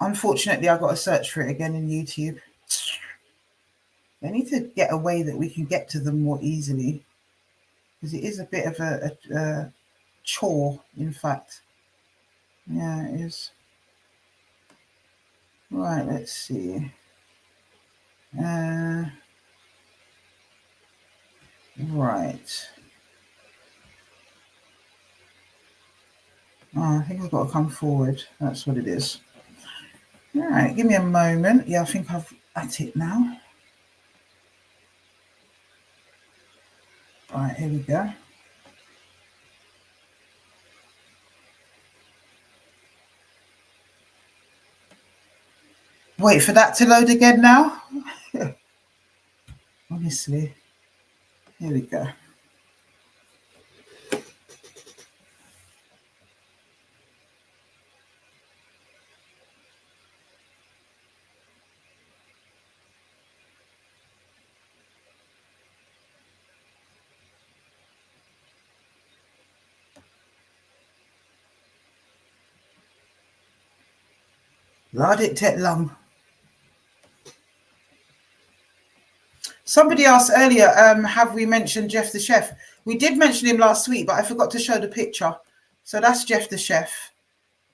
Unfortunately, I've got to search for it again in YouTube. They need to get a way that we can get to them more easily, because it is a bit of a chore, in fact. Yeah, it is. Right, let's see. Right. Oh, I think I've got to come forward. That's what it is. All right, give me a moment. Yeah, I think I've at it now. Right, here we go. Wait for that to load again now. Honestly. Here we go. Lord, it take long. Somebody asked earlier, have we mentioned Jeff the chef? We did mention him last week, but I forgot to show the picture. So that's Jeff the chef.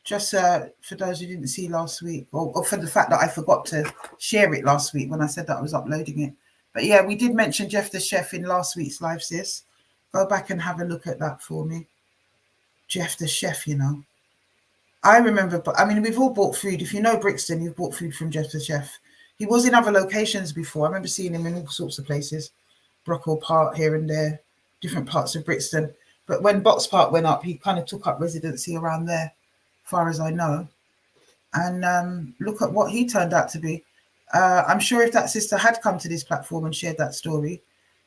Just for those who didn't see last week, or for the fact that I forgot to share it last week when I said that I was uploading it. But yeah, we did mention Jeff the chef in last week's live, sis. Go back and have a look at that for me. Jeff the chef, you know. I remember, but I mean, we've all bought food. If you know Brixton, you've bought food from Jeff the chef. He was in other locations before. I remember seeing him in all sorts of places. Brockall Park here and there, different parts of Brixton. But when Box Park went up, he kind of took up residency around there, as far as I know. And look at what he turned out to be. I'm sure if that sister had come to this platform and shared that story,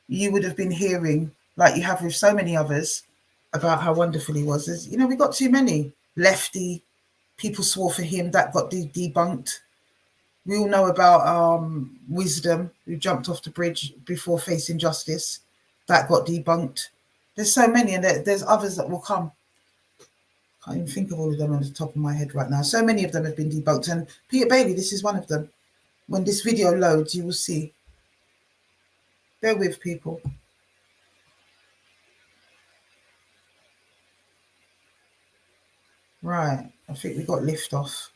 you would have been hearing, like you have with so many others, about how wonderful he was. There's, you know, we got too many. Lefty, people swore for him, that got debunked. We all know about Wisdom, who jumped off the bridge before facing justice. That got debunked. There's so many, and there's others that will come. Can't even think of all of them on the top of my head right now. So many of them have been debunked, and Peter Bailey, this is one of them. When this video loads, you will see. Bear with, people. Right, I think we got lift off.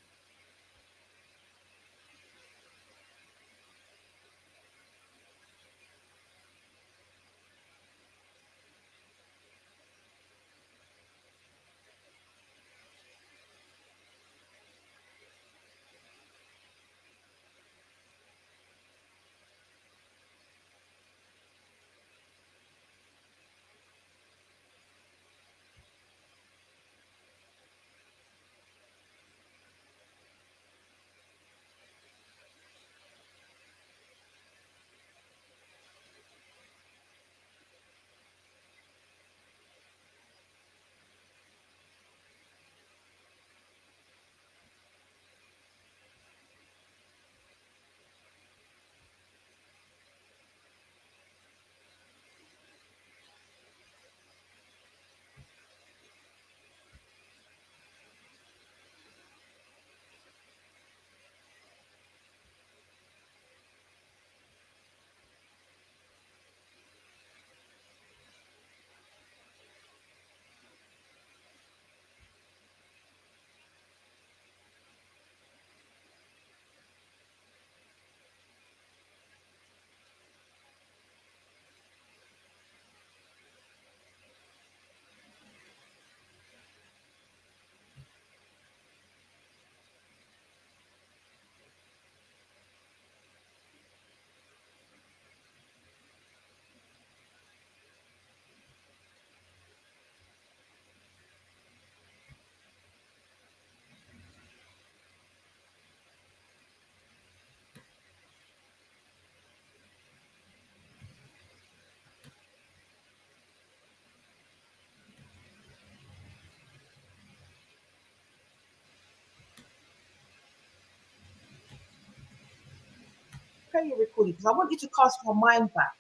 Play your recording because I want you to cast your mind back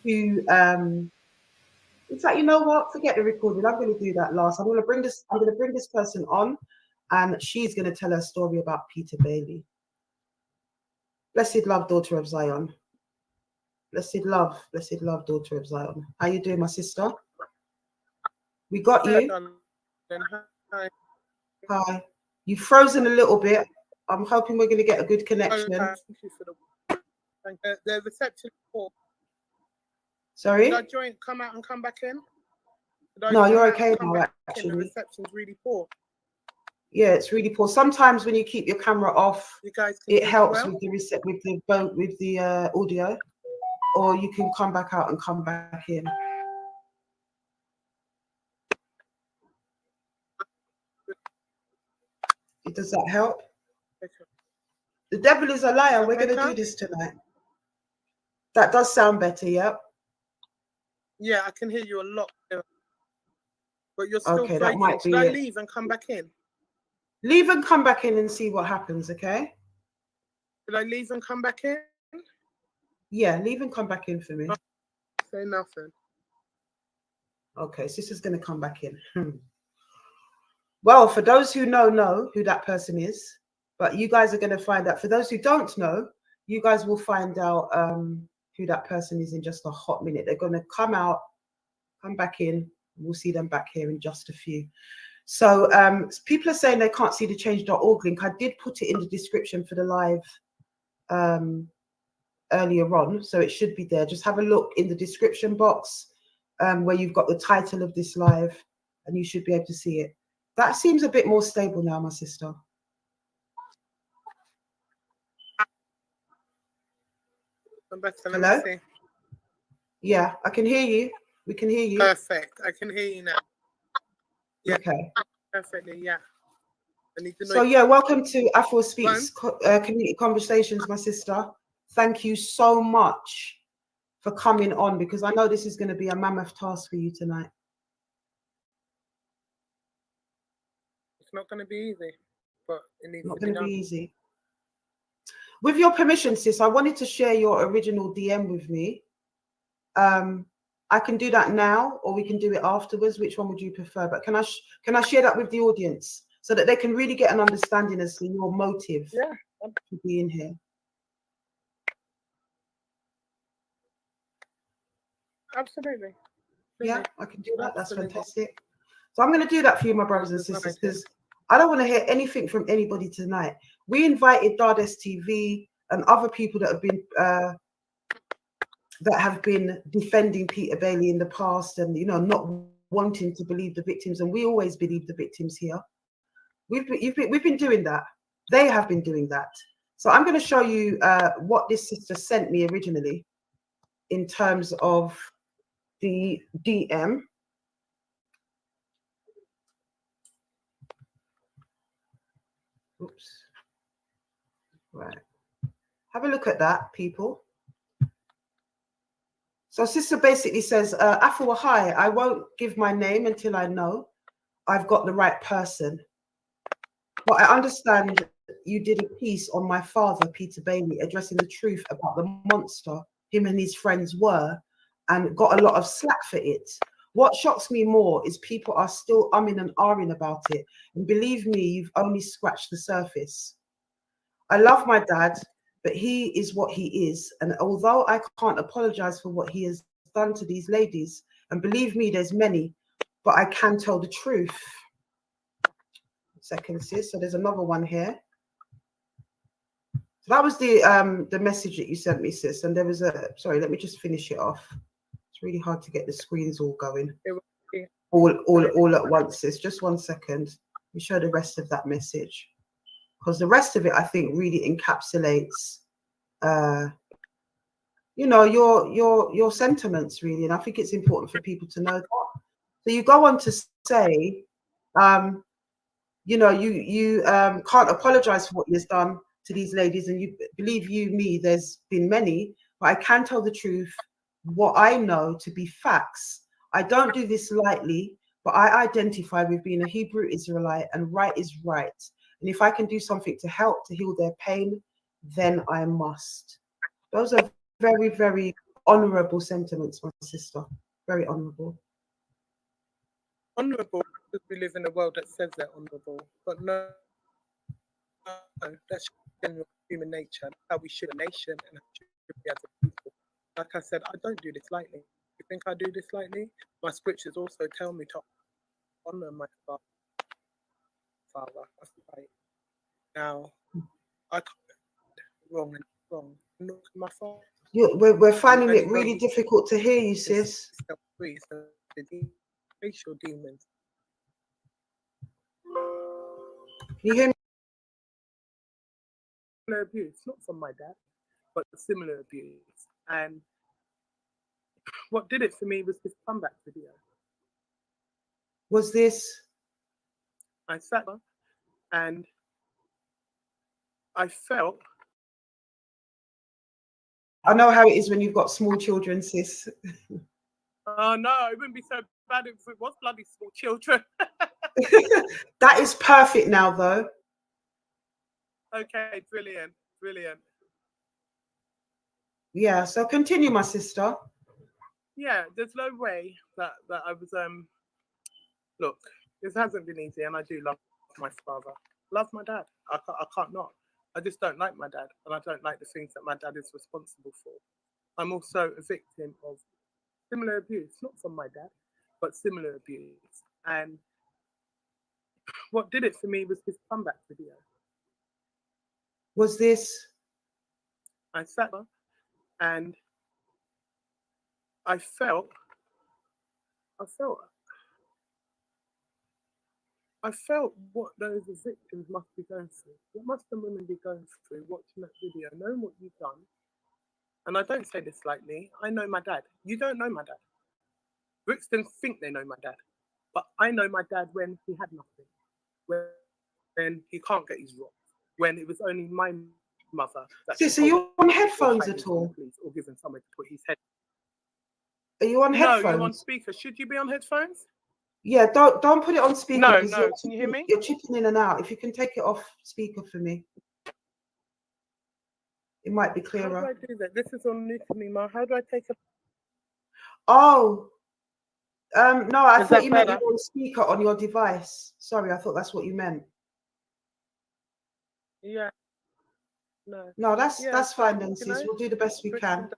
to in fact, you know what? Forget the recording. I'm going to do that last. I'm going to bring this person on, and she's going to tell her story about Peter Bailey. Blessed love, daughter of Zion. Blessed love, daughter of Zion. How you doing, my sister? We got you. Hi. Hi. You've frozen a little bit. I'm hoping we're going to get a good connection. Thank you for the reception. Sorry? Did I come out and come back in? No, you're okay now, actually. The reception's really poor. Yeah, it's really poor. Sometimes when you keep your camera off, it helps well? with the audio, or you can come back out and come back in. Does that help? Okay. The devil is a liar. We're going to do this tonight. That does sound better, yeah? Yeah, I can hear you a lot better. But you're still okay, breaking. That might be Should I it. leave and come back in? Leave and come back in and see what happens, okay? Should I leave and come back in? Yeah, leave and come back in for me. Say nothing. Okay, sister's going to come back in. Well, for those who know who that person is, but you guys are going to find out. For those who don't know, you guys will find out who that person is in just a hot minute. They're going to come out, come back in. We'll see them back here in just a few. So people are saying they can't see the change.org link. I did put it in the description for the live earlier on, so it should be there. Just have a look in the description box where you've got the title of this live, and you should be able to see it. That seems a bit more stable now, my sister. Hello? Yeah, I can hear you. We can hear you. Perfect. I can hear you now. Yeah. Okay. Perfectly, yeah. I need to know. So yeah, welcome to Afua Speaks Community Conversations, my sister. Thank you so much for coming on, because I know this is going to be a mammoth task for you tonight. It's not going to be easy, but it needs Not to be going to done. be easy. With your permission, sis, I wanted to share your original DM with me. I can do that now, or we can do it afterwards. Which one would you prefer? But can I share that with the audience so that they can really get an understanding as to your motive for being here? Absolutely. Yeah, I can do that. That's fantastic. So I'm going to do that for you, my brothers and sisters, because I don't want to hear anything from anybody tonight. We invited Dades TV and other people that have been defending Peter Bailey in the past, and not wanting to believe the victims. And we always believe the victims here. We've been doing that. They have been doing that. So I'm going to show you what this sister sent me originally in terms of the DM. Oops. Right. Have a look at that, people. So sister basically says, Afua, hi, I won't give my name until I know I've got the right person. But I understand you did a piece on my father, Peter Bailey, addressing the truth about the monster him and his friends were, and got a lot of slack for it. What shocks me more is people are still umming and ahhing about it. And believe me, you've only scratched the surface. I love my dad, but he is what he is. And although I can't apologize for what he has done to these ladies, and believe me, there's many, but I can tell the truth. Second, sis. So there's another one here. So that was the message that you sent me, sis. And there was sorry, let me just finish it off. It's really hard to get the screens all going. All at once, sis. Just 1 second. Let me show the rest of that message, because the rest of it, I think, really encapsulates your sentiments, really. And I think it's important for people to know that. So you go on to say, you can't apologize for what you've done to these ladies, and you believe me, there's been many, but I can tell the truth, what I know to be facts. I don't do this lightly, but I identify with being a Hebrew Israelite, and right is right. And if I can do something to help to heal their pain, then I must. Those are very, very honorable sentiments, my sister. Very honorable. Honorable. because we live in a world that says they're honourable, but no, that's general human nature. That's how we should be a nation and how we should be as a people. Like I said, I don't do this lightly. You think I do this lightly? My scriptures also tell me to honour my father. That's right. Now, I can't wrong and wrong. Look at my father. We're finding it really difficult to hear you, sis. Free, so the racial demons. Can you hear me? Similar abuse, not from my dad, but similar abuse. And what did it for me was this comeback video. Was this? I sat there and I felt. I know how it is when you've got small children, sis. Oh no, it wouldn't be so bad if it was bloody small children. That is perfect now, though. Okay, brilliant, brilliant. Yeah, so continue, my sister. Yeah, there's no way that I was look, this hasn't been easy, and I do love my father. Love my dad. I can't not. I just don't like my dad, and I don't like the things that my dad is responsible for. I'm also a victim of similar abuse, not from my dad, but similar abuse. And what did it for me was this comeback video. Was this? I sat there and I felt what those victims must be going through. What must the women be going through watching that video, knowing what you've done? And I don't say this lightly. I know my dad. You don't know my dad. Brixton think they know my dad. But I know my dad when he had nothing. When he can't get his rocks. When it was only my mother. Sis, are you on headphones at all? Or giving somewhere to put his head. Are you on headphones? No, you're on speaker. Should you be on headphones? Yeah, don't put it on speaker. No, because no. Can you hear me? You're chipping in and out. If you can take it off speaker for me, it might be clearer. How do I do that? This is all new to me, Ma. How do I take it? Oh, no, I Is thought that you meant better? you were on speaker on your device. Sorry, I thought that's what you meant. Yeah. No. No, that's Yeah, fine so, then, you sis. know, We'll do the best we can.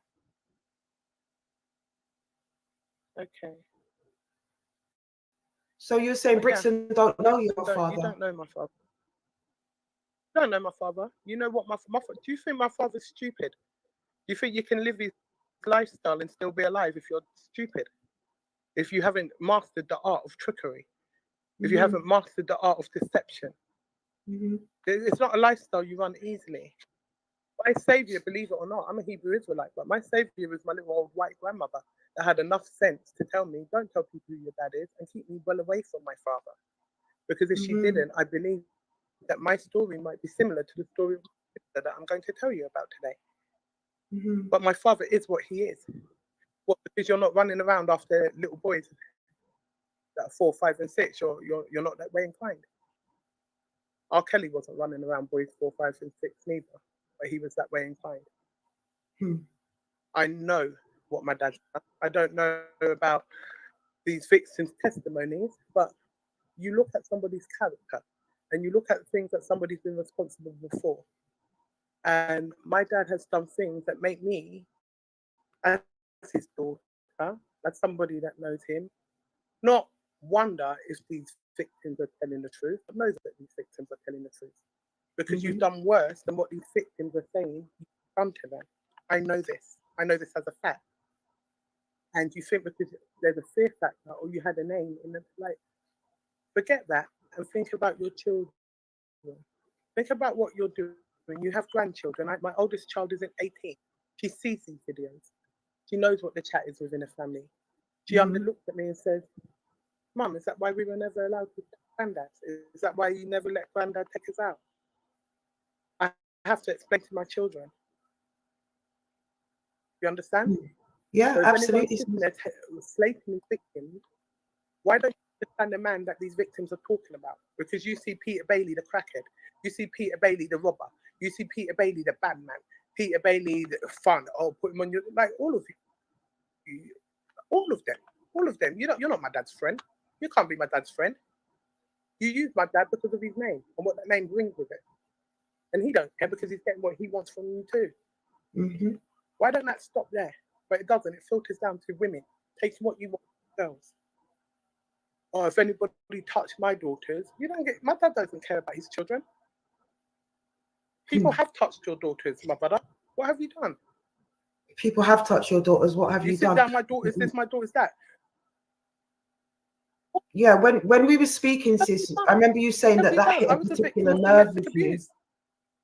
Okay. So you're saying Brixton don't know your father? You don't know my father. You don't know my father. You know what my father. Do you think my father's stupid? Do you think you can live his lifestyle and still be alive if you're stupid? If you haven't mastered the art of trickery, if you haven't mastered the art of deception, it's not a lifestyle you run easily. My savior, believe it or not, I'm a Hebrew Israelite, but my savior was my little old white grandmother that had enough sense to tell me, don't tell people who your dad is and keep me well away from my father. Because if she didn't, I believe that my story might be similar to the story of my sister that I'm going to tell you about today. But my father is what he is. What, because you're not running around after little boys that are 4, 5, and 6, you're not that way inclined. R. Kelly wasn't running around boys 4, 5, and 6 neither, but he was that way inclined. I know what my dad's done. I don't know about these victims' testimonies, but you look at somebody's character and you look at things that somebody's been responsible for. And my dad has done things that make me, as his daughter, as somebody that knows him, not wonder if these victims are telling the truth, but knows that these victims are telling the truth. Because you've done worse than what these victims are saying you've done to them. I know this. I know this as a fact. And you think because there's a fear factor or you had a name in the, like, forget that and think about your children. Think about what you're doing. You have grandchildren. My oldest child is 18. She sees these videos. She knows what the chat is within a family. She looked at me and said, Mum, is that why we were never allowed to granddad? Is that why you never let granddad take us out? I have to explain to my children. You understand? Yeah, so absolutely. They're slating victims. Why don't you understand the man that these victims are talking about? Because you see Peter Bailey, the crackhead. You see Peter Bailey, the robber. You see Peter Bailey, the bad man. Peter Bailey, the fun. Oh, put him on your, like, all of you. All of them. You're not my dad's friend. You can't be my dad's friend. You use my dad because of his name and what that name brings with it. And he don't care because he's getting what he wants from you too. Mm-hmm. Why don't that stop there? But it doesn't. It filters down to women. Takes what you want from girls. Or if anybody touched my daughters, you don't get. My dad doesn't care about his children. People have touched your daughters, my brother. What have you done? People have touched your daughters. What have you sit done? Down, my daughter's this, my daughter's that. Yeah, when we were speaking, sis, I remember you saying that hit a particular nerve with you.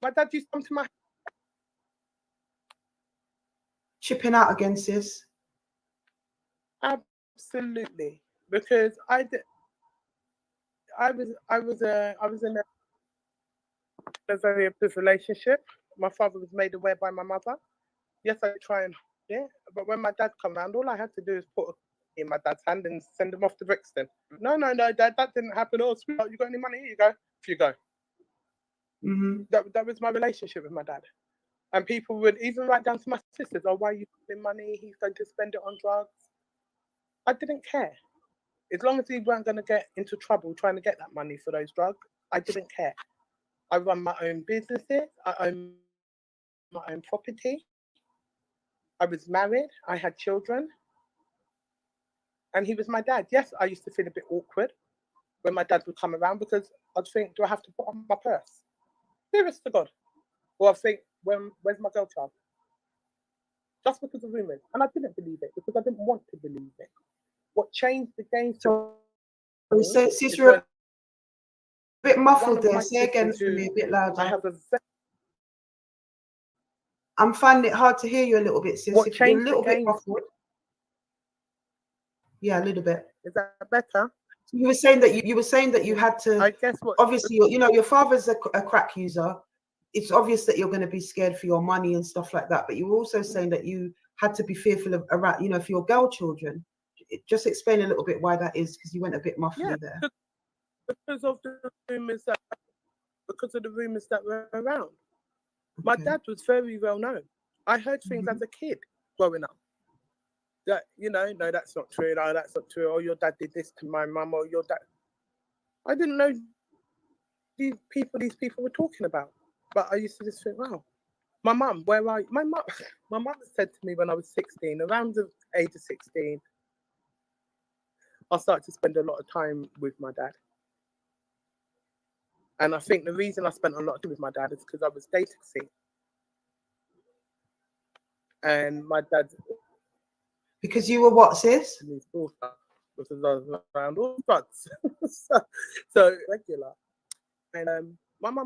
My dad used to come to my chipping out again, sis. Absolutely, because I was in a very abusive relationship. My father was made aware by my mother. Yes, I try and but when my dad come around, all I had to do is put in my dad's hand and send him off to Brixton. No, Dad, that didn't happen. Oh, sweetheart, you got any money? Here you go. If you go. Mm-hmm. That was my relationship with my dad. And people would even write down to my sisters, oh, why are you spending money? He's going to spend it on drugs. I didn't care. As long as he weren't going to get into trouble trying to get that money for those drugs, I didn't care. I run my own businesses. I own my own property. I was married. I had children. And he was my dad. Yes, I used to feel a bit awkward when my dad would come around because I'd think, do I have to put on my purse? Serious to God. Or I'd think, where's my girl child? Just because of rumors. And I didn't believe it because I didn't want to believe it. What changed the game for me? Sis, you're a bit muffled there. Say again for me, a bit louder. I'm finding it hard to hear you a little bit, sis. If you're a little bit muffled. Yeah, a little bit. Is that better? You were saying that you had to. I guess what obviously your father's a crack user. It's obvious that you're going to be scared for your money and stuff like that. But you were also saying that you had to be fearful of around, for your girl children. Just explain a little bit why that is, because you went a bit muffly there. Because of the rumors that were around. My dad was very well known. I heard things as a kid growing up. That, no, that's not true. No, that's not true. Or your dad did this to my mum, or your dad. I didn't know these people were talking about. But I used to just think, wow, my mum, where are you? My mum said to me when I was 16, around the age of 16, I started to spend a lot of time with my dad. And I think the reason I spent a lot of time with my dad is because I was dating scene. And my dad. Because you were what, sis? His daughter, because I was around all fronts. so regular. And my mum.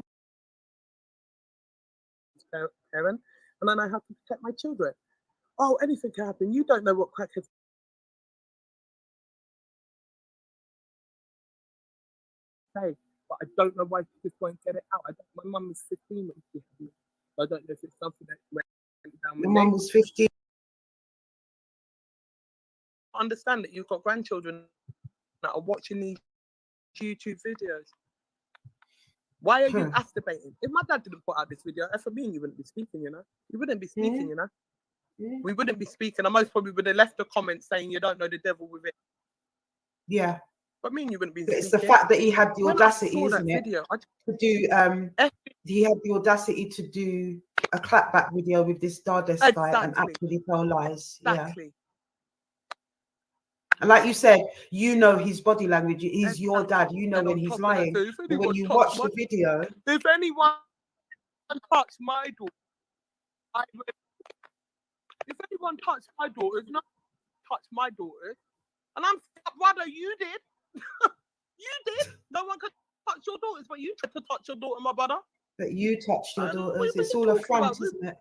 Parent, and then I have to protect my children. Oh, anything can happen. You don't know what crackheads say, but I don't know why she just won't get it out. My mum was 15 when she had me. I don't know if it's something that went down. Your mum was 15. Understand that you've got grandchildren that are watching these YouTube videos. Why are you masturbating? If my dad didn't put out this video, for me and you wouldn't be speaking, You wouldn't be speaking, We wouldn't be speaking. I most probably would have left a comment saying you don't know the devil with it. Yeah. But me and you wouldn't be speaking. It's speaking. the fact that he had the audacity, isn't it? Video, to do he had the audacity to do a clapback video with this Dades guy and actually tell lies. Exactly. Yeah. And like you said, his body language. He's your dad. When he's lying. But when you watch the video, if anyone touched my daughter, if anyone touched my daughters, not touch my daughters, and I'm brother, you did, you did. No one could touch your daughters, but you tried to touch your daughter, my brother. But you touched your daughters. It's all a front, isn't it?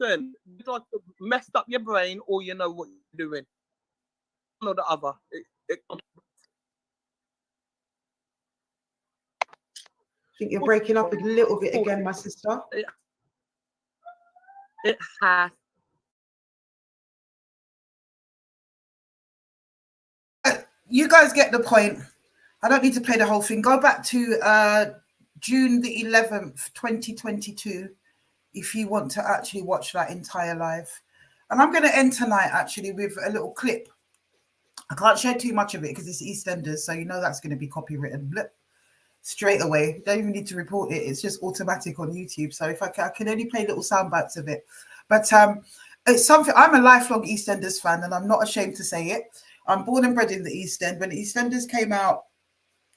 Listen, you either messed up your brain or you know what you're doing. One or the other. I think you're breaking up a little bit again, my sister. It has. You guys get the point. I don't need to play the whole thing. Go back to June the 11th, 2022, if you want to actually watch that entire live. And I'm going to end tonight actually with a little clip. I can't share too much of it because it's EastEnders, so that's going to be copywritten. straight away. Don't even need to report it. It's just automatic on YouTube. So if I can only play little sound bites of it. But it's something. I'm a lifelong EastEnders fan, and I'm not ashamed to say it. I'm born and bred in the East End. When EastEnders came out,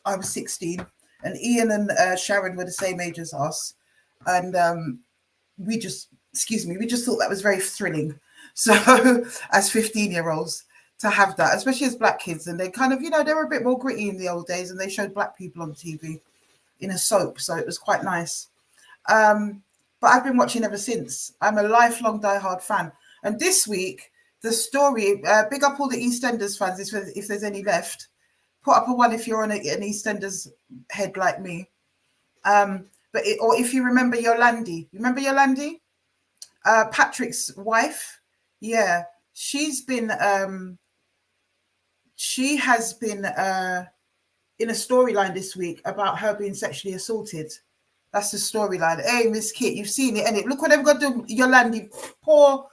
I was 16, and Ian and Sharon were the same age as us, and we just thought that was very thrilling. So as 15-year-olds to have that, especially as black kids, and they kind of, they were a bit more gritty in the old days, and they showed black people on TV in a soap, so it was quite nice. But I've been watching ever since. I'm a lifelong diehard fan. And this week, the story, big up all the EastEnders fans, if there's any left. Put up a one if you're on an EastEnders head like me. Or if you remember Yolandi. Remember Yolandi? Patrick's wife. Yeah. She has been in a storyline this week about her being sexually assaulted. That's the storyline. Hey, Miss Kit, you've seen it, innit? Look what they've got to do, Yolandi. Poor,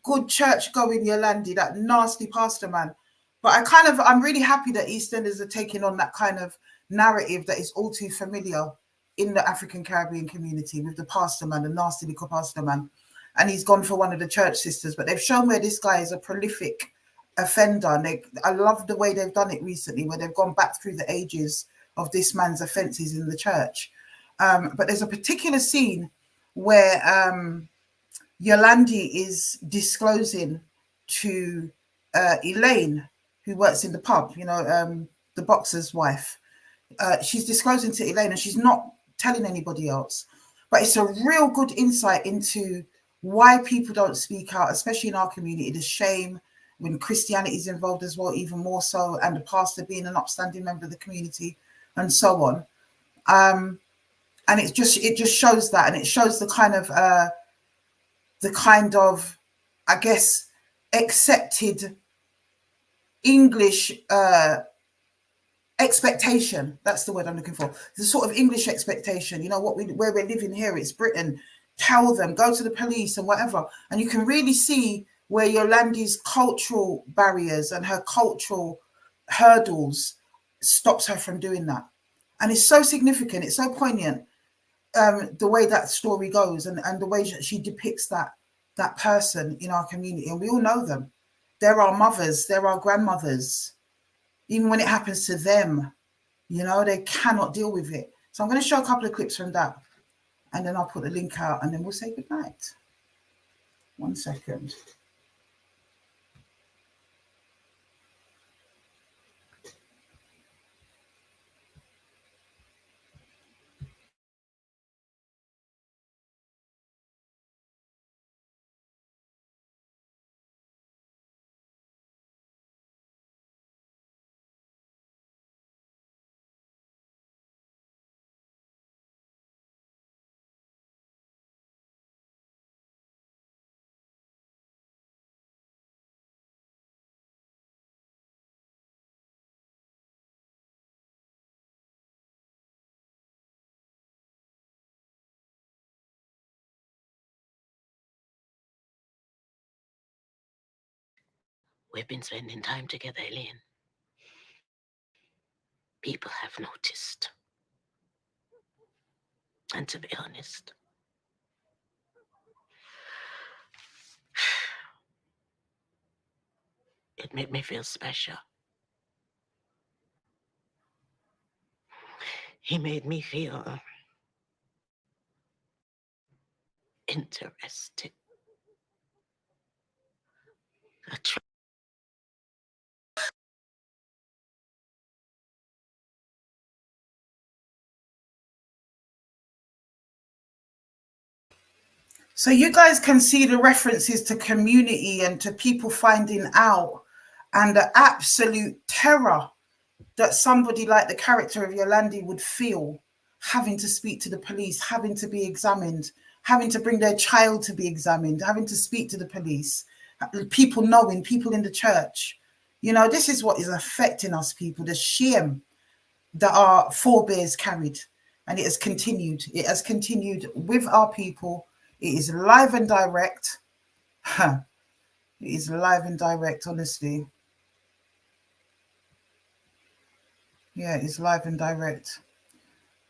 good church-going Yolandi, that nasty pastor man. But I'm really happy that EastEnders are taking on that kind of narrative that is all too familiar in the African Caribbean community with the pastor man, the nasty little pastor man. And he's gone for one of the church sisters. But they've shown where this guy is a prolific offender. And I love the way they've done it recently, where they've gone back through the ages of this man's offences in the church. But there's a particular scene where Yolandi is disclosing to Elaine, who works in the pub, the boxer's wife. She's disclosing to Elaine, and she's not telling anybody else. But it's a real good insight into why people don't speak out, especially in our community. The shame when Christianity is involved as well, even more so, and the pastor being an upstanding member of the community, and so on. And it just shows that, and it shows the kind of I guess accepted English expectation. That's the word I'm looking for. The sort of English expectation, where we're living here, it's Britain. Tell them, go to the police and whatever. And you can really see where Yolandi's cultural barriers and her cultural hurdles stops her from doing that. And it's so significant, it's so poignant. The way that story goes and the way that she depicts that person in our community. And we all know them. They're our mothers, they're our grandmothers. Even when it happens to them, they cannot deal with it. So I'm going to show a couple of clips from that, and then I'll put the link out, and then we'll say goodnight. 1 second. We've been spending time together, Elaine. People have noticed. And to be honest, it made me feel special. He made me feel interested. So you guys can see the references to community and to people finding out, and the absolute terror that somebody like the character of Yolandi would feel having to speak to the police, having to be examined, having to bring their child to be examined, having to speak to the police, people knowing, people in the church. This is what is affecting us, people, the shame that our forebears carried. And it has continued. It has continued with our people. It is live and direct. It is live and direct, honestly. Yeah, it's live and direct.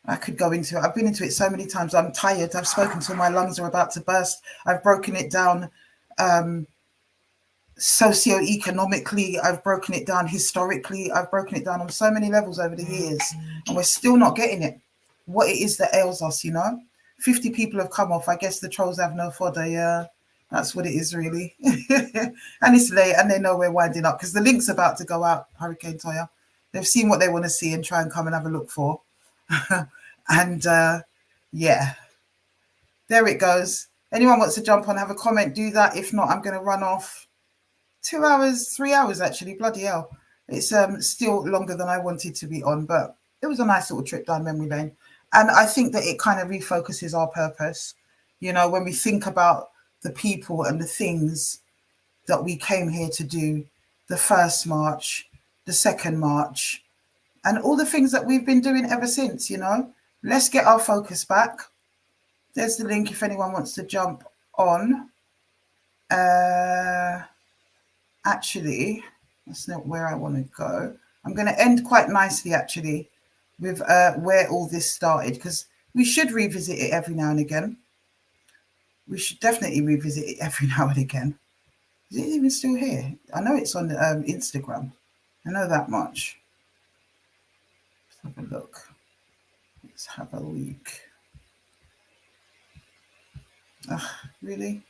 I could go into it. I've been into it so many times. I'm tired. I've spoken till my lungs are about to burst. I've broken it down socio-economically. I've broken it down historically. I've broken it down on so many levels over the years, and we're still not getting it. What it is that ails us, 50 people have come off. I guess the trolls have no fodder. Yeah, that's what it is, really. And it's late, and they know we're winding up because the link's about to go out. Hurricane Toya. They've seen what they want to see and try and come and have a look for. And yeah, there it goes. Anyone wants to jump on, have a comment, do that. If not, I'm going to run off. 2 hours, 3 hours, actually. Bloody hell. It's still longer than I wanted to be on, but it was a nice little trip down memory lane. And I think that it kind of refocuses our purpose. When we think about the people and the things that we came here to do, the first march, the second march, and all the things that we've been doing ever since, Let's get our focus back. There's the link if anyone wants to jump on. Actually, that's not where I want to go. I'm going to end quite nicely, actually, with where all this started, because we should revisit it every now and again. We should definitely revisit it every now and again. Is it even still here? I know it's on Instagram. I know that much. Let's have a look. Let's have a look. Really?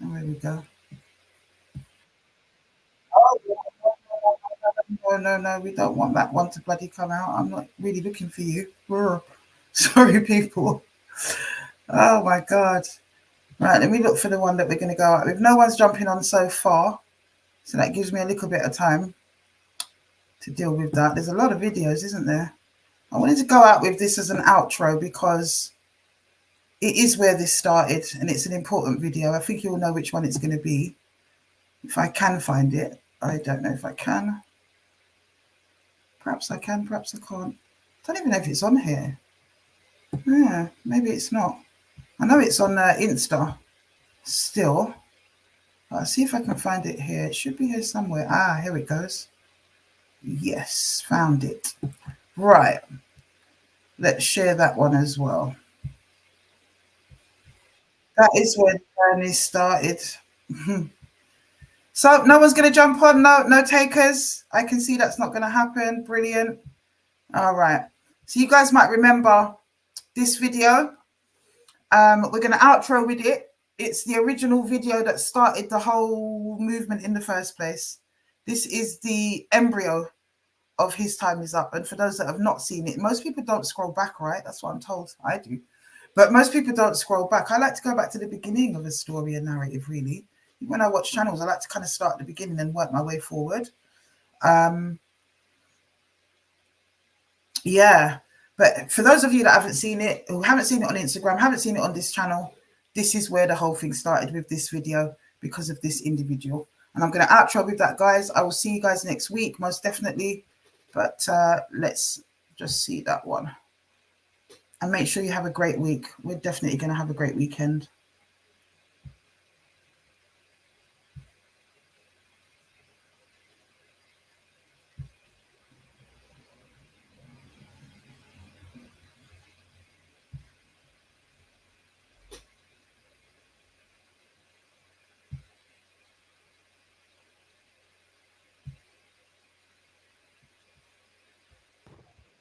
Oh, there we go. Oh, no, we don't want that one to bloody come out. I'm not really looking for you. Sorry, people. Oh, my God. Right, let me look for the one that we're going to go out with. No one's jumping on so far, so that gives me a little bit of time to deal with that. There's a lot of videos, isn't there? I wanted to go out with this as an outro because it is where this started, and it's an important video. I think you'll know which one it's going to be. If I can find it. I don't know if I can. Perhaps I can, perhaps I can't. I don't even know if it's on here. Yeah, maybe it's not. I know it's on Insta still. I'll see if I can find it here. It should be here somewhere. Ah, here it goes. Yes, found it. Right. Let's share that one as well. That is where the journey started. So no one's going to jump on? No takers? I can see that's not going to happen. Brilliant. All right. So you guys might remember this video. We're going to outro with it. It's the original video that started the whole movement in the first place. This is the embryo of His Time Is Up. And for those that have not seen it, most people don't scroll back, right? That's what I'm told. I do. But most people don't scroll back. I like to go back to the beginning of a story and narrative, really. When I watch channels, I like to kind of start at the beginning and work my way forward. Yeah. But for those of you that haven't seen it, who haven't seen it on Instagram, haven't seen it on this channel, this is where the whole thing started with this video because of this individual. And I'm going to outro with that, guys. I will see you guys next week, most definitely. But let's just see that one. And make sure you have a great week. We're definitely going to have a great weekend.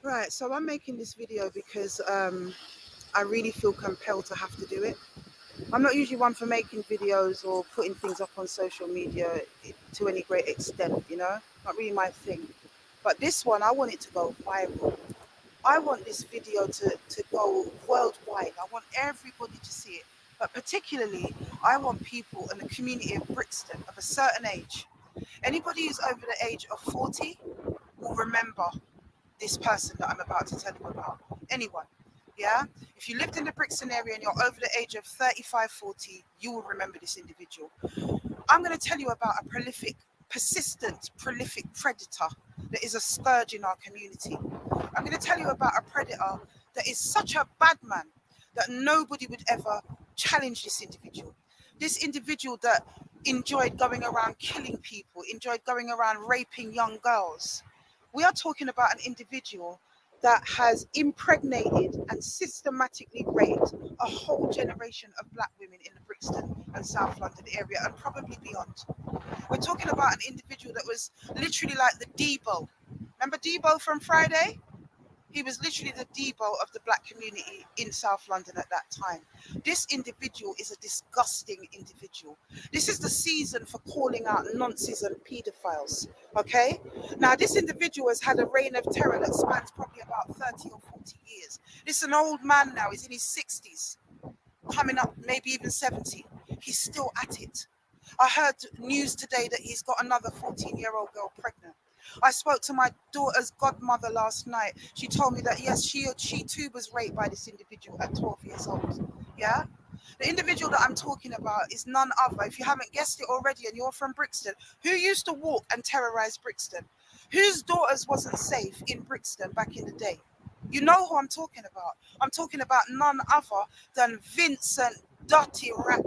Right, so I'm making this video because I really feel compelled to have to do it. I'm not usually one for making videos or putting things up on social media to any great extent, not really my thing. But this one, I want it to go viral. I want this video to go worldwide. I want everybody to see it. But particularly, I want people in the community of Brixton of a certain age. Anybody who's over the age of 40 will remember this person that I'm about to tell you about. Anyone. Yeah? If you lived in the Brixton area and you're over the age of 35, 40, you will remember this individual. I'm going to tell you about a persistent predator that is a scourge in our community. I'm going to tell you about a predator that is such a bad man that nobody would ever challenge this individual. This individual that enjoyed going around killing people, enjoyed going around raping young girls. We are talking about an individual that has impregnated and systematically raped a whole generation of black women in the Brixton and South London area and probably beyond. We're talking about an individual that was literally like the Debo. Remember Debo from Friday? He was literally the Debo of the black community in South London at that time. This individual is a disgusting individual. This is the season for calling out nonces and paedophiles, okay? Now, this individual has had a reign of terror that spans probably about 30 or 40 years. This is an old man now, he's in his 60s, coming up maybe even 70. He's still at it. I heard news today that he's got another 14-year-old girl pregnant. I spoke to my daughter's godmother last night. She told me that, yes, she too was raped by this individual at 12 years old. Yeah? The individual that I'm talking about is none other, if you haven't guessed it already and you're from Brixton, who used to walk and terrorize Brixton? Whose daughters wasn't safe in Brixton back in the day? You know who I'm talking about. I'm talking about none other than Vincent Dirty Rat.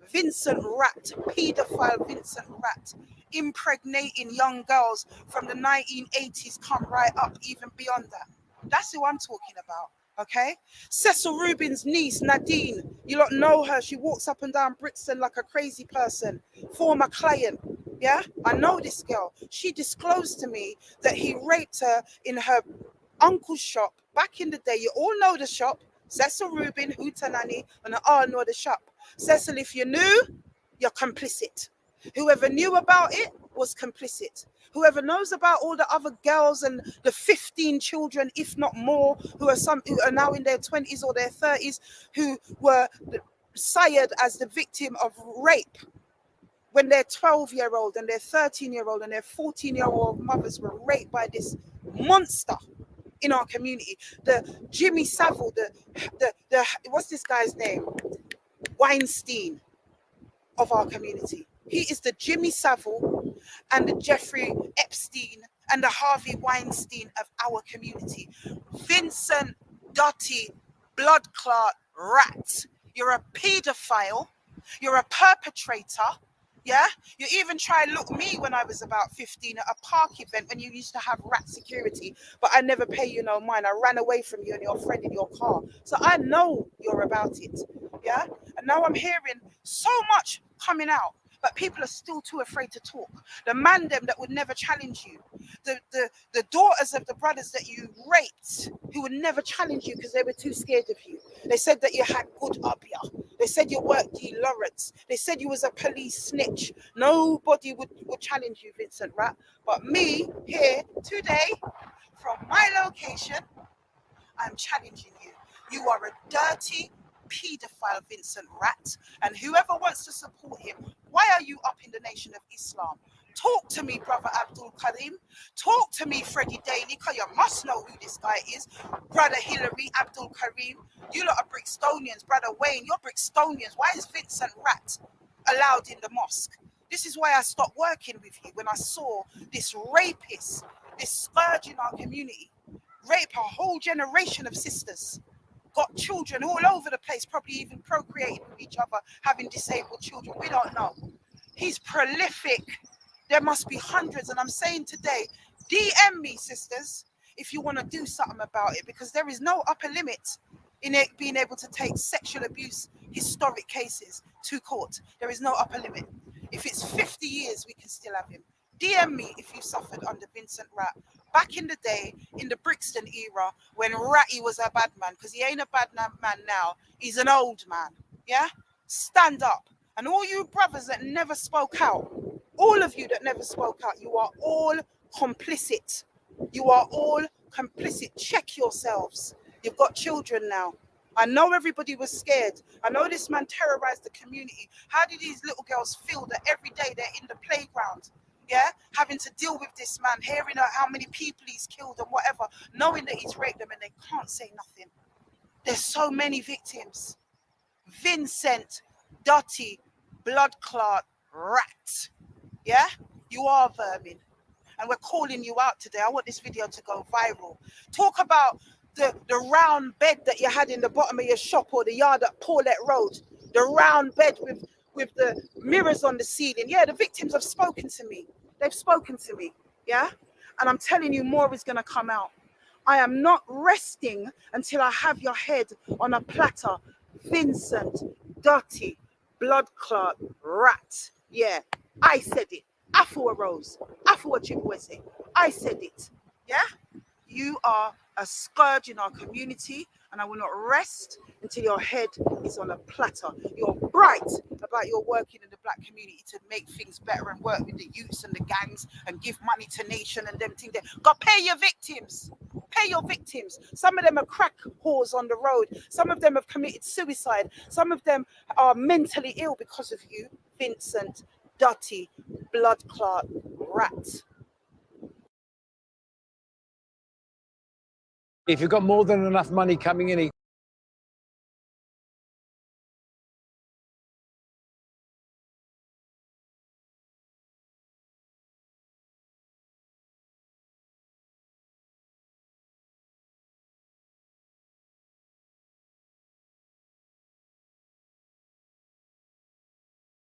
Vincent Rat, paedophile Vincent Rat, impregnating young girls from the 1980s, come right up even beyond that. That's who I'm talking about, okay? Cecil Rubin's niece, Nadine, you lot know her. She walks up and down Brixton like a crazy person. Former client, yeah? I know this girl. She disclosed to me that he raped her in her uncle's shop back in the day. You all know the shop. Cecil Rubin, Hootenanny, and I know the shop. Cecil, if you knew, you're complicit. Whoever knew about it was complicit. Whoever knows about all the other girls and the 15 children, if not more, who are now in their 20s or their 30s, who were sired as the victim of rape when their 12-year-old and their 13-year-old and their 14-year-old mothers were raped by this monster in our community. The Jimmy Savile, the what's this guy's name? Weinstein of our community. He is the Jimmy Savile and the Jeffrey Epstein and the Harvey Weinstein of our community. Vincent Dirty Blood Clot Rat. You're a paedophile. You're a perpetrator. Yeah, you even tried to look me when I was about 15 at a park event when you used to have rat security, but I never pay you no mind. I ran away from you and your friend in your car. So I know you're about it. Yeah, and now I'm hearing so much coming out, but people are still too afraid to talk. The man them that would never challenge you, the daughters of the brothers that you raped, who would never challenge you because they were too scared of you. They said that you had good abia. They said you worked in Lawrence. They said you was a police snitch. Nobody would challenge you, Vincent Rat. But me here today, from my location, I'm challenging you. You are a dirty paedophile, Vincent Rat, and whoever wants to support him, why are you up in the Nation of Islam? Talk to me, brother Abdul Karim. Talk to me, Freddie Daly, because you must know who this guy is. Brother Hillary, Abdul Karim. You lot are Brixtonians. Brother Wayne, you're Brixtonians. Why is Vincent Rat allowed in the mosque? This is why I stopped working with you when I saw this rapist, this scourge in our community, rape a whole generation of sisters. Got children all over the place, probably even procreating with each other, having disabled children. We don't know. He's prolific. There must be hundreds. And I'm saying today, DM me, sisters, if you want to do something about it, because there is no upper limit in it being able to take sexual abuse, historic cases to court. There is no upper limit. If it's 50 years, we can still have him. DM me if you suffered under Vincent Rat. Back in the day, in the Brixton era, when Ratty was a bad man, because he ain't a bad man now, he's an old man, yeah? Stand up. And all you brothers that never spoke out, all of you that never spoke out, you are all complicit. You are all complicit. Check yourselves. You've got children now. I know everybody was scared. I know this man terrorized the community. How do these little girls feel that every day they're in the playground? Yeah, having to deal with this man, hearing how many people he's killed and whatever, knowing that he's raped them and they can't say nothing. There's so many victims. Vincent Dirty Blood Clot Rat. Yeah, you are vermin. And we're calling you out today. I want this video to go viral. Talk about the round bed that you had in the bottom of your shop or the yard at Paulette Road. The round bed with the mirrors on the ceiling. Yeah, the victims have spoken to me. They've spoken to me. Yeah? And I'm telling you, more is going to come out. I am not resting until I have your head on a platter. Vincent, dirty, blood clot, rat. Yeah, I said it. Afua Rose, Afua Chibweze. I said it. Yeah? You are a scourge in our community, and I will not rest until your head is on a platter. You're bright about your working in the black community to make things better and work with the youths and the gangs and give money to nation and them things there. God, pay your victims. Pay your victims. Some of them are crack whores on the road. Some of them have committed suicide. Some of them are mentally ill because of you, Vincent, dirty, blood clot, rat. If you've got more than enough money coming in,